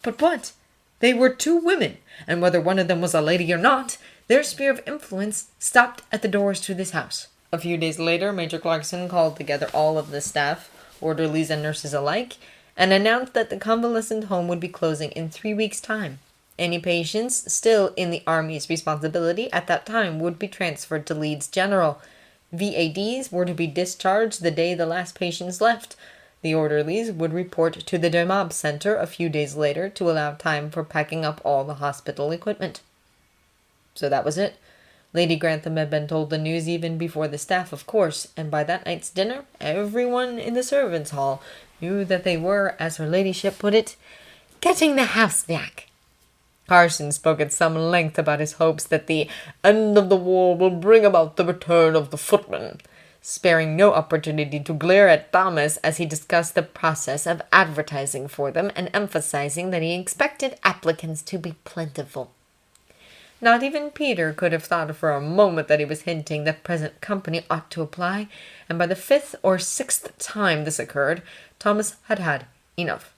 But what? They were two women, and whether one of them was a lady or not, their sphere of influence stopped at the doors to this house. A few days later, Major Clarkson called together all of the staff, orderlies and nurses alike, and announced that the convalescent home would be closing in 3 weeks' time. Any patients still in the Army's responsibility at that time would be transferred to Leeds General. VADs were to be discharged the day the last patients left. The orderlies would report to the Dermob Center a few days later to allow time for packing up all the hospital equipment. So that was it. Lady Grantham had been told the news even before the staff, of course, and by that night's dinner, everyone in the servants' hall knew that they were, as her ladyship put it, getting the house back. Carson spoke at some length about his hopes that the end of the war will bring about the return of the footmen, sparing no opportunity to glare at Thomas as he discussed the process of advertising for them and emphasizing that he expected applicants to be plentiful. Not even Peter could have thought for a moment that he was hinting that present company ought to apply, and by the 5th or 6th time this occurred, Thomas had had enough.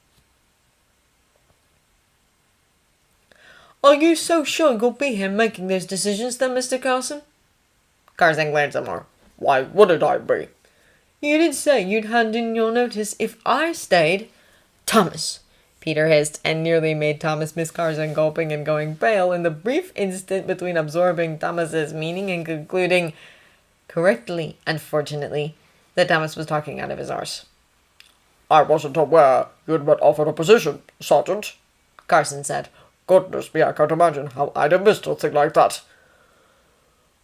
Are you so sure you'll be here making those decisions then, Mr. Carson? Carson glared some more. Why wouldn't I be? You did say you'd hand in your notice if I stayed. Thomas, Peter hissed, and nearly made Thomas miss Carson gulping and going pale in the brief instant between absorbing Thomas's meaning and concluding, correctly, unfortunately, that Thomas was talking out of his arse. I wasn't aware you'd been offered a position, Sergeant, Carson said. Goodness me, I can't imagine how I'd have missed a thing like that.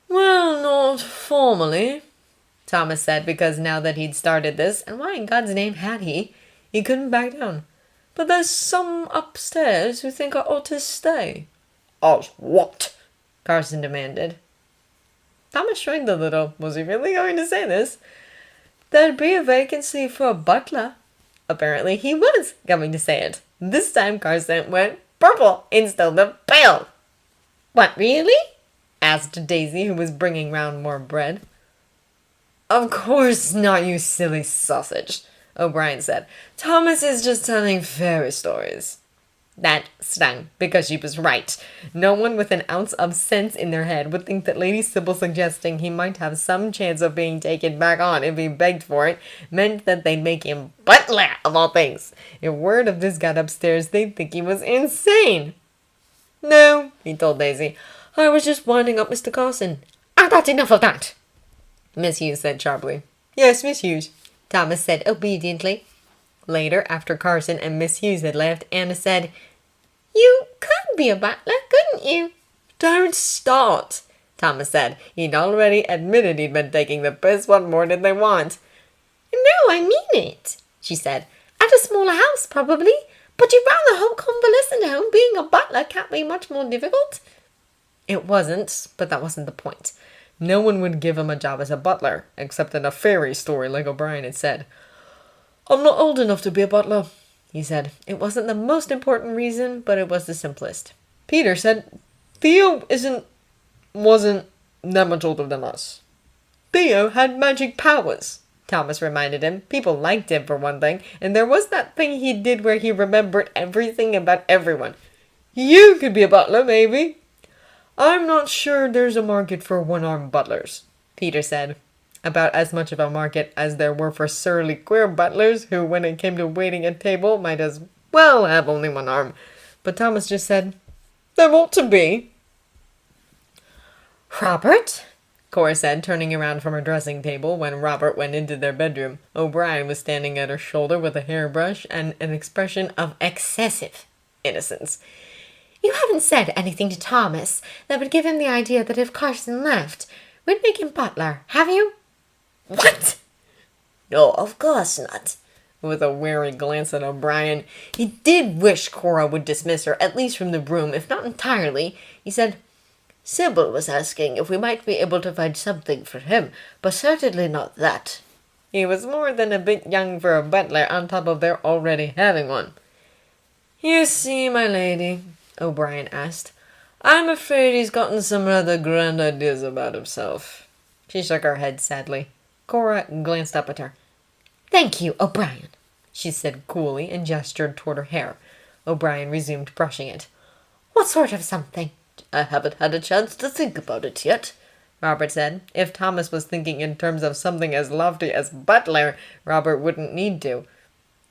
Well, not formally, Thomas said, because now that he'd started this, and why in God's name had he couldn't back down. But there's some upstairs who think I ought to stay. As what? Carson demanded. Thomas shrugged a little. Was he really going to say this? There'd be a vacancy for a butler. Apparently he was going to say it. This time Carson went purple instead of pale. What, really? Asked Daisy, who was bringing round more bread. Of course not, you silly sausage, O'Brien said. Thomas is just telling fairy stories. That stung, because she was right. No one with an ounce of sense in their head would think that Lady Sybil suggesting he might have some chance of being taken back on if he begged for it meant that they'd make him butler, of all things. If word of this got upstairs, they'd think he was insane. No, he told Daisy. I was just winding up Mr. Carson. And that's enough of that, Miss Hughes said sharply. Yes, Miss Hughes, Thomas said obediently. Later, after Carson and Miss Hughes had left, Anna said, You could be a butler, couldn't you? Don't start, Thomas said. He'd already admitted he'd been taking the piss. What more did they want? No, I mean it, she said. At a smaller house, probably. But you'd rather whole convalescent home. Being a butler can't be much more difficult. It wasn't, but that wasn't the point. No one would give him a job as a butler, except in a fairy story like O'Brien had said. I'm not old enough to be a butler, he said. It wasn't the most important reason, but it was the simplest. Peter said, Theo wasn't that much older than us. Theo had magic powers, Thomas reminded him. People liked him, for one thing, and there was that thing he did where he remembered everything about everyone. You could be a butler, maybe. I'm not sure there's a market for one-armed butlers, Peter said. About as much of a market as there were for surly, queer butlers who, when it came to waiting at table, might as well have only one arm. But Thomas just said, There ought to be. Robert? Cora said, turning around from her dressing table when Robert went into their bedroom. O'Brien was standing at her shoulder with a hairbrush and an expression of excessive innocence. You haven't said anything to Thomas that would give him the idea that if Carson left, we'd make him butler, have you? What? No, of course not. With a wary glance at O'Brien, he did wish Cora would dismiss her, at least from the room, if not entirely. He said, Sybil was asking if we might be able to find something for him, but certainly not that. He was more than a bit young for a butler, on top of their already having one. You see, my lady, O'Brien asked, I'm afraid he's gotten some rather grand ideas about himself. She shook her head sadly. Cora glanced up at her. "Thank you, O'Brien," she said coolly and gestured toward her hair. O'Brien resumed brushing it. "What sort of something?" I haven't had a chance to think about it yet," Robert said. If Thomas was thinking in terms of something as lofty as butler, Robert wouldn't need to.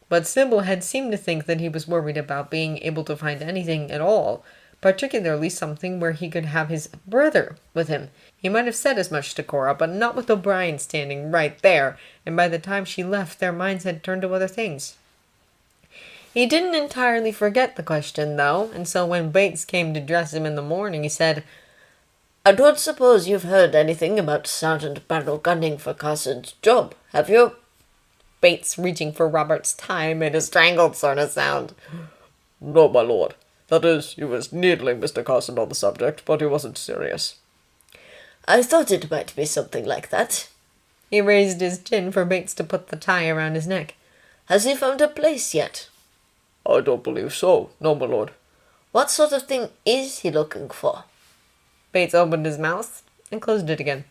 But Sybil had seemed to think that he was worried about being able to find anything at all, particularly something where he could have his brother with him. He might have said as much to Cora, but not with O'Brien standing right there, and by the time she left, their minds had turned to other things. He didn't entirely forget the question, though, and so when Bates came to dress him in the morning, he said, "I don't suppose you've heard anything about Sergeant Barrow gunning for Carson's job, have you?" Bates, reaching for Robert's tie, made a strangled sort of sound. No, my lord. That is, he was needling Mr. Carson on the subject, but he wasn't serious. I thought it might be something like that. He raised his chin for Bates to put the tie around his neck. Has he found a place yet? I don't believe so, no, my lord. What sort of thing is he looking for? Bates opened his mouth and closed it again.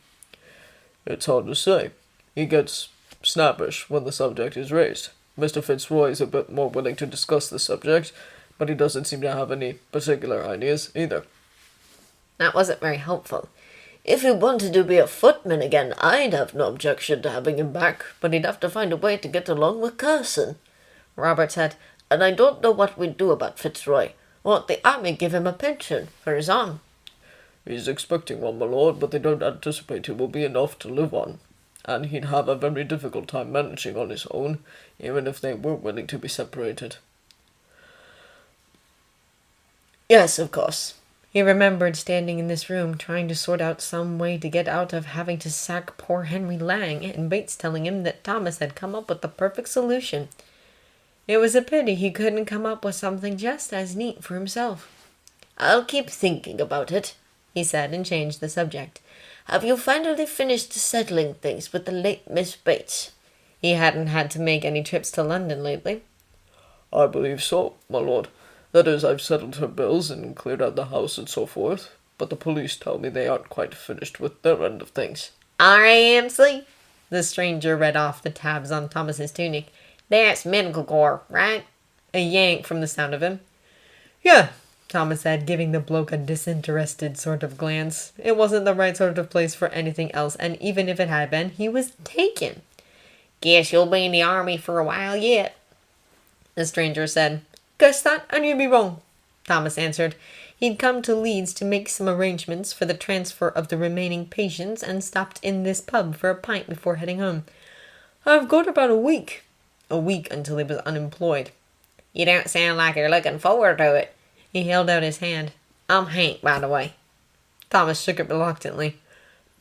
It's hard to say. He gets snappish when the subject is raised. Mr. Fitzroy is a bit more willing to discuss the subject, but he doesn't seem to have any particular ideas either. That wasn't very helpful. If he wanted to be a footman again, I'd have no objection to having him back, but he'd have to find a way to get along with Carson. Robert said, And I don't know what we'd do about Fitzroy. Won't the army give him a pension for his arm? He's expecting one, my lord, but they don't anticipate it will be enough to live on, and he'd have a very difficult time managing on his own, even if they were willing to be separated. Yes, of course. He remembered standing in this room trying to sort out some way to get out of having to sack poor Henry Lang, and Bates telling him that Thomas had come up with the perfect solution. It was a pity he couldn't come up with something just as neat for himself. I'll keep thinking about it, he said, and changed the subject. Have you finally finished settling things with the late Miss Bates? He hadn't had to make any trips to London lately. I believe so, my lord. That is, I've settled her bills and cleared out the house and so forth, but the police tell me they aren't quite finished with their end of things. RAMC? The stranger read off the tabs on Thomas's tunic. That's medical corps, right? A yank from the sound of him. Yeah, Thomas said, giving the bloke a disinterested sort of glance. It wasn't the right sort of place for anything else, and even if it had been, he was taken. Guess you'll be in the army for a while yet, the stranger said. Guess that, and you'd be wrong, Thomas answered. He'd come to Leeds to make some arrangements for the transfer of the remaining patients and stopped in this pub for a pint before heading home. I've got about a week. A week until he was unemployed. You don't sound like you're looking forward to it. He held out his hand. I'm Hank, by the way. Thomas shook it reluctantly.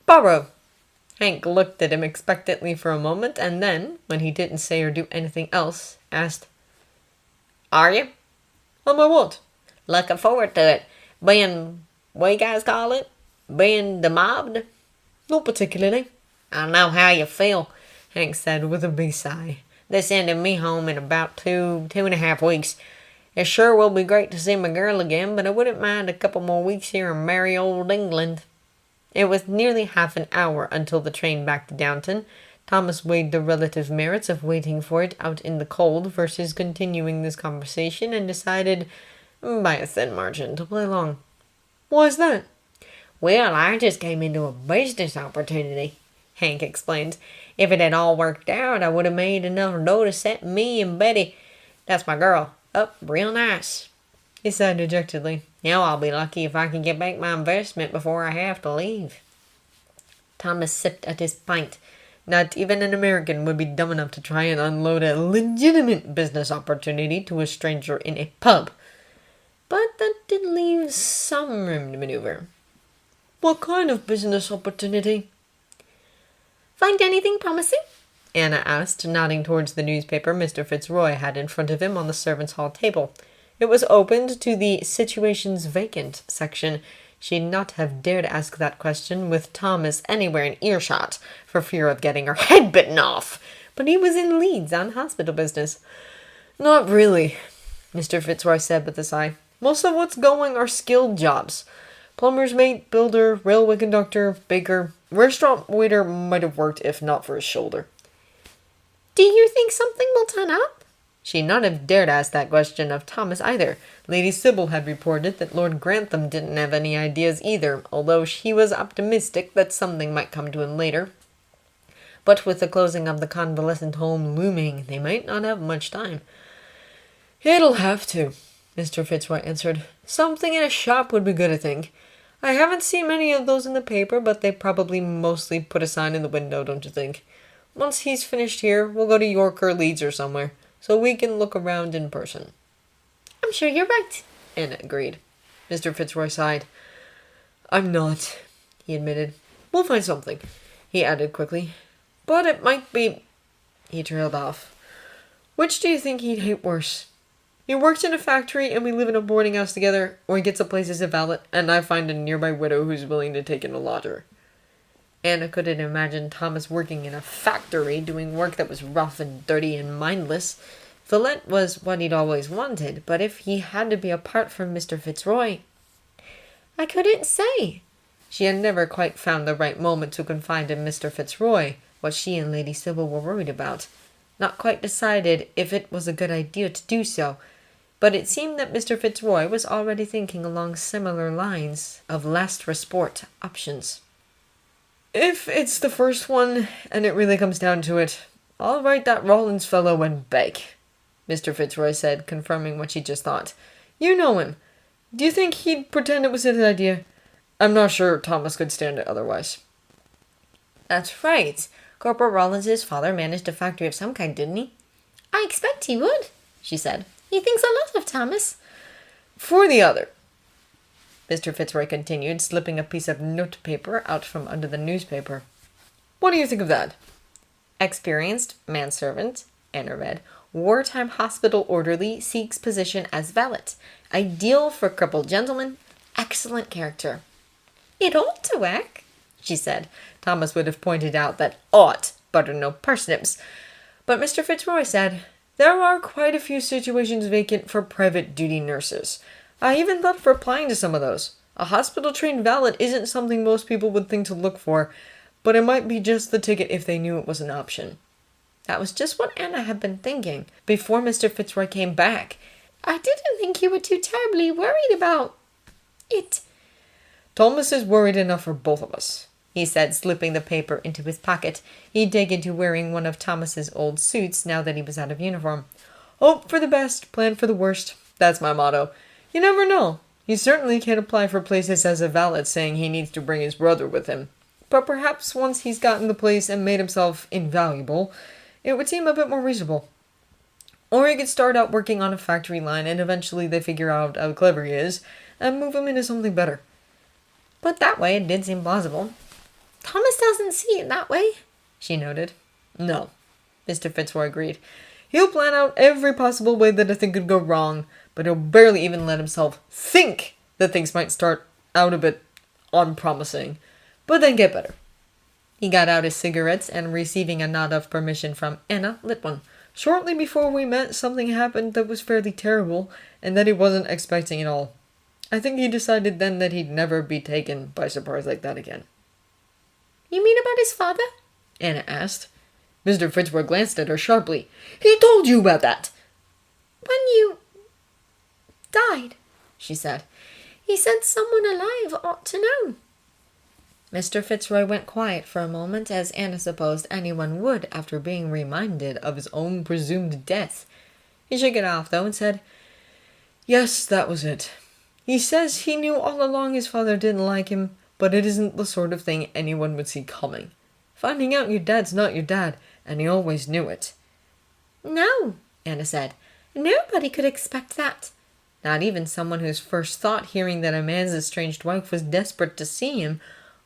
Barrow. Hank looked at him expectantly for a moment, and then, when he didn't say or do anything else, asked, Are you? On my what? Looking forward to it. Being, what you guys call it? Being demobbed? Not particularly. I know how you feel, Hank said with a big sigh. They're sending me home in about 2.5 weeks. It sure will be great to see my girl again, but I wouldn't mind a couple more weeks here in merry old England. It was nearly half an hour until the train back to Downton. Thomas weighed the relative merits of waiting for it out in the cold versus continuing this conversation and decided, by a thin margin, to play along. Why's that? Well, I just came into a business opportunity, Hank explained. If it had all worked out, I would have made enough dough to set me and Betty, that's my girl, up real nice. He sighed dejectedly. Now I'll be lucky if I can get back my investment before I have to leave. Thomas sipped at his pint. Not even an American would be dumb enough to try and unload a legitimate business opportunity to a stranger in a pub. But that did leave some room to maneuver. What kind of business opportunity? Find anything promising? Anna asked, nodding towards the newspaper Mr. Fitzroy had in front of him on the servants' hall table. It was opened to the Situations Vacant section. She'd not have dared ask that question with Thomas anywhere in earshot, for fear of getting her head bitten off. But he was in Leeds on hospital business. Not really, Mr. Fitzroy said with a sigh. Most of what's going are skilled jobs. Plumber's mate, builder, railway conductor, baker, restaurant waiter might have worked if not for his shoulder. Do you think something will turn up? She not have dared ask that question of Thomas either. Lady Sybil had reported that Lord Grantham didn't have any ideas either, although she was optimistic that something might come to him later. But with the closing of the convalescent home looming, they might not have much time. It'll have to, Mr. Fitzroy answered. Something in a shop would be good, I think. I haven't seen many of those in the paper, but they probably mostly put a sign in the window, don't you think? Once he's finished here, we'll go to York or Leeds or somewhere, so we can look around in person. I'm sure you're right, Anna agreed. Mr. Fitzroy sighed. I'm not, he admitted. We'll find something, he added quickly. But it might be... He trailed off. Which do you think he'd hate worse? He works in a factory and we live in a boarding house together, or he gets a place as a valet and I find a nearby widow who's willing to take in a lodger. Anna couldn't imagine Thomas working in a factory, doing work that was rough and dirty and mindless. Valet was what he'd always wanted, but if he had to be apart from Mr. Fitzroy... I couldn't say. She had never quite found the right moment to confide in Mr. Fitzroy what she and Lady Sybil were worried about. Not quite decided if it was a good idea to do so, but it seemed that Mr. Fitzroy was already thinking along similar lines of last resort options. If it's the first one, and it really comes down to it, I'll write that Rollins fellow and beg, Mr. Fitzroy said, confirming what she just thought. You know him. Do you think he'd pretend it was his idea? I'm not sure Thomas could stand it otherwise. That's right. Corporal Rollins' father managed a factory of some kind, didn't he? I expect he would, she said. He thinks a lot of Thomas. For the other, Mr. Fitzroy continued, slipping a piece of notepaper out from under the newspaper. What do you think of that? Experienced manservant, Anna read. Wartime hospital orderly seeks position as valet. Ideal for crippled gentleman. Excellent character. It ought to work, she said. Thomas would have pointed out that ought buttered no parsnips. But Mr. Fitzroy said, there are quite a few situations vacant for private duty nurses. I even thought of applying to some of those. A hospital-trained valet isn't something most people would think to look for, but it might be just the ticket if they knew it was an option. That was just what Anna had been thinking before Mr. Fitzroy came back. I didn't think you were too terribly worried about it. Thomas is worried enough for both of us, he said, slipping the paper into his pocket. He'd taken to wearing one of Thomas's old suits now that he was out of uniform. Hope for the best, plan for the worst. That's my motto. You never know. He certainly can't apply for places as a valet saying he needs to bring his brother with him. But perhaps once he's gotten the place and made himself invaluable, it would seem a bit more reasonable. Or he could start out working on a factory line and eventually they figure out how clever he is and move him into something better. But that way it did seem plausible. Thomas doesn't see it that way, she noted. No, Mr. Fitzroy agreed. He'll plan out every possible way that a thing could go wrong, but he'll barely even let himself think that things might start out a bit unpromising, but then get better. He got out his cigarettes and, receiving a nod of permission from Anna, lit one. Shortly before we met, something happened that was fairly terrible, and that he wasn't expecting at all. I think he decided then that he'd never be taken by surprise like that again. You mean about his father? Anna asked. Mr. Fitzroy glanced at her sharply. He told you about that! When you died, she said. He said someone alive ought to know. Mr. Fitzroy went quiet for a moment, as Anna supposed anyone would after being reminded of his own presumed death. He shook it off, though, and said, Yes, that was it. He says he knew all along his father didn't like him, but it isn't the sort of thing anyone would see coming. Finding out your dad's not your dad, and he always knew it. No, Anna said. Nobody could expect that. Not even someone whose first thought, hearing that a man's estranged wife was desperate to see him,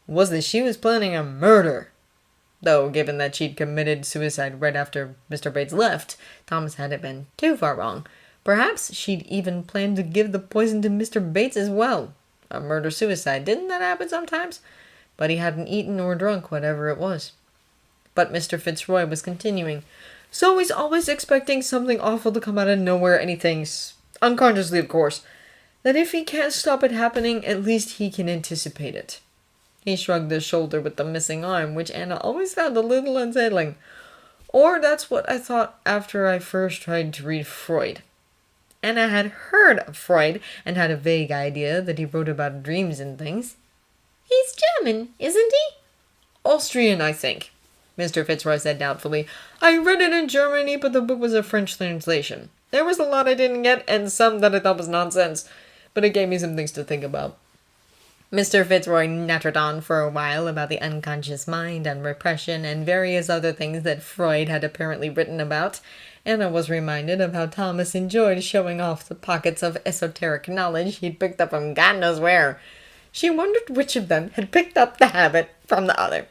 was that she was planning a murder. Though, given that she'd committed suicide right after Mr. Bates left, Thomas hadn't been too far wrong. Perhaps she'd even planned to give the poison to Mr. Bates as well. A murder-suicide, didn't that happen sometimes? But he hadn't eaten or drunk whatever it was. But Mr. Fitzroy was continuing. So he's always expecting something awful to come out of nowhere, and he thinks, unconsciously of course, that if he can't stop it happening, at least he can anticipate it. He shrugged his shoulder with the missing arm, which Anna always found a little unsettling. Or that's what I thought after I first tried to read Freud. Anna had heard of Freud and had a vague idea that he wrote about dreams and things. He's German, isn't he? Austrian, I think, Mr. Fitzroy said doubtfully. I read it in Germany, but the book was a French translation. There was a lot I didn't get, and some that I thought was nonsense, but it gave me some things to think about. Mr. Fitzroy nattered on for a while about the unconscious mind and repression and various other things that Freud had apparently written about. Anna was reminded of how Thomas enjoyed showing off the pockets of esoteric knowledge he'd picked up from God knows where. She wondered which of them had picked up the habit from the other.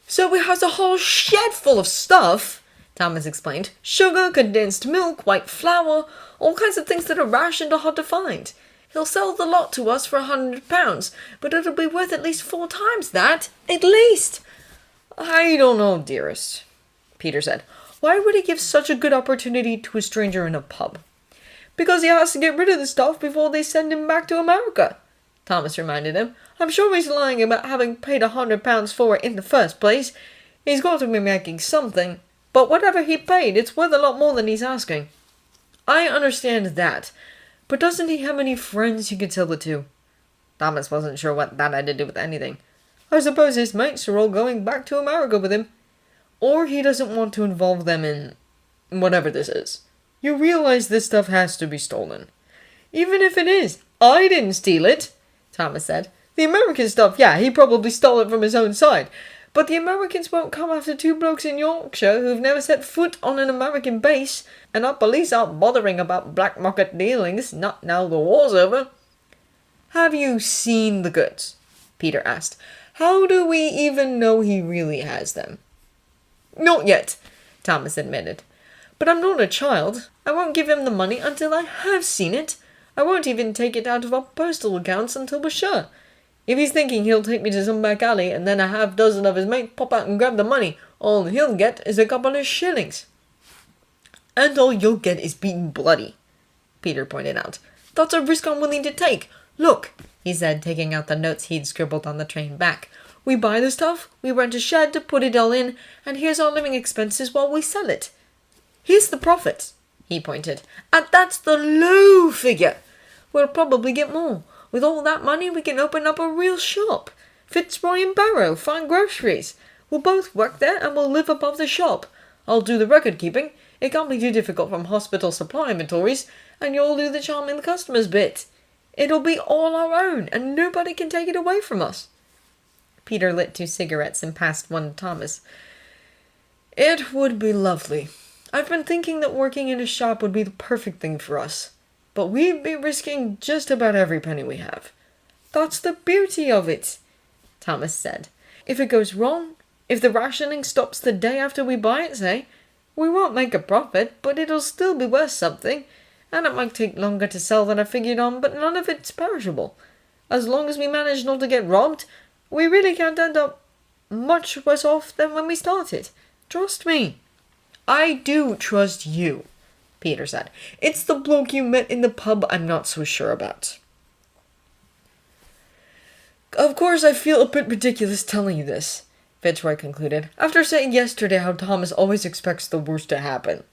"So he has a whole shed full of stuff," Thomas explained. "Sugar, condensed milk, white flour, all kinds of things that are rationed or hard to find. He'll sell the lot to us for £100, but it'll be worth at least 4 times that, at least." "I don't know, dearest," Peter said. "Why would he give such a good opportunity to a stranger in a pub?" "Because he has to get rid of the stuff before they send him back to America," Thomas reminded him. "I'm sure he's lying about having paid £100 for it in the first place. He's got to be making something, but whatever he paid, it's worth a lot more than he's asking." "I understand that, but doesn't he have any friends he could sell it to?" Thomas wasn't sure what that had to do with anything. "I suppose his mates are all going back to America with him. Or he doesn't want to involve them in whatever this is. You realize this stuff has to be stolen." "Even if it is, I didn't steal it," Thomas said. "The American stuff, yeah, he probably stole it from his own side. But the Americans won't come after 2 blokes in Yorkshire who've never set foot on an American base, and our police aren't bothering about black market dealings, not now the war's over." "Have you seen the goods?" Peter asked. "How do we even know he really has them?" "Not yet," Thomas admitted. "But I'm not a child. I won't give him the money until I have seen it. I won't even take it out of our postal accounts until we're sure. If he's thinking he'll take me to some back alley and then a half-dozen of his mates pop out and grab the money, all he'll get is a couple of shillings." "And all you'll get is beaten bloody," Peter pointed out. "That's a risk I'm willing to take. Look," he said, taking out the notes he'd scribbled on the train back. "We buy the stuff, we rent a shed to put it all in, and here's our living expenses while we sell it. Here's the profit," he pointed, "and that's the low figure. We'll probably get more. With all that money, we can open up a real shop. Fitzroy and Barrow, fine groceries. We'll both work there, and we'll live above the shop. I'll do the record keeping. It can't be too difficult from hospital supply inventories, and you'll do the charming the customers bit. It'll be all our own, and nobody can take it away from us." Peter lit 2 cigarettes and passed one to Thomas. "It would be lovely. I've been thinking that working in a shop would be the perfect thing for us. But we'd be risking just about every penny we have." "That's the beauty of it," Thomas said. "If it goes wrong, if the rationing stops the day after we buy it, say, we won't make a profit, but it'll still be worth something, and it might take longer to sell than I figured on, but none of it's perishable. As long as we manage not to get robbed, we really can't end up much worse off than when we started. Trust me." "I do trust you," Peter said. "It's the bloke you met in the pub I'm not so sure about." "Of course I feel a bit ridiculous telling you this," Fitzroy concluded, "after saying yesterday how Thomas always expects the worst to happen."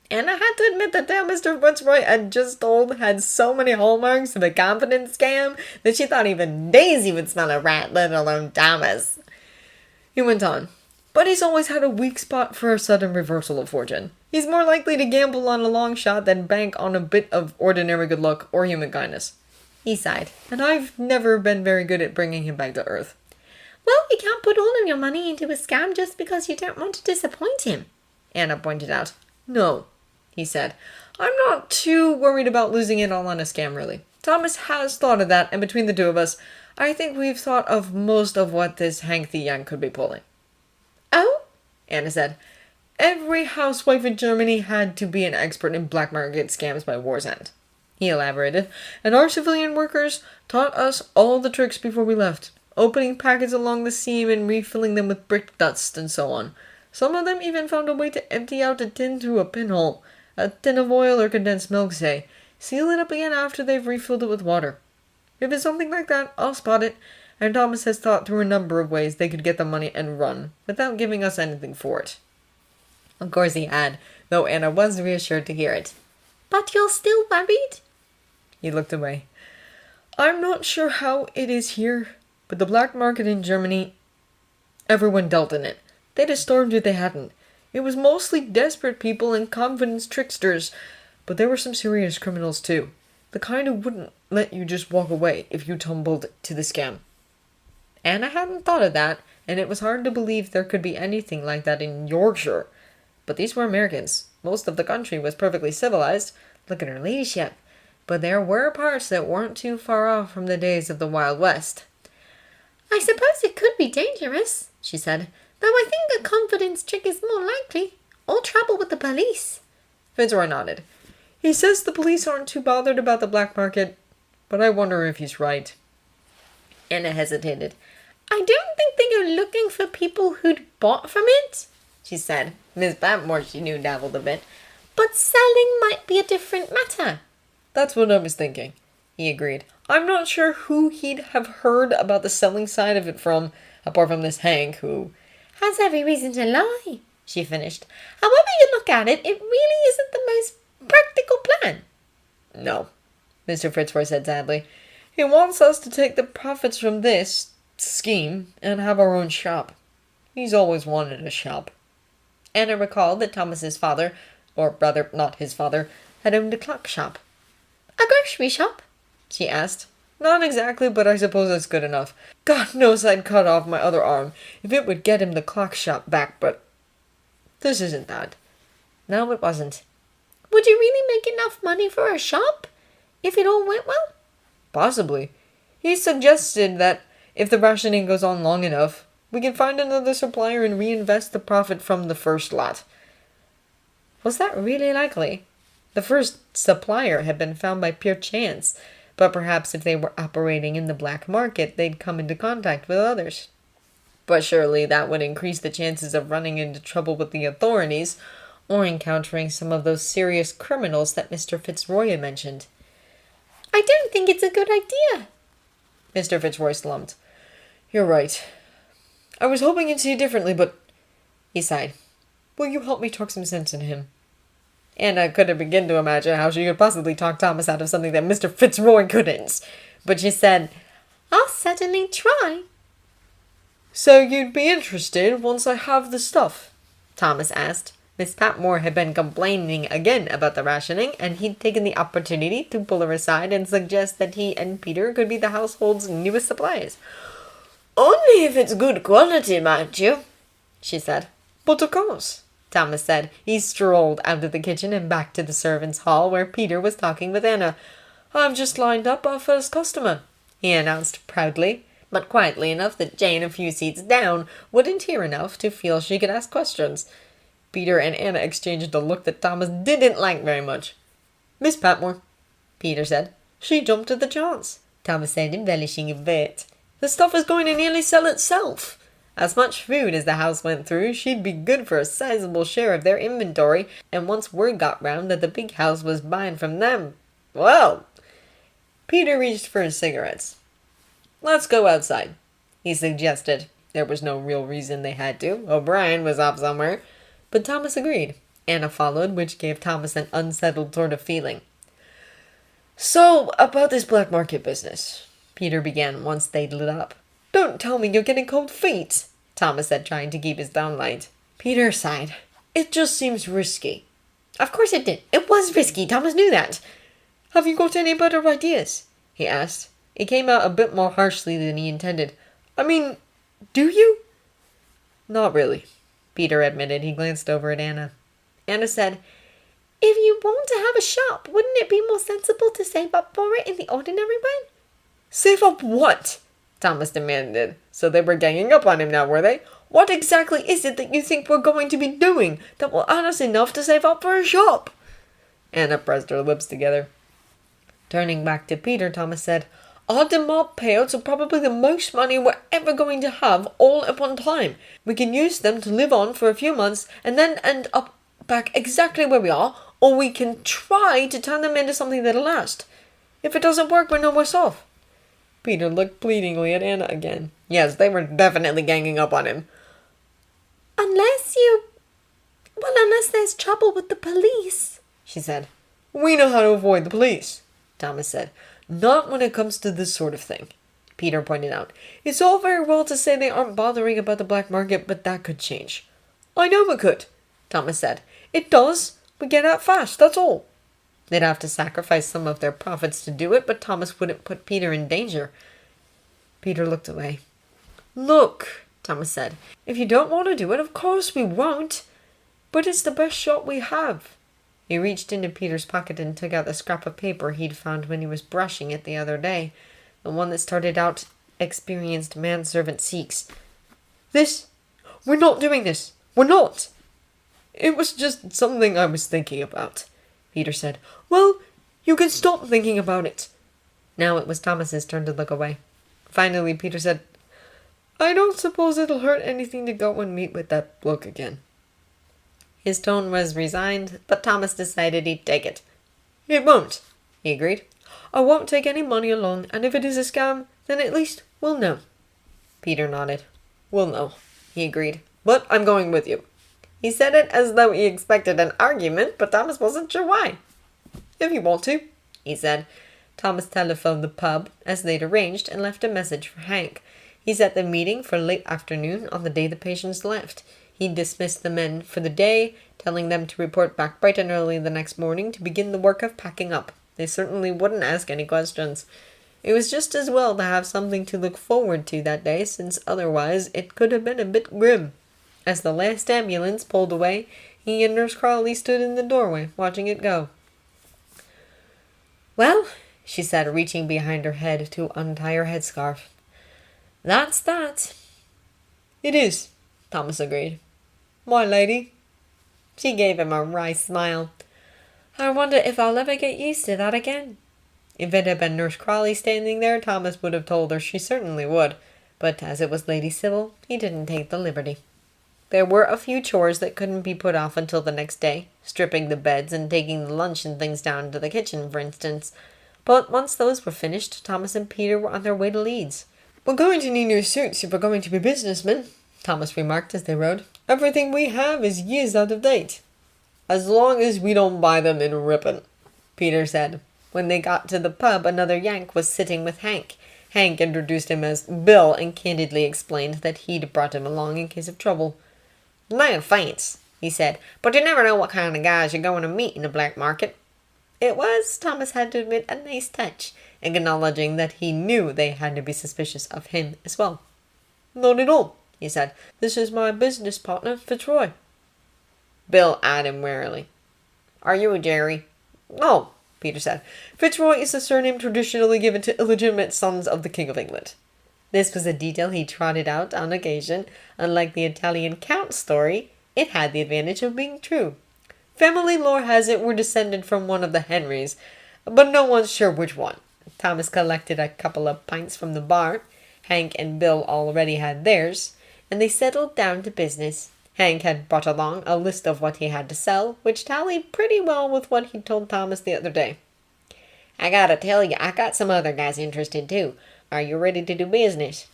And I had to admit that Mr. Fitzroy had just told had so many hallmarks of a confidence scam that she thought even Daisy would smell a rat, let alone Thomas. He went on. "But he's always had a weak spot for a sudden reversal of fortune. He's more likely to gamble on a long shot than bank on a bit of ordinary good luck or human kindness." He sighed. "And I've never been very good at bringing him back to earth." "Well, you can't put all of your money into a scam just because you don't want to disappoint him," Anna pointed out. "No," he said. "I'm not too worried about losing it all on a scam, really. Thomas has thought of that, and between the 2 of us, I think we've thought of most of what this Hank the Young could be pulling." "Oh?" Anna said. "Every housewife in Germany had to be an expert in black market scams by war's end," he elaborated. "And our civilian workers taught us all the tricks before we left, opening packets along the seam and refilling them with brick dust and so on. Some of them even found a way to empty out a tin through a pinhole, a tin of oil or condensed milk, say. seal it up again after they've refilled it with water. If it's something like that, I'll spot it, and Thomas has thought through a number of ways they could get the money and run, without giving us anything for it. Of course he had, though Anna was reassured to hear it. But you're still worried? He looked away. I'm not sure how it is here, but the black market in Germany, everyone dealt in it. They'd have starved if they hadn't. It was mostly desperate people and confidence tricksters, but there were some serious criminals too. The kind who wouldn't let you just walk away if you tumbled to the scam. Anna hadn't thought of that, and it was hard to believe there could be anything like that in Yorkshire. But these were Americans. Most of the country was perfectly civilized. Look at her ladyship. But there were parts that weren't too far off from the days of the Wild West. I suppose it could be dangerous, she said, though I think a confidence trick is more likely. Or trouble with the police. Fitzroy nodded. He says the police aren't too bothered about the black market, but I wonder if he's right. Anna hesitated. I don't think they are looking for people who'd bought from it, she said. Miss Patmore, she knew, dabbled a bit. But selling might be a different matter. That's what I was thinking, he agreed. I'm not sure who he'd have heard about the selling side of it from, apart from this Hank, who has every reason to lie, she finished. However you look at it, it really isn't the most practical plan. No, Mr. Fitzroy said sadly. He wants us to take the profits from this scheme and have our own shop. He's always wanted a shop. Anna recalled that Thomas's father, or rather not his father, had owned a clock shop. A grocery shop? She asked. Not exactly, but I suppose that's good enough. God knows I'd cut off my other arm if it would get him the clock shop back, but this isn't that. No, it wasn't. Would you really make enough money for a shop, if it all went well? Possibly. He suggested that if the rationing goes on long enough, we can find another supplier and reinvest the profit from the first lot. Was that really likely? The first supplier had been found by pure chance, but perhaps if they were operating in the black market, they'd come into contact with others. But surely that would increase the chances of running into trouble with the authorities, or encountering some of those serious criminals that Mr. Fitzroy had mentioned. I don't think it's a good idea. Mr. Fitzroy slumped. You're right. I was hoping you'd see it differently, but... He sighed. Will you help me talk some sense into him? Anna couldn't begin to imagine how she could possibly talk Thomas out of something that Mr. Fitzroy couldn't. But she said, I'll certainly try. So you'd be interested once I have the stuff? Thomas asked. Miss Patmore had been complaining again about the rationing, and he'd taken the opportunity to pull her aside and suggest that he and Peter could be the household's newest supplies. Only if it's good quality, mind you, she said. But of course, Thomas said. He strolled out of the kitchen and back to the servants' hall where Peter was talking with Anna. I've just lined up our first customer, he announced proudly, but quietly enough that Jane, a few seats down, wouldn't hear enough to feel she could ask questions. Peter and Anna exchanged a look that Thomas didn't like very much. Miss Patmore, Peter said. She jumped at the chance, Thomas said, embellishing a bit. The stuff is going to nearly sell itself. As much food as the house went through, she'd be good for a sizable share of their inventory, and once word got round that the big house was buying from them, well... Peter reached for his cigarettes. Let's go outside, he suggested. There was no real reason they had to. O'Brien was off somewhere. But Thomas agreed. Anna followed, which gave Thomas an unsettled sort of feeling. So, about this black market business, Peter began once they'd lit up. Don't tell me you're getting cold feet, Thomas said, trying to keep his down light. Peter sighed. It just seems risky. Of course it did. It was risky. Thomas knew that. Have you got any better ideas? He asked. It came out a bit more harshly than he intended. I mean, do you? Not really, Peter admitted. He glanced over at Anna. Anna said, If you want to have a shop, wouldn't it be more sensible to save up for it in the ordinary way? Save up what? Thomas demanded. So they were ganging up on him now, were they? What exactly is it that you think we're going to be doing that will earn us enough to save up for a shop? Anna pressed her lips together. Turning back to Peter, Thomas said, Our demand payouts are probably the most money we're ever going to have all at one time. We can use them to live on for a few months and then end up back exactly where we are, or we can try to turn them into something that'll last. If it doesn't work, we're no worse off." Peter looked pleadingly at Anna again. Yes, they were definitely ganging up on him. Unless there's trouble with the police, she said. "We know how to avoid the police," Thomas said. "Not when it comes to this sort of thing," Peter pointed out. "It's all very well to say they aren't bothering about the black market, but that could change." "I know it could," Thomas said. "It does, but get out fast, that's all." They'd have to sacrifice some of their profits to do it, but Thomas wouldn't put Peter in danger. Peter looked away. "Look," Thomas said, "if you don't want to do it, of course we won't. But it's the best shot we have." He reached into Peter's pocket and took out the scrap of paper he'd found when he was brushing it the other day. The one that started out, "Experienced manservant seeks." We're not doing this. We're not." "It was just something I was thinking about," Peter said. "Well, you can stop thinking about it." Now it was Thomas's turn to look away. Finally, Peter said, "I don't suppose it'll hurt anything to go and meet with that bloke again." His tone was resigned, but Thomas decided he'd take it. "It won't," he agreed. "I won't take any money along, and if it is a scam, then at least we'll know." Peter nodded. "We'll know," he agreed. "But I'm going with you." He said it as though he expected an argument, but Thomas wasn't sure why. "If you want to," he said. Thomas telephoned the pub, as they'd arranged, and left a message for Hank. He set the meeting for late afternoon on the day the patients left. He dismissed the men for the day, telling them to report back bright and early the next morning to begin the work of packing up. They certainly wouldn't ask any questions. It was just as well to have something to look forward to that day, since otherwise it could have been a bit grim. As the last ambulance pulled away, he and Nurse Crawley stood in the doorway, watching it go. "Well," she said, reaching behind her head to untie her headscarf. "That's that." "It is," Thomas agreed. "My lady." She gave him a wry smile. "I wonder if I'll ever get used to that again." If it had been Nurse Crawley standing there, Thomas would have told her she certainly would. But as it was Lady Sybil, he didn't take the liberty. There were a few chores that couldn't be put off until the next day, stripping the beds and taking the lunch and things down to the kitchen, for instance. But once those were finished, Thomas and Peter were on their way to Leeds. "We're going to need new suits if we're going to be businessmen," Thomas remarked as they rode. "Everything we have is years out of date." "As long as we don't buy them in Ripon," Peter said. When they got to the pub, another Yank was sitting with Hank. Hank introduced him as Bill and candidly explained that he'd brought him along in case of trouble. "No offense," he said, "but you never know what kind of guys you're going to meet in the black market." It was, Thomas had to admit, a nice touch, acknowledging that he knew they had to be suspicious of him as well. "Not at all," he said. "This is my business partner, Fitzroy." Bill eyed him warily. "Are you a Jerry?" "No," Peter said. "Fitzroy is a surname traditionally given to illegitimate sons of the King of England." This was a detail he trotted out on occasion. Unlike the Italian Count story, it had the advantage of being true. Family lore has it we're descended from one of the Henrys, but no one's sure which one. Thomas collected a couple of pints from the bar. Hank and Bill already had theirs, and they settled down to business. Hank had brought along a list of what he had to sell, which tallied pretty well with what he told Thomas the other day. "I gotta tell you, I got some other guys interested too. Are you ready to do business?"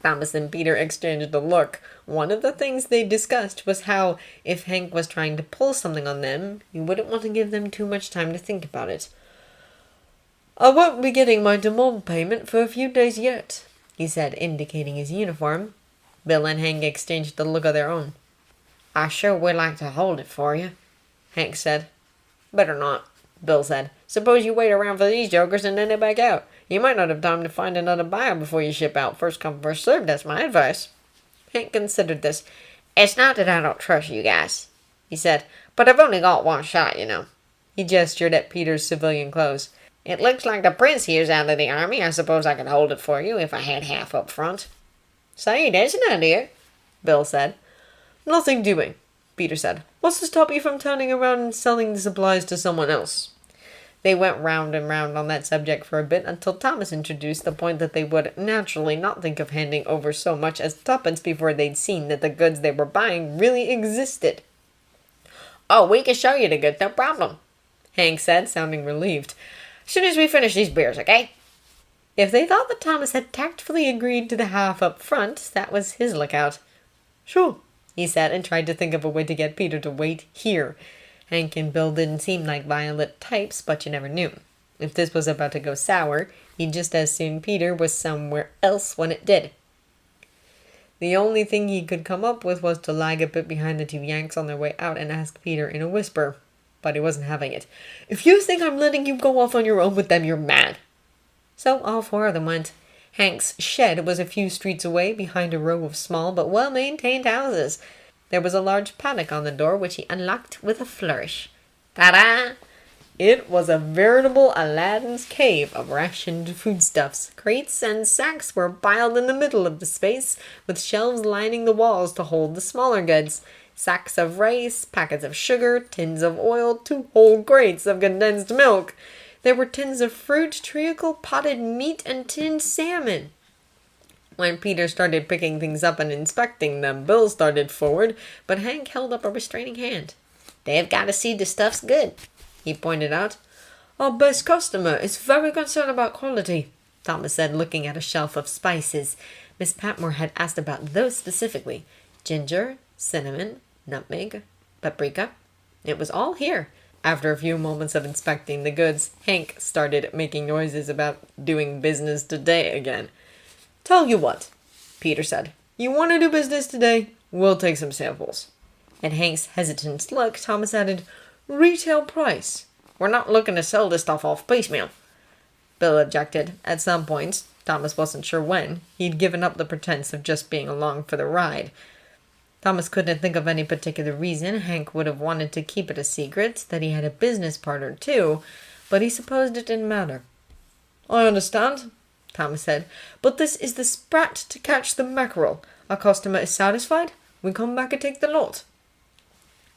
Thomas and Peter exchanged a look. One of the things they discussed was how, if Hank was trying to pull something on them, you wouldn't want to give them too much time to think about it. "I won't be getting my demand payment for a few days yet," he said, indicating his uniform. Bill and Hank exchanged a look of their own. "I sure would like to hold it for you," Hank said. "Better not," Bill said. "Suppose you wait around for these jokers and then they back out. You might not have time to find another buyer before you ship out. First come, first served, that's my advice." Hank considered this. "It's not that I don't trust you guys," he said, "but I've only got one shot, you know." He gestured at Peter's civilian clothes. "It looks like the prince here's out of the army. I suppose I could hold it for you if I had half up front." "Say, there's an idea," Bill said. "Nothing doing," Peter said. "What's to stop you from turning around and selling the supplies to someone else?" They went round and round on that subject for a bit until Thomas introduced the point that they would naturally not think of handing over so much as tuppence before they'd seen that the goods they were buying really existed. Oh, we can show you the goods, no problem, Hank said, sounding relieved. As soon as we finish these beers, okay? If they thought that Thomas had tactfully agreed to the half up front, that was his lookout. Sure, he said, and tried to think of a way to get Peter to wait here. Hank and Bill didn't seem like violent types, but you never knew. If this was about to go sour, he'd just as soon Peter was somewhere else when it did. The only thing he could come up with was to lag a bit behind the two Yanks on their way out and ask Peter in a whisper. But he wasn't having it. If you think I'm letting you go off on your own with them, you're mad. So all four of them went. Hank's shed was a few streets away behind a row of small but well-maintained houses. There was a large paddock on the door, which he unlocked with a flourish. Ta-da! It was a veritable Aladdin's cave of rationed foodstuffs. Crates and sacks were piled in the middle of the space, with shelves lining the walls to hold the smaller goods. Sacks of rice, packets of sugar, tins of oil, 2 whole crates of condensed milk. There were tins of fruit, treacle, potted meat, and tinned salmon. When Peter started picking things up and inspecting them, Bill started forward, but Hank held up a restraining hand. They've got to see the stuff's good, he pointed out. Our best customer is very concerned about quality, Thomas said, looking at a shelf of spices. Miss Patmore had asked about those specifically. Ginger, cinnamon, nutmeg, paprika. It was all here. After a few moments of inspecting the goods, Hank started making noises about doing business today again. Tell you what, Peter said. You want to do business today? We'll take some samples. At Hank's hesitant look, Thomas added, Retail price. We're not looking to sell this stuff off piecemeal. Bill objected. At some point, Thomas wasn't sure when, he'd given up the pretense of just being along for the ride. Thomas couldn't think of any particular reason Hank would have wanted to keep it a secret, that he had a business partner too, but he supposed it didn't matter. I understand, Thomas said, but this is the sprat to catch the mackerel. Our customer is satisfied, we come back and take the lot.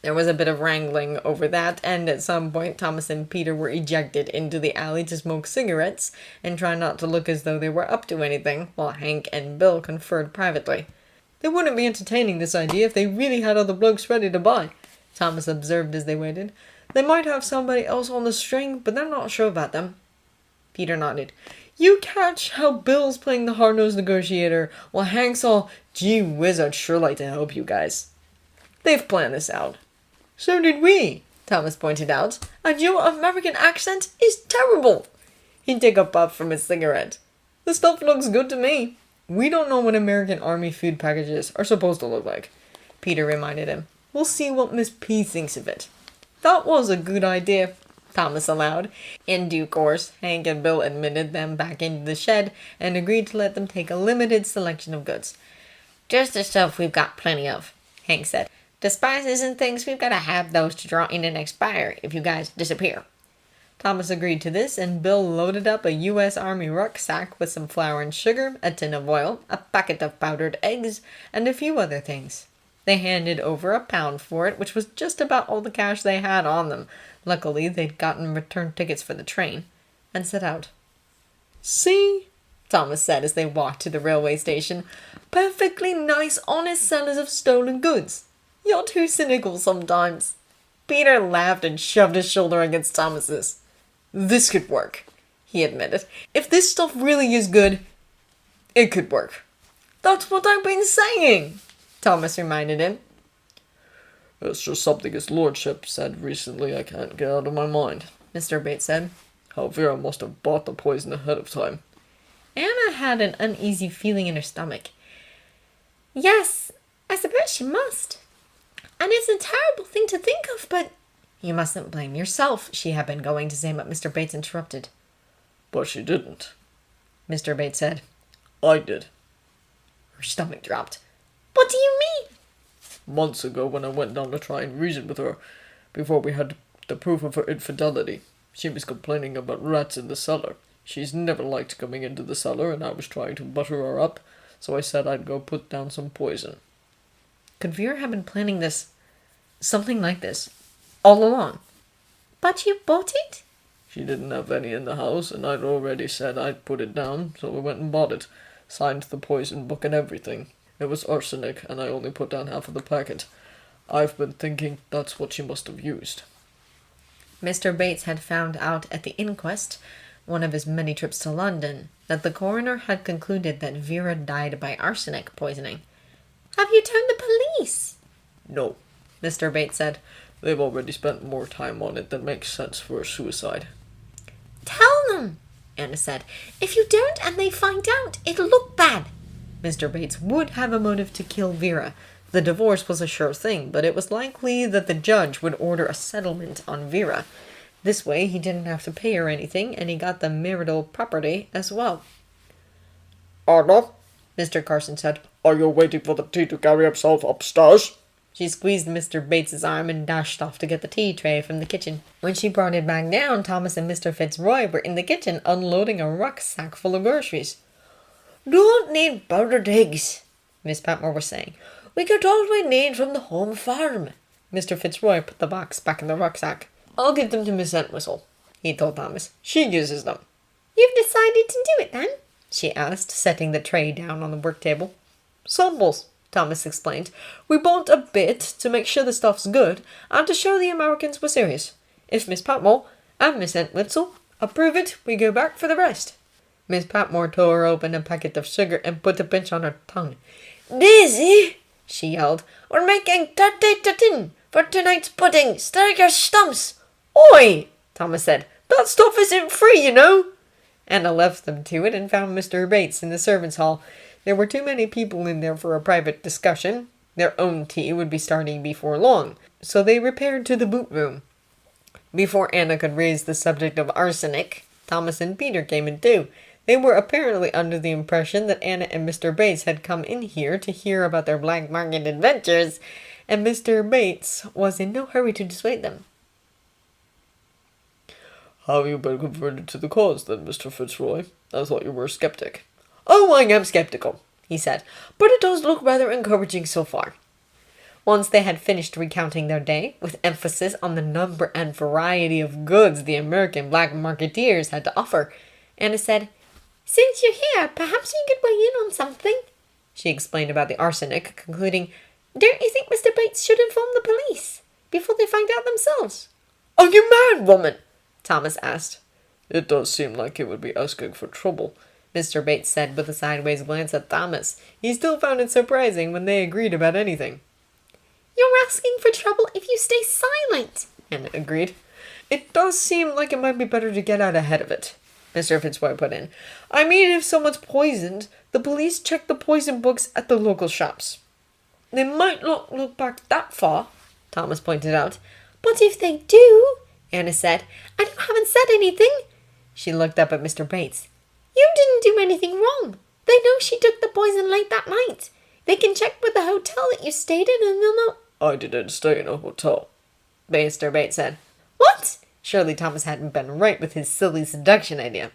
There was a bit of wrangling over that, and at some point Thomas and Peter were ejected into the alley to smoke cigarettes and try not to look as though they were up to anything, while Hank and Bill conferred privately. They wouldn't be entertaining this idea if they really had other blokes ready to buy, Thomas observed as they waited. They might have somebody else on the string, but they're not sure about them. Peter nodded. You catch how Bill's playing the hard-nosed negotiator, while Hank's all, gee whiz, I'd sure like to help you guys. They've planned this out. So did we, Thomas pointed out. And your American accent is terrible. He'd take a puff from his cigarette. The stuff looks good to me. We don't know what American Army food packages are supposed to look like, Peter reminded him. We'll see what Miss P thinks of it. That was a good idea, Thomas allowed. In due course, Hank and Bill admitted them back into the shed and agreed to let them take a limited selection of goods. Just the stuff we've got plenty of, Hank said. The spices and things, we've got to have those to draw in and expire if you guys disappear. Thomas agreed to this, and Bill loaded up a U.S. Army rucksack with some flour and sugar, a tin of oil, a packet of powdered eggs, and a few other things. They handed over £1 for it, which was just about all the cash they had on them. Luckily, they'd gotten return tickets for the train, and set out. See, Thomas said as they walked to the railway station. Perfectly nice, honest sellers of stolen goods. You're too cynical sometimes. Peter laughed and shoved his shoulder against Thomas's. This could work, he admitted. If this stuff really is good, it could work. That's what I've been saying, Thomas reminded him. It's just something his lordship said recently I can't get out of my mind, Mr. Bates said. How Vera must have bought the poison ahead of time. Anna had an uneasy feeling in her stomach. Yes, I suppose she must. And it's a terrible thing to think of, but... You mustn't blame yourself, she had been going to say, but Mr. Bates interrupted. But she didn't, Mr. Bates said. I did. Her stomach dropped. What do you mean? Months ago when I went down to try and reason with her, before we had the proof of her infidelity, she was complaining about rats in the cellar. She's never liked coming into the cellar, and I was trying to butter her up, so I said I'd go put down some poison. Could Vera have been planning this, something like this, all along? But you bought it? She didn't have any in the house, and I'd already said I'd put it down, so we went and bought it. Signed the poison book and everything. It was arsenic, and I only put down half of the packet. I've been thinking that's what she must have used. Mr. Bates had found out at the inquest, one of his many trips to London, that the coroner had concluded that Vera died by arsenic poisoning. "Have you told the police?" No, Mr. Bates said. they've already spent more time on it than makes sense for a suicide. "Tell them," Anna said. "If you don't and they find out, it'll look bad." Mr. Bates would have a motive to kill Vera. The divorce was a sure thing, but it was likely that the judge would order a settlement on Vera. This way, he didn't have to pay her anything, and he got the marital property as well. Anna, Mr. Carson said. are you waiting for the tea to carry himself upstairs? She squeezed Mr. Bates's arm and dashed off to get the tea tray from the kitchen. When she brought it back down, Thomas and Mr. Fitzroy were in the kitchen unloading a rucksack full of groceries. "Don't need powdered eggs," Miss Patmore was saying. "We get all we need from the home farm." Mr. Fitzroy put the box back in the rucksack. "I'll give them to Miss Entwistle," he told Thomas. "She uses them." "You've decided to do it, then?" she asked, setting the tray down on the work table. "Samples," Thomas explained. "We bought a bit to make sure the stuff's good and to show the Americans we're serious. If Miss Patmore and Miss Entwistle approve it, we go back for the rest." Miss Patmore tore open a packet of sugar and put a pinch on her tongue. "Daisy," she yelled, "we're making tarte tatin for tonight's pudding. Stir your stumps." "Oi!" Thomas said. "That stuff isn't free, you know." Anna left them to it and found Mr. Bates in the servants' hall. There were too many people in there for a private discussion. Their own tea would be starting before long, so they repaired to the boot room. Before Anna could raise the subject of arsenic, Thomas and Peter came in too. They were apparently under the impression that Anna and Mr. Bates had come in here to hear about their black market adventures, and Mr. Bates was in no hurry to dissuade them. Have you been converted to the cause then, Mr. Fitzroy? I thought you were a skeptic. "Oh, I am skeptical," he said, "but it does look rather encouraging so far." Once they had finished recounting their day, with emphasis on the number and variety of goods the American black marketeers had to offer, Anna said, "Since you're here, perhaps you could weigh in on something." She explained about the arsenic, concluding, "Don't you think Mr. Bates should inform the police before they find out themselves?" "Are you mad, woman?" Thomas asked. It does seem like it would be asking for trouble, Mr. Bates said with a sideways glance at Thomas. He still found it surprising when they agreed about anything. "You're asking for trouble if you stay silent," Anna agreed. "It does seem like it might be better to get out ahead of it," Mr. Fitzroy put in. "I mean, if someone's poisoned, the police check the poison books at the local shops. They might not look back that far," Thomas pointed out. "But if they do," Anna said, "and you haven't said anything." She looked up at Mr. Bates. "You didn't do anything wrong. They know she took the poison late that night. They can check with the hotel that you stayed in and they'll know." I didn't stay in a hotel, Mr. Bates said. "What?" Surely Thomas hadn't been right with his silly seduction idea.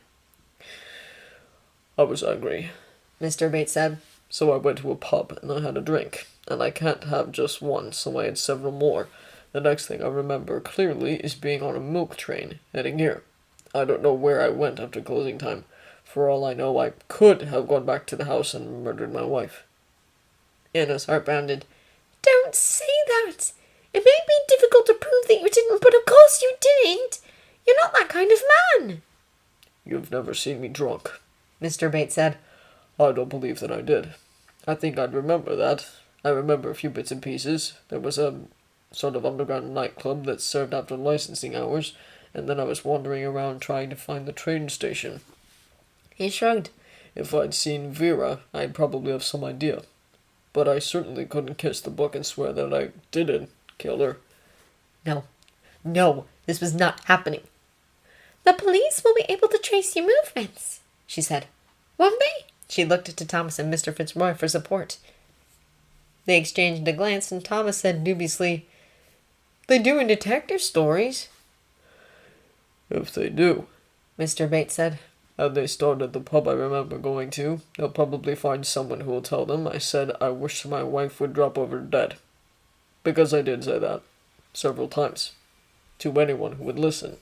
I was angry, Mr. Bates said. so I went to a pub and I had a drink. And I can't have just one, so I had several more. The next thing I remember clearly is being on a milk train, heading here. I don't know where I went after closing time. For all I know, I could have gone back to the house and murdered my wife. Anna's heart bounded. "Don't say that. It may be difficult to prove that you didn't, but of course you didn't. You're not that kind of man." You've never seen me drunk, Mr. Bates said. I don't believe that I did. I think I'd remember that. I remember a few bits and pieces. There was a sort of underground nightclub that served after licensing hours, and then I was wandering around trying to find the train station. He shrugged. If I'd seen Vera, I'd probably have some idea. But I certainly couldn't kiss the book and swear that I didn't kill her. No, this was not happening. "The police will be able to trace your movements," she said. "Won't they?" She looked to Thomas and Mr. Fitzroy for support. They exchanged a glance, and Thomas said dubiously, "They do in detective stories." If they do, Mr. Bates said. and they start at the pub I remember going to, they'll probably find someone who will tell them I said I wished my wife would drop over dead. Because I did say that. Several times. To anyone who would listen.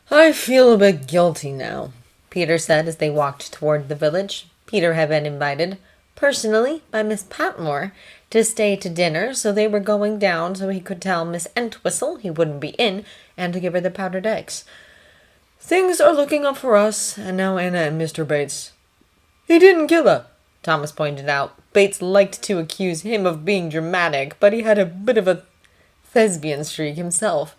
"I feel a bit guilty now," Peter said as they walked toward the village. Peter had been invited, personally, by Miss Patmore, to stay to dinner, so they were going down so he could tell Miss Entwistle he wouldn't be in, and to give her the powdered eggs. Things are looking up for us, and now Anna and Mr. Bates. He didn't kill her, Thomas pointed out. Bates liked to accuse him of being dramatic, but he had a bit of a thespian streak himself.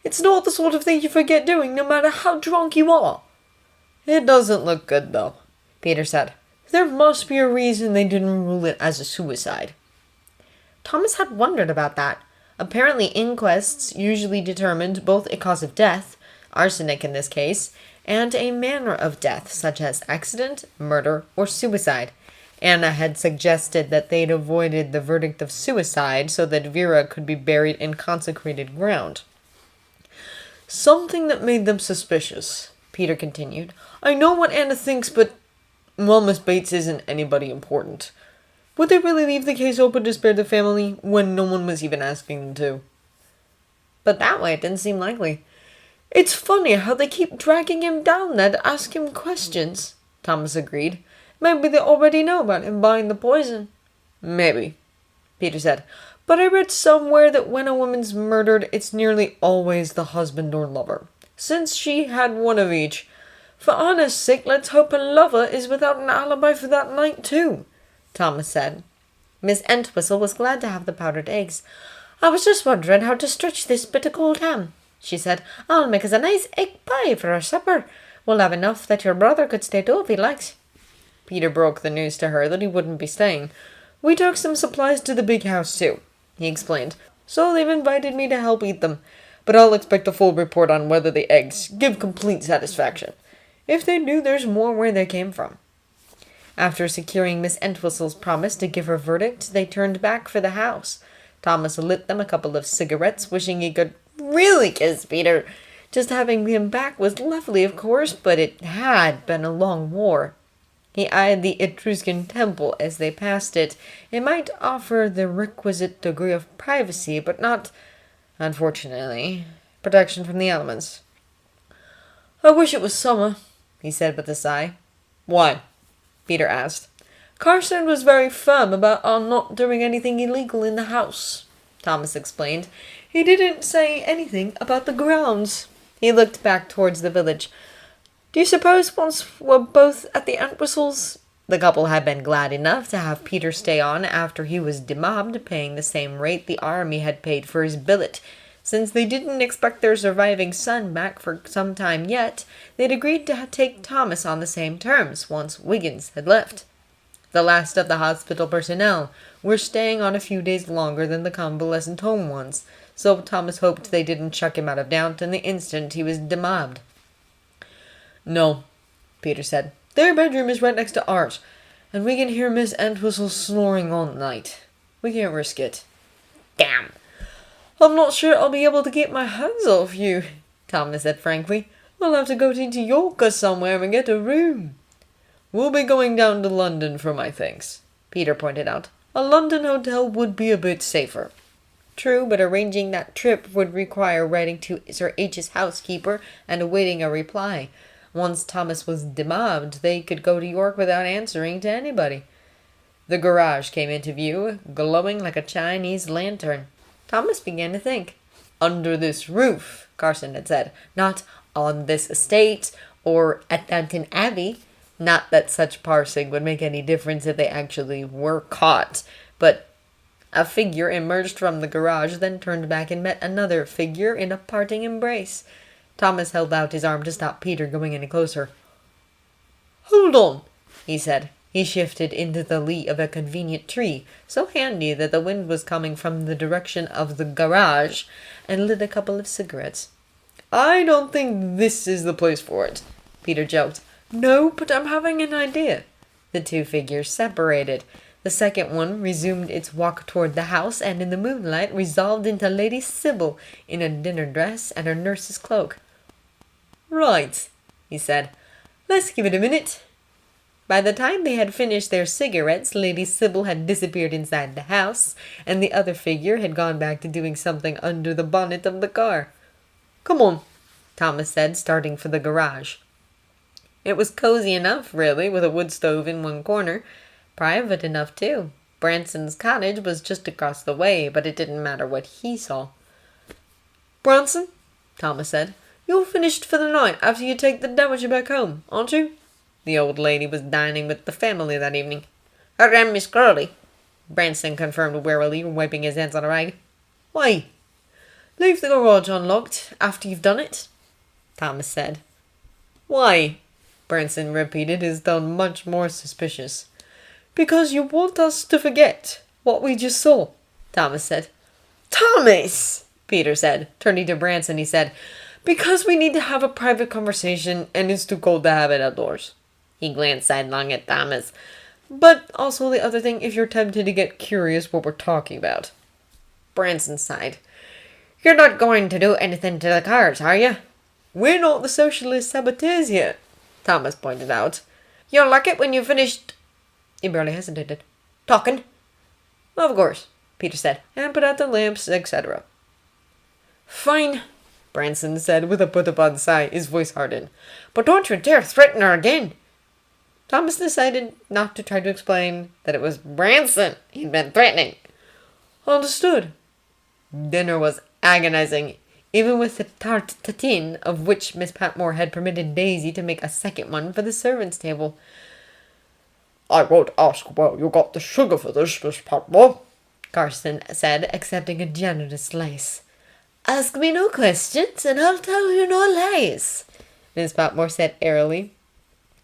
It's not the sort of thing you forget doing, no matter how drunk you are. It doesn't look good, though, Peter said. There must be a reason they didn't rule it as a suicide. Thomas had wondered about that. Apparently inquests usually determined both a cause of death, arsenic in this case, and a manner of death, such as accident, murder, or suicide. Anna had suggested that they'd avoided the verdict of suicide so that Vera could be buried in consecrated ground. Something that made them suspicious, Peter continued. I know what Anna thinks, but, well, Miss Bates isn't anybody important. Would they really leave the case open to spare the family when no one was even asking them to? But that way it didn't seem likely. It's funny how they keep dragging him down there to ask him questions, Thomas agreed. Maybe they already know about him buying the poison. Maybe, Peter said. But I read somewhere that when a woman's murdered, it's nearly always the husband or lover. Since she had one of each. For Anna's sake, let's hope her lover is without an alibi for that night, too, Thomas said. Miss Entwistle was glad to have the powdered eggs. I was just wondering how to stretch this bit of cold ham, she said. I'll make us a nice egg pie for our supper. We'll have enough that your brother could stay too if he likes. Peter broke the news to her that he wouldn't be staying. We took some supplies to the big house, too, he explained. So they've invited me to help eat them. But I'll expect a full report on whether the eggs give complete satisfaction. If they do, there's more where they came from. After securing Miss Entwistle's promise to give her verdict, they turned back for the house. Thomas lit them a couple of cigarettes, wishing he could really kiss Peter. Just having him back was lovely, of course, but it had been a long war. He eyed the Etruscan temple as they passed it. It might offer the requisite degree of privacy, but not, unfortunately, protection from the elements. I wish it was summer, he said with a sigh. Why? Peter asked. Carson was very firm about our not doing anything illegal in the house, Thomas explained. He didn't say anything about the grounds. He looked back towards the village. Do you suppose once we're both at the Entwistles? The couple had been glad enough to have Peter stay on after he was demobbed, paying the same rate the army had paid for his billet. Since they didn't expect their surviving son back for some time yet, they'd agreed to take Thomas on the same terms once Wiggins had left. The last of the hospital personnel were staying on a few days longer than the convalescent home ones, so Thomas hoped they didn't chuck him out of Downton the instant he was demobbed. No, Peter said. Their bedroom is right next to ours, and we can hear Miss Entwistle snoring all night. We can't risk it. Damn! I'm not sure I'll be able to get my hands off you, Thomas said frankly. I'll have to go to York or somewhere and get a room. We'll be going down to London for my things, Peter pointed out. A London hotel would be a bit safer. True, but arranging that trip would require writing to Sir H's housekeeper and awaiting a reply. Once Thomas was demobbed, they could go to York without answering to anybody. The garage came into view, glowing like a Chinese lantern. Thomas began to think. Under this roof, Carson had said. Not on this estate or at Downton Abbey. Not that such parsing would make any difference if they actually were caught. But a figure emerged from the garage, then turned back and met another figure in a parting embrace. Thomas held out his arm to stop Peter going any closer. Hold on, he said. He shifted into the lee of a convenient tree, so handy that the wind was coming from the direction of the garage, and lit a couple of cigarettes. I don't think this is the place for it, Peter joked. No, but I'm having an idea. The two figures separated. The second one resumed its walk toward the house, and in the moonlight resolved into Lady Sybil in a dinner dress and her nurse's cloak. Right, he said. Let's give it a minute. By the time they had finished their cigarettes, Lady Sybil had disappeared inside the house, and the other figure had gone back to doing something under the bonnet of the car. Come on, Thomas said, starting for the garage. It was cozy enough, really, with a wood stove in one corner. Private enough, too. Branson's cottage was just across the way, but it didn't matter what he saw. Branson, Thomas said, you're finished for the night after you take the dowager back home, aren't you? The old lady was dining with the family that evening. I am Miss Curly, Branson confirmed wearily, wiping his hands on a rag. Why? Leave the garage unlocked after you've done it, Thomas said. Why? Branson repeated, his tone much more suspicious. Because you want us to forget what we just saw, Thomas said. Thomas, Peter said. Turning to Branson, he said, because we need to have a private conversation and it's too cold to have it outdoors. He glanced sidelong at Thomas. But also the other thing, if you're tempted to get curious what we're talking about. Branson sighed. You're not going to do anything to the cars, are you? We're not the socialist saboteurs yet, Thomas pointed out. You'll like it when you've finished... He barely hesitated. Talking? Of course, Peter said. And put out the lamps, etc. Fine, Branson said with a put-upon sigh, his voice hardened. But don't you dare threaten her again. Thomas decided not to try to explain that it was Branson he'd been threatening. Understood. Dinner was agonizing, even with the tarte tatin, of which Miss Patmore had permitted Daisy to make a second one for the servants' table. I won't ask where you got the sugar for this, Miss Patmore, Carson said, accepting a generous slice. Ask me no questions, and I'll tell you no lies, Miss Patmore said airily.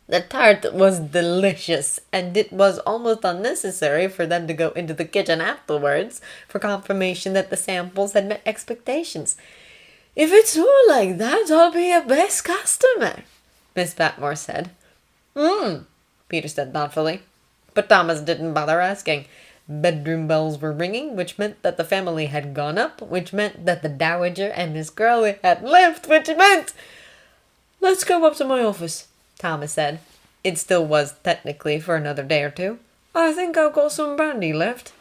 The tart was delicious, and it was almost unnecessary for them to go into the kitchen afterwards for confirmation that the samples had met expectations. If it's all like that, I'll be your best customer, Miss Patmore said. Peter said thoughtfully. But Thomas didn't bother asking. Bedroom bells were ringing, which meant that the family had gone up, which meant that the Dowager and Miss Gurley had left, which meant... Let's go up to my office, Thomas said. It still was, technically, for another day or two. I think I've got some brandy left.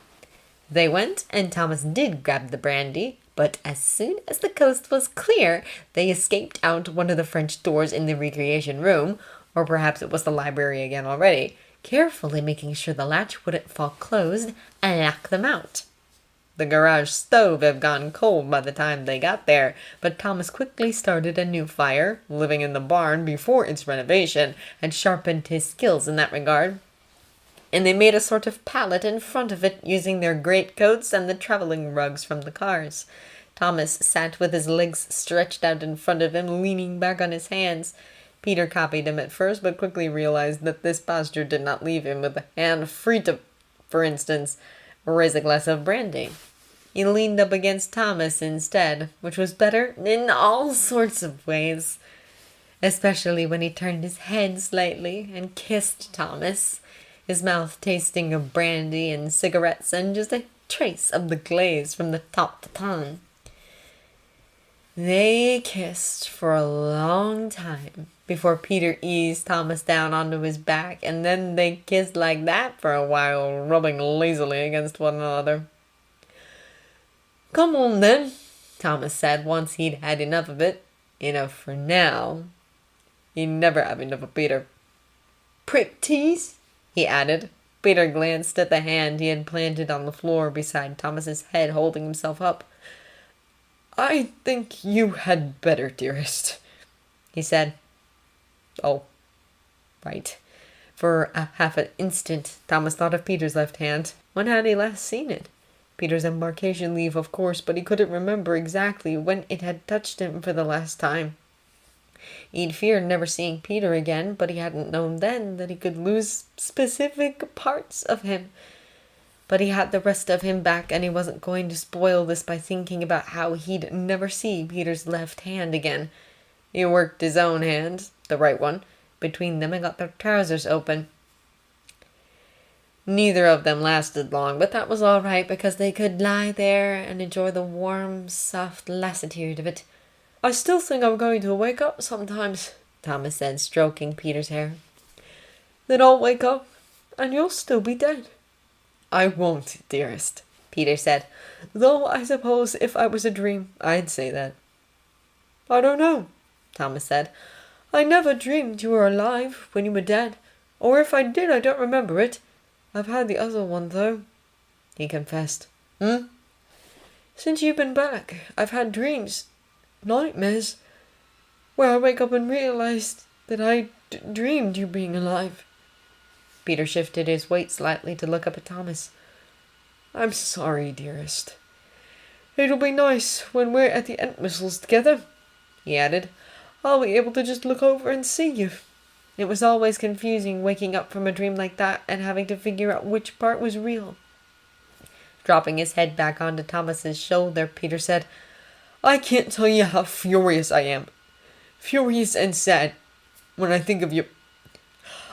They went, and Thomas did grab the brandy, but as soon as the coast was clear, they escaped out one of the French doors in the recreation room, or perhaps it was the library again already, carefully making sure the latch wouldn't fall closed, and knock them out. The garage stove had gone cold by the time they got there, but Thomas quickly started a new fire, living in the barn before its renovation, and sharpened his skills in that regard. And they made a sort of pallet in front of it, using their greatcoats and the traveling rugs from the cars. Thomas sat with his legs stretched out in front of him, leaning back on his hands. Peter copied him at first, but quickly realized that this posture did not leave him with a hand free to, for instance, raise a glass of brandy. He leaned up against Thomas instead, which was better in all sorts of ways, especially when he turned his head slightly and kissed Thomas, his mouth tasting of brandy and cigarettes and just a trace of the glaze from the top to tongue. They kissed for a long time before Peter eased Thomas down onto his back, and then they kissed like that for a while, rubbing lazily against one another. Come on, then, Thomas said once he'd had enough of it. Enough for now. He'd never have enough of Peter. Prick tease, he added. Peter glanced at the hand he had planted on the floor beside Thomas's head, holding himself up. I think you had better, dearest, he said. Oh, right. For a half an instant, Thomas thought of Peter's left hand. When had he last seen it? Peter's embarkation leave, of course, but he couldn't remember exactly when it had touched him for the last time. He'd feared never seeing Peter again, but he hadn't known then that he could lose specific parts of him. But he had the rest of him back, and he wasn't going to spoil this by thinking about how he'd never see Peter's left hand again. He worked his own hand, the right one, between them and got their trousers open. Neither of them lasted long, but that was all right, because they could lie there and enjoy the warm, soft lassitude of it. I still think I'm going to wake up sometimes, Thomas said, stroking Peter's hair. Then I'll wake up, and you'll still be dead. I won't, dearest, Peter said. Though I suppose if I was a dream, I'd say that. I don't know, Thomas said. I never dreamed you were alive when you were dead, or if I did, I don't remember it. I've had the other one, though. he confessed. Since you've been back, I've had dreams, nightmares, where I wake up and realize that I dreamed you being alive. Peter shifted his weight slightly to look up at Thomas. I'm sorry, dearest. It'll be nice when we're at the Entwistles together, he added. I'll be able to just look over and see you. It was always confusing waking up from a dream like that and having to figure out which part was real. Dropping his head back onto Thomas's shoulder, Peter said, I can't tell you how furious I am. Furious and sad when I think of you.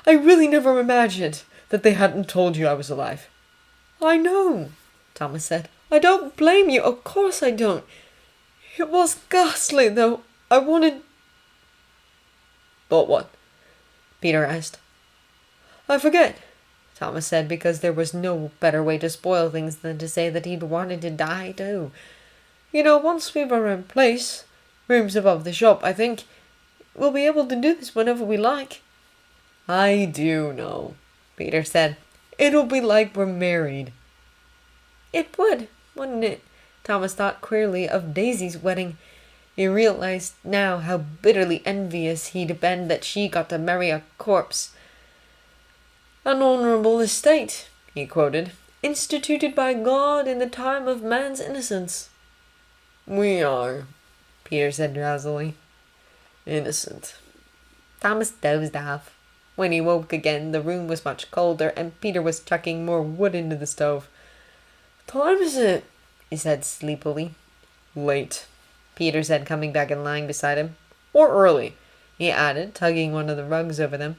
I really never imagined that they hadn't told you I was alive. I know, Thomas said. I don't blame you, of course I don't. It was ghastly, though. I wanted... But what? Peter asked. I forget, Thomas said, because there was no better way to spoil things than to say that he'd wanted to die too. You know, once we've our own place, rooms above the shop, I think, we'll be able to do this whenever we like. I do know, Peter said. It'll be like we're married. It would, wouldn't it? Thomas thought queerly of Daisy's wedding. He realized now how bitterly envious he'd been that she got to marry a corpse. An honourable estate, he quoted, instituted by God in the time of man's innocence. We are, Peter said drowsily. Innocent. Thomas dozed off. When he woke again, the room was much colder, and Peter was chucking more wood into the stove. Time is it? He said sleepily. Late, Peter said, coming back and lying beside him. Or early, he added, tugging one of the rugs over them.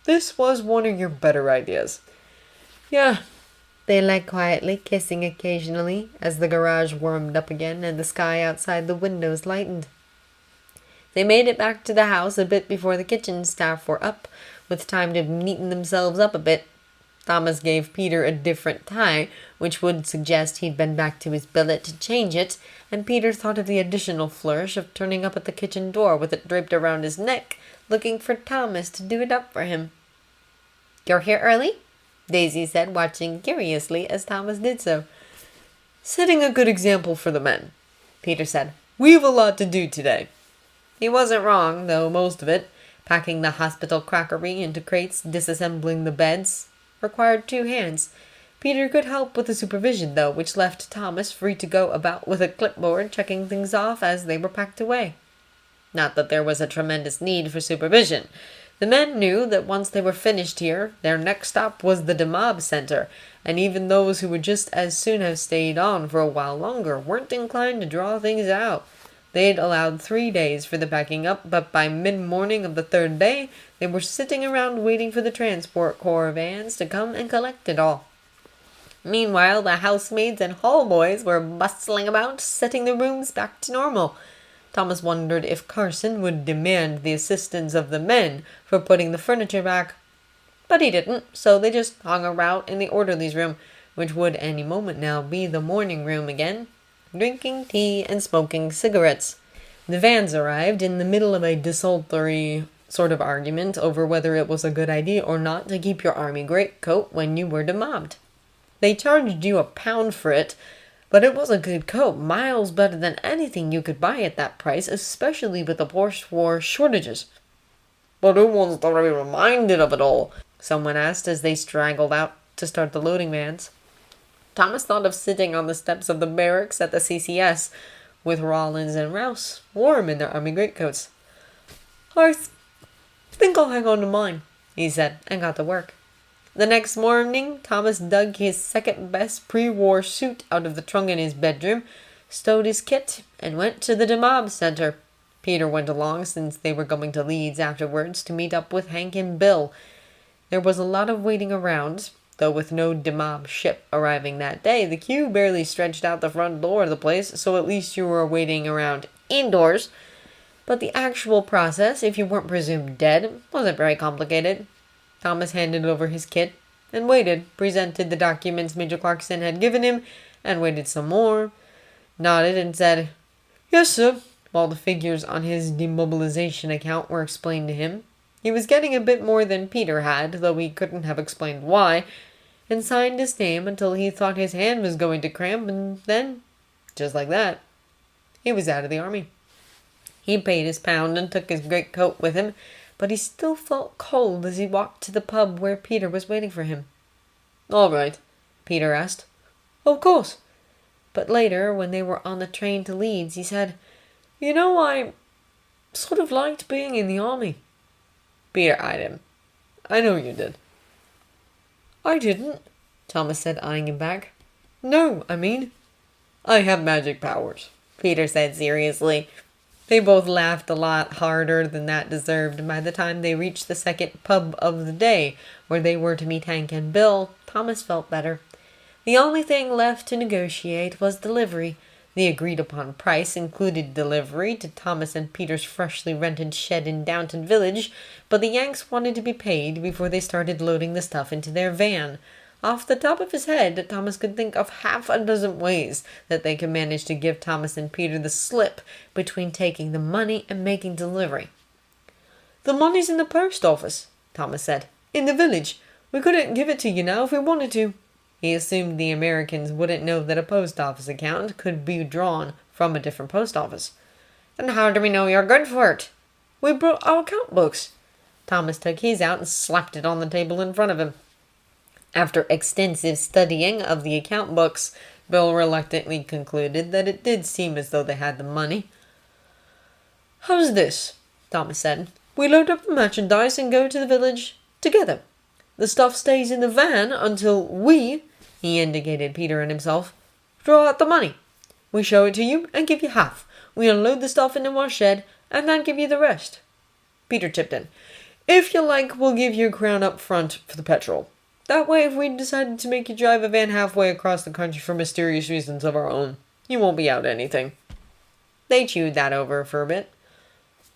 This was one of your better ideas. Yeah. They lay quietly, kissing occasionally, as the garage warmed up again and the sky outside the windows lightened. They made it back to the house a bit before the kitchen staff were up, with time to neaten themselves up a bit. Thomas gave Peter a different tie, which would suggest he'd been back to his billet to change it, and Peter thought of the additional flourish of turning up at the kitchen door with it draped around his neck, looking for Thomas to do it up for him. "You're here early?" Daisy said, watching curiously as Thomas did so. "Setting a good example for the men," Peter said. "We've a lot to do today." He wasn't wrong, though most of it, packing the hospital crockery into crates, disassembling the beds, required 2 hands. Peter could help with the supervision, though, which left Thomas free to go about with a clipboard, checking things off as they were packed away. Not that there was a tremendous need for supervision. The men knew that once they were finished here, their next stop was the Demob Center, and even those who would just as soon have stayed on for a while longer weren't inclined to draw things out. They'd allowed 3 days for the packing up, but by mid-morning of the 3rd day, they were sitting around waiting for the transport corps vans to come and collect it all. Meanwhile, the housemaids and hall boys were bustling about, setting the rooms back to normal. Thomas wondered if Carson would demand the assistance of the men for putting the furniture back. But he didn't, so they just hung around in the orderly's room, which would any moment now be the morning room again, drinking tea and smoking cigarettes. The vans arrived in the middle of a desultory sort of argument over whether it was a good idea or not to keep your army greatcoat when you were demobbed. They charged you £1 for it, but it was a good coat, miles better than anything you could buy at that price, especially with the post-war shortages. "But who wants to be reminded of it all?" someone asked as they straggled out to start the loading vans. Thomas thought of sitting on the steps of the barracks at the CCS with Rollins and Rouse, warm in their army greatcoats. "I think I'll hang on to mine," he said, and got to work. The next morning, Thomas dug his second-best pre-war suit out of the trunk in his bedroom, stowed his kit, and went to the Demob Center. Peter went along, since they were going to Leeds afterwards to meet up with Hank and Bill. There was a lot of waiting around, though with no Demob ship arriving that day, the queue barely stretched out the front door of the place, so at least you were waiting around indoors. But the actual process, if you weren't presumed dead, wasn't very complicated. Thomas handed over his kit and waited, presented the documents Major Clarkson had given him, and waited some more, nodded and said, "Yes, sir," while the figures on his demobilization account were explained to him. He was getting a bit more than Peter had, though he couldn't have explained why. and signed his name until he thought his hand was going to cramp, and then, just like that, he was out of the army. He paid his pound and took his greatcoat with him, but he still felt cold as he walked to the pub where Peter was waiting for him. "All right?" Peter asked. "Of course." But later, when they were on the train to Leeds, he said, "You know, I sort of liked being in the army." Peter eyed him. "I know you did." "I didn't," Thomas said, eyeing him back. "No, I mean." "I have magic powers," Peter said seriously. They both laughed a lot harder than that deserved, and by the time they reached the second pub of the day, where they were to meet Hank and Bill, Thomas felt better. The only thing left to negotiate was delivery. The agreed-upon price included delivery to Thomas and Peter's freshly rented shed in Downton Village, but the Yanks wanted to be paid before they started loading the stuff into their van. Off the top of his head, Thomas could think of half a dozen ways that they could manage to give Thomas and Peter the slip between taking the money and making delivery. "The money's in the post office," Thomas said. "In the village. We couldn't give it to you now if we wanted to." He assumed the Americans wouldn't know that a post office account could be drawn from a different post office. "And how do we know you're good for it?" "We brought our account books." Thomas took his out and slapped it on the table in front of him. After extensive studying of the account books, Bill reluctantly concluded that it did seem as though they had the money. "How's this?" Thomas said. "We load up the merchandise and go to the village together. The stuff stays in the van until we," he indicated Peter and himself, "draw out the money. We show it to you and give you half. We unload the stuff into our shed and then give you the rest." Peter chipped in. "If you like, we'll give you £1 up front for the petrol. That way, if we decided to make you drive a van halfway across the country for mysterious reasons of our own, you won't be out anything." They chewed that over for a bit.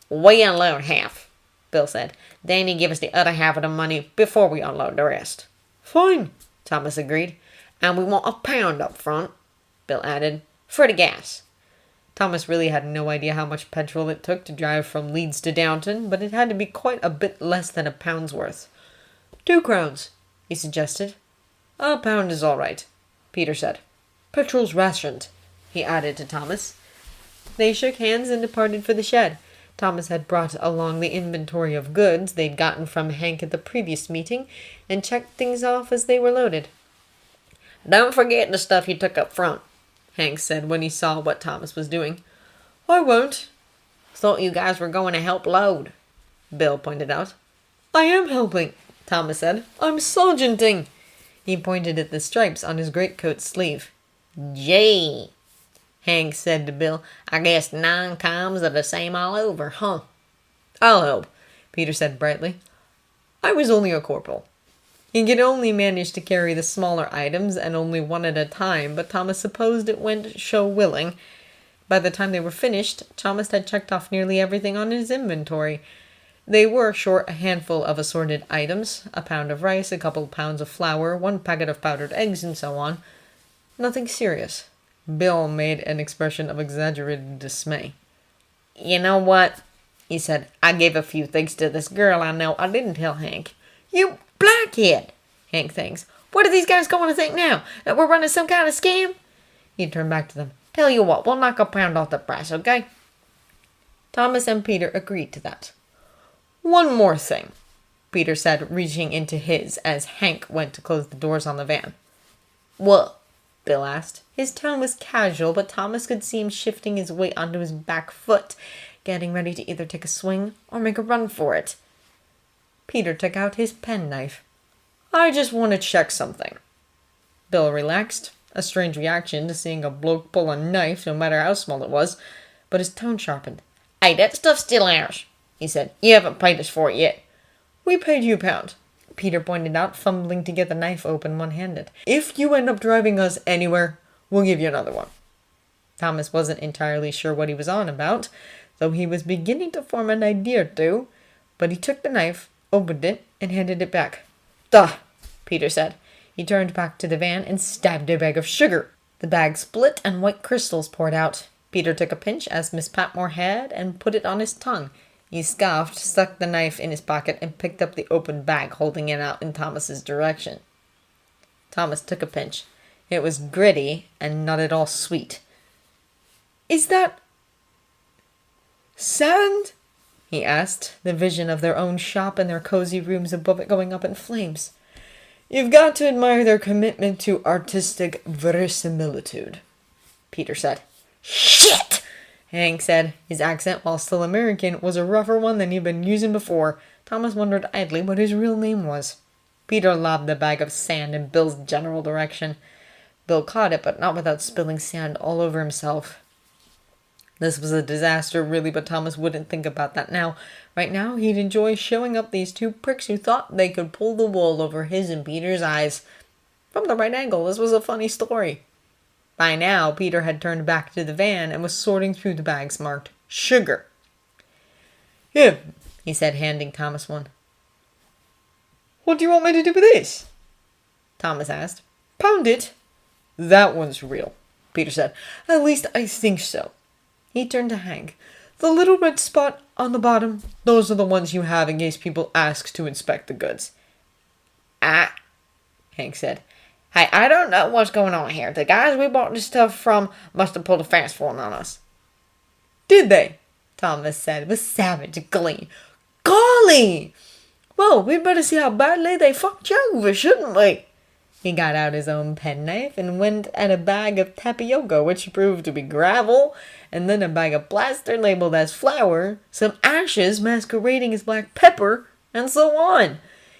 "We unload half," Bill said. "Then you give us the other half of the money before we unload the rest." "Fine," Thomas agreed. "And we want £1 up front," Bill added, "for the gas." Thomas really had no idea how much petrol it took to drive from Leeds to Downton, but it had to be quite a bit less than £1's worth. £2, he suggested. £1 is all right, Peter said. "Petrol's rationed," he added to Thomas. They shook hands and departed for the shed. Thomas had brought along the inventory of goods they'd gotten from Hank at the previous meeting and checked things off as they were loaded. "Don't forget the stuff you took up front," Hank said when he saw what Thomas was doing. "I won't." "Thought you guys were going to help load," Bill pointed out. "I am helping," Thomas said. "I'm sergeanting." He pointed at the stripes on his greatcoat sleeve. "Gee," Hank said to Bill, "I guess non-coms are the same all over, huh?" "I'll help," Peter said brightly. "I was only a corporal." He could only manage to carry the smaller items and only one at a time, but Thomas supposed it went show willing. By the time they were finished, Thomas had checked off nearly everything on his inventory. They were short a handful of assorted items, a pound of rice, a couple pounds of flour, 1 packet of powdered eggs, and so on. Nothing serious. Bill made an expression of exaggerated dismay. "You know what?" he said. "I gave a few things to this girl I know. I didn't tell Hank." "You blackhead!" Hank thinks. "What are these guys going to think now? That we're running some kind of scam?" He turned back to them. "Tell you what, we'll knock £1 off the price, okay?" Thomas and Peter agreed to that. "One more thing," Peter said, reaching into his as Hank went to close the doors on the van. "What?" Bill asked. His tone was casual, but Thomas could see him shifting his weight onto his back foot, getting ready to either take a swing or make a run for it. Peter took out his penknife. "I just want to check something." Bill relaxed, a strange reaction to seeing a bloke pull a knife, no matter how small it was, but his tone sharpened. "Hey, that stuff's still ours," he said. "You haven't paid us for it yet." "We paid you £1, Peter pointed out, fumbling to get the knife open one-handed. "If you end up driving us anywhere, we'll give you another one." Thomas wasn't entirely sure what he was on about, though he was beginning to form an idea or two, but he took the knife, opened it, and handed it back. "Duh," Peter said. He turned back to the van and stabbed a bag of sugar. The bag split and white crystals poured out. Peter took a pinch, as Miss Patmore had, and put it on his tongue. He scoffed, stuck the knife in his pocket, and picked up the open bag, holding it out in Thomas's direction. Thomas took a pinch. It was gritty and not at all sweet. Is that sand? He asked, the vision of their own shop and their cozy rooms above it going up in flames. You've got to admire their commitment to artistic verisimilitude, Peter said. Shit! Hank said. His accent, while still American, was a rougher one than he'd been using before. Thomas wondered idly what his real name was. Peter lobbed the bag of sand in Bill's general direction. Bill caught it, but not without spilling sand all over himself. This was a disaster, really, but Thomas wouldn't think about that now. Right now, he'd enjoy showing up these two pricks who thought they could pull the wool over his and Peter's eyes. From the right angle, this was a funny story. By now, Peter had turned back to the van and was sorting through the bags marked sugar. Here, he said, handing Thomas one. What do you want me to do with this? Thomas asked. Pound it. That one's real, Peter said. At least I think so. He turned to Hank. The little red spot on the bottom, those are the ones you have in case people ask to inspect the goods. Ah, Hank said. Hey, I don't know what's going on here. The guys we bought this stuff from must have pulled a fast one on us. Did they? Thomas said with savage glee. Golly! Well, we'd better see how badly they fucked you over, shouldn't we? He got out his own penknife and went at a bag of tapioca, which proved to be gravel, and then a bag of plaster labeled as flour, some ashes masquerading as black pepper, and so on.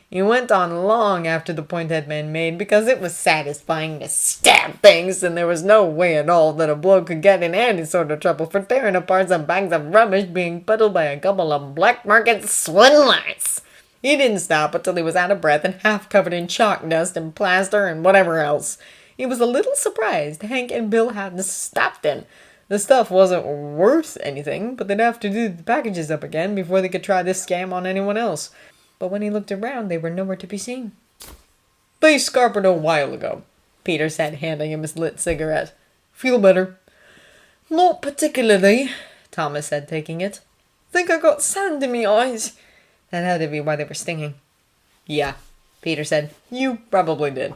He went on long after the point had been made because it was satisfying to stab things, and there was no way at all that a bloke could get in any sort of trouble for tearing apart some bags of rubbish being peddled by a couple of black market swindlers. He didn't stop until he was out of breath and half covered in chalk dust and plaster and whatever else. He was a little surprised Hank and Bill hadn't stopped him. The stuff wasn't worth anything, but they'd have to do the packages up again before they could try this scam on anyone else. But when he looked around, they were nowhere to be seen. They scarpered a while ago, Peter said, handing him his lit cigarette. Feel better? Not particularly, Thomas said, taking it. Think I got sand in me eyes. That had to be why they were stinging. Yeah, Peter said. You probably did.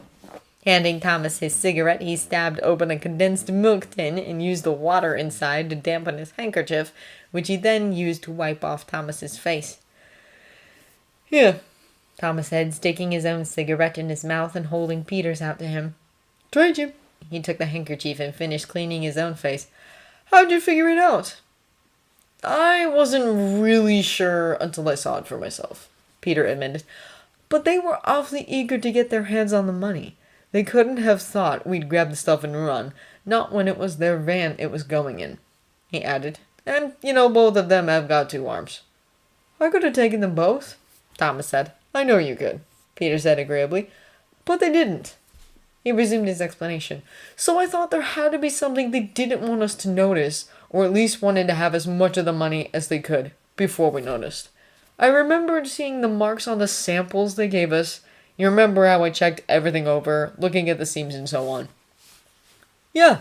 Handing Thomas his cigarette, he stabbed open a condensed milk tin and used the water inside to dampen his handkerchief, which he then used to wipe off Thomas's face. Here, Thomas said, sticking his own cigarette in his mouth and holding Peter's out to him. Trade you. He took the handkerchief and finished cleaning his own face. How'd you figure it out? I wasn't really sure until I saw it for myself, Peter admitted. But they were awfully eager to get their hands on the money. They couldn't have thought we'd grab the stuff and run, not when it was their van it was going in, he added. And, both of them have got 2 arms. I could have taken them both, Thomas said. I know you could, Peter said agreeably. But they didn't. He resumed his explanation. So I thought there had to be something they didn't want us to notice, or at least wanted to have as much of the money as they could, before we noticed. I remembered seeing the marks on the samples they gave us. You remember how I checked everything over, looking at the seams and so on? Yeah,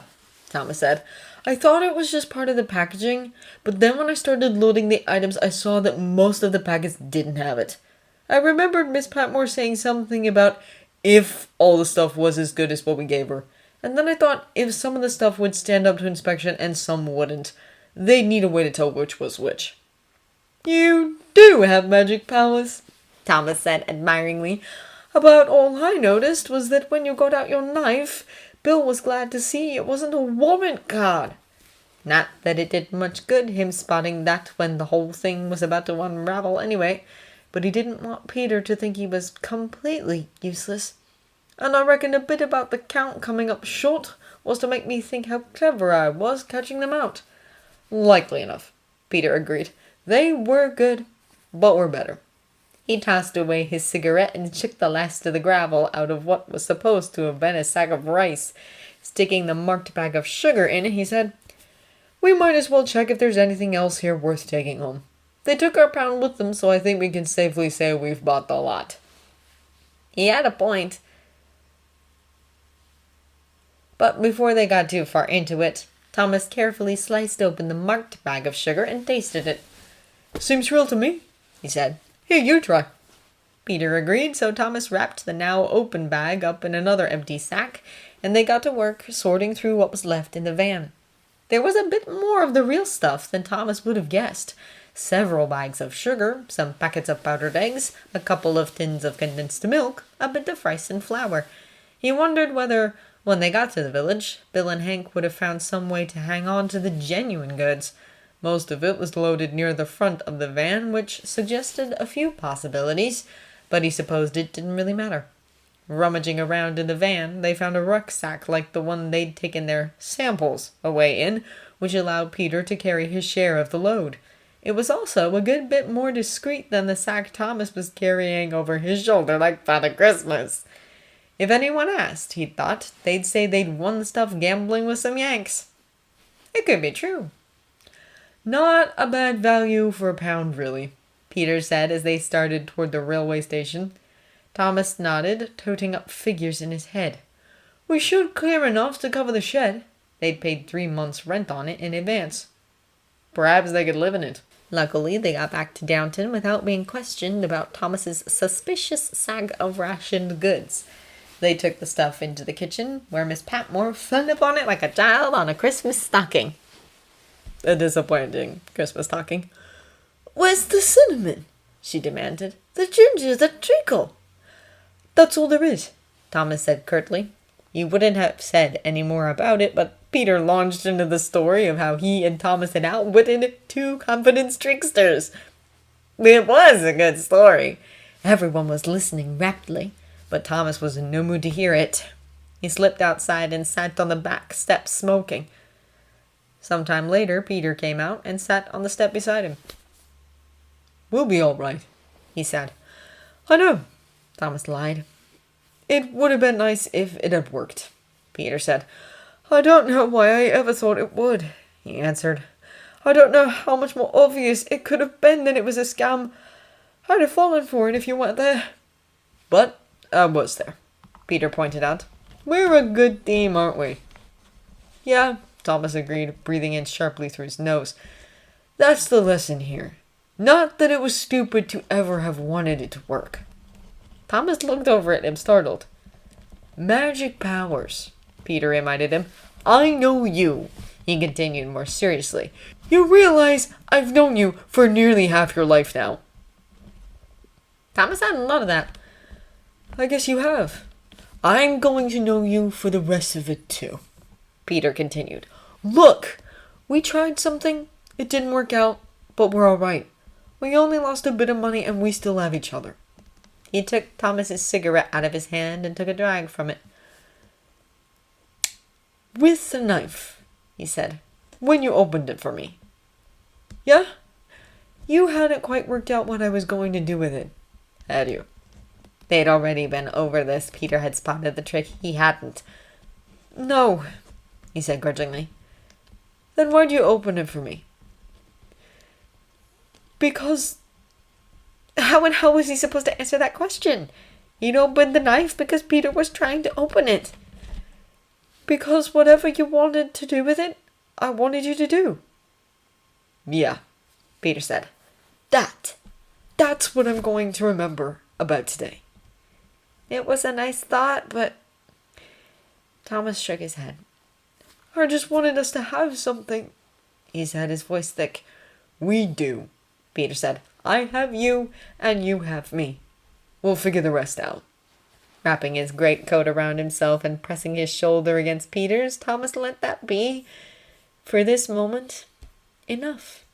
Thomas said. I thought it was just part of the packaging, but then when I started loading the items, I saw that most of the packets didn't have it. I remembered Miss Patmore saying something about if all the stuff was as good as what we gave her. And then I thought if some of the stuff would stand up to inspection and some wouldn't, they'd need a way to tell which was which. You do have magic powers, Thomas said admiringly. About all I noticed was that when you got out your knife, Bill was glad to see it wasn't a warrant card. Not that it did much good, him spotting that when the whole thing was about to unravel anyway, but he didn't want Peter to think he was completely useless. And I reckon a bit about the count coming up short was to make me think how clever I was catching them out. Likely enough, Peter agreed. They were good, but were better. He tossed away his cigarette and shook the last of the gravel out of what was supposed to have been a sack of rice. Sticking the marked bag of sugar in it, he said, We might as well check if there's anything else here worth taking home. They took our pound with them, so I think we can safely say we've bought the lot. He had a point. But before they got too far into it, Thomas carefully sliced open the marked bag of sugar and tasted it. Seems real to me, he said. Here, you try. Peter agreed, so Thomas wrapped the now open bag up in another empty sack, and they got to work sorting through what was left in the van. There was a bit more of the real stuff than Thomas would have guessed. Several bags of sugar, some packets of powdered eggs, a couple of tins of condensed milk, a bit of rice and flour. He wondered whether, when they got to the village, Bill and Hank would have found some way to hang on to the genuine goods. Most of it was loaded near the front of the van, which suggested a few possibilities, but he supposed it didn't really matter. Rummaging around in the van, they found a rucksack like the one they'd taken their samples away in, which allowed Peter to carry his share of the load. It was also a good bit more discreet than the sack Thomas was carrying over his shoulder like Father Christmas. If anyone asked, he thought, they'd say they'd won the stuff gambling with some Yanks. It could be true. Not a bad value for a pound, really, Peter said as they started toward the railway station. Thomas nodded, toting up figures in his head. We should clear enough to cover the shed. They'd paid 3 months' rent on it in advance. Perhaps they could live in it. Luckily, they got back to Downton without being questioned about Thomas's suspicious sack of rationed goods. They took the stuff into the kitchen, where Miss Patmore fell upon it like a child on a Christmas stocking. A disappointing Christmas stocking. Where's the cinnamon? She demanded. The ginger, the treacle. That's all there is, Thomas said curtly. He wouldn't have said any more about it, but Peter launched into the story of how he and Thomas had outwitted 2 confidence tricksters. It was a good story. Everyone was listening raptly, but Thomas was in no mood to hear it. He slipped outside and sat on the back step smoking. Some time later, Peter came out and sat on the step beside him. We'll be all right, he said. I know, Thomas lied. It would have been nice if it had worked, Peter said. I don't know why I ever thought it would, he answered. I don't know how much more obvious it could have been that it was a scam. I'd have fallen for it if you weren't there. But I was there, Peter pointed out. We're a good team, aren't we? Yeah, Thomas agreed, breathing in sharply through his nose. That's the lesson here. Not that it was stupid to ever have wanted it to work. Thomas looked over at him, startled. Magic powers, Peter reminded him. I know you, he continued more seriously. You realize I've known you for nearly half your life now. Thomas hadn't thought of that. I guess you have. I'm going to know you for the rest of it too, Peter continued. Look, we tried something. It didn't work out, but we're all right. We only lost a bit of money and we still have each other. He took Thomas's cigarette out of his hand and took a drag from it. With the knife, he said, when you opened it for me. Yeah? You hadn't quite worked out what I was going to do with it, had you? They'd already been over this. Peter had spotted the trick. He hadn't. No, he said grudgingly. Then why'd you open it for me? Because... How was he supposed to answer that question? He'd opened the knife because Peter was trying to open it. Because whatever you wanted to do with it, I wanted you to do. Yeah, Peter said. That's what I'm going to remember about today. It was a nice thought, but... Thomas shook his head. I just wanted us to have something, he said, his voice thick. We do, Peter said. I have you, and you have me. We'll figure the rest out. Wrapping his greatcoat around himself and pressing his shoulder against Peter's, Thomas let that be, for this moment, enough.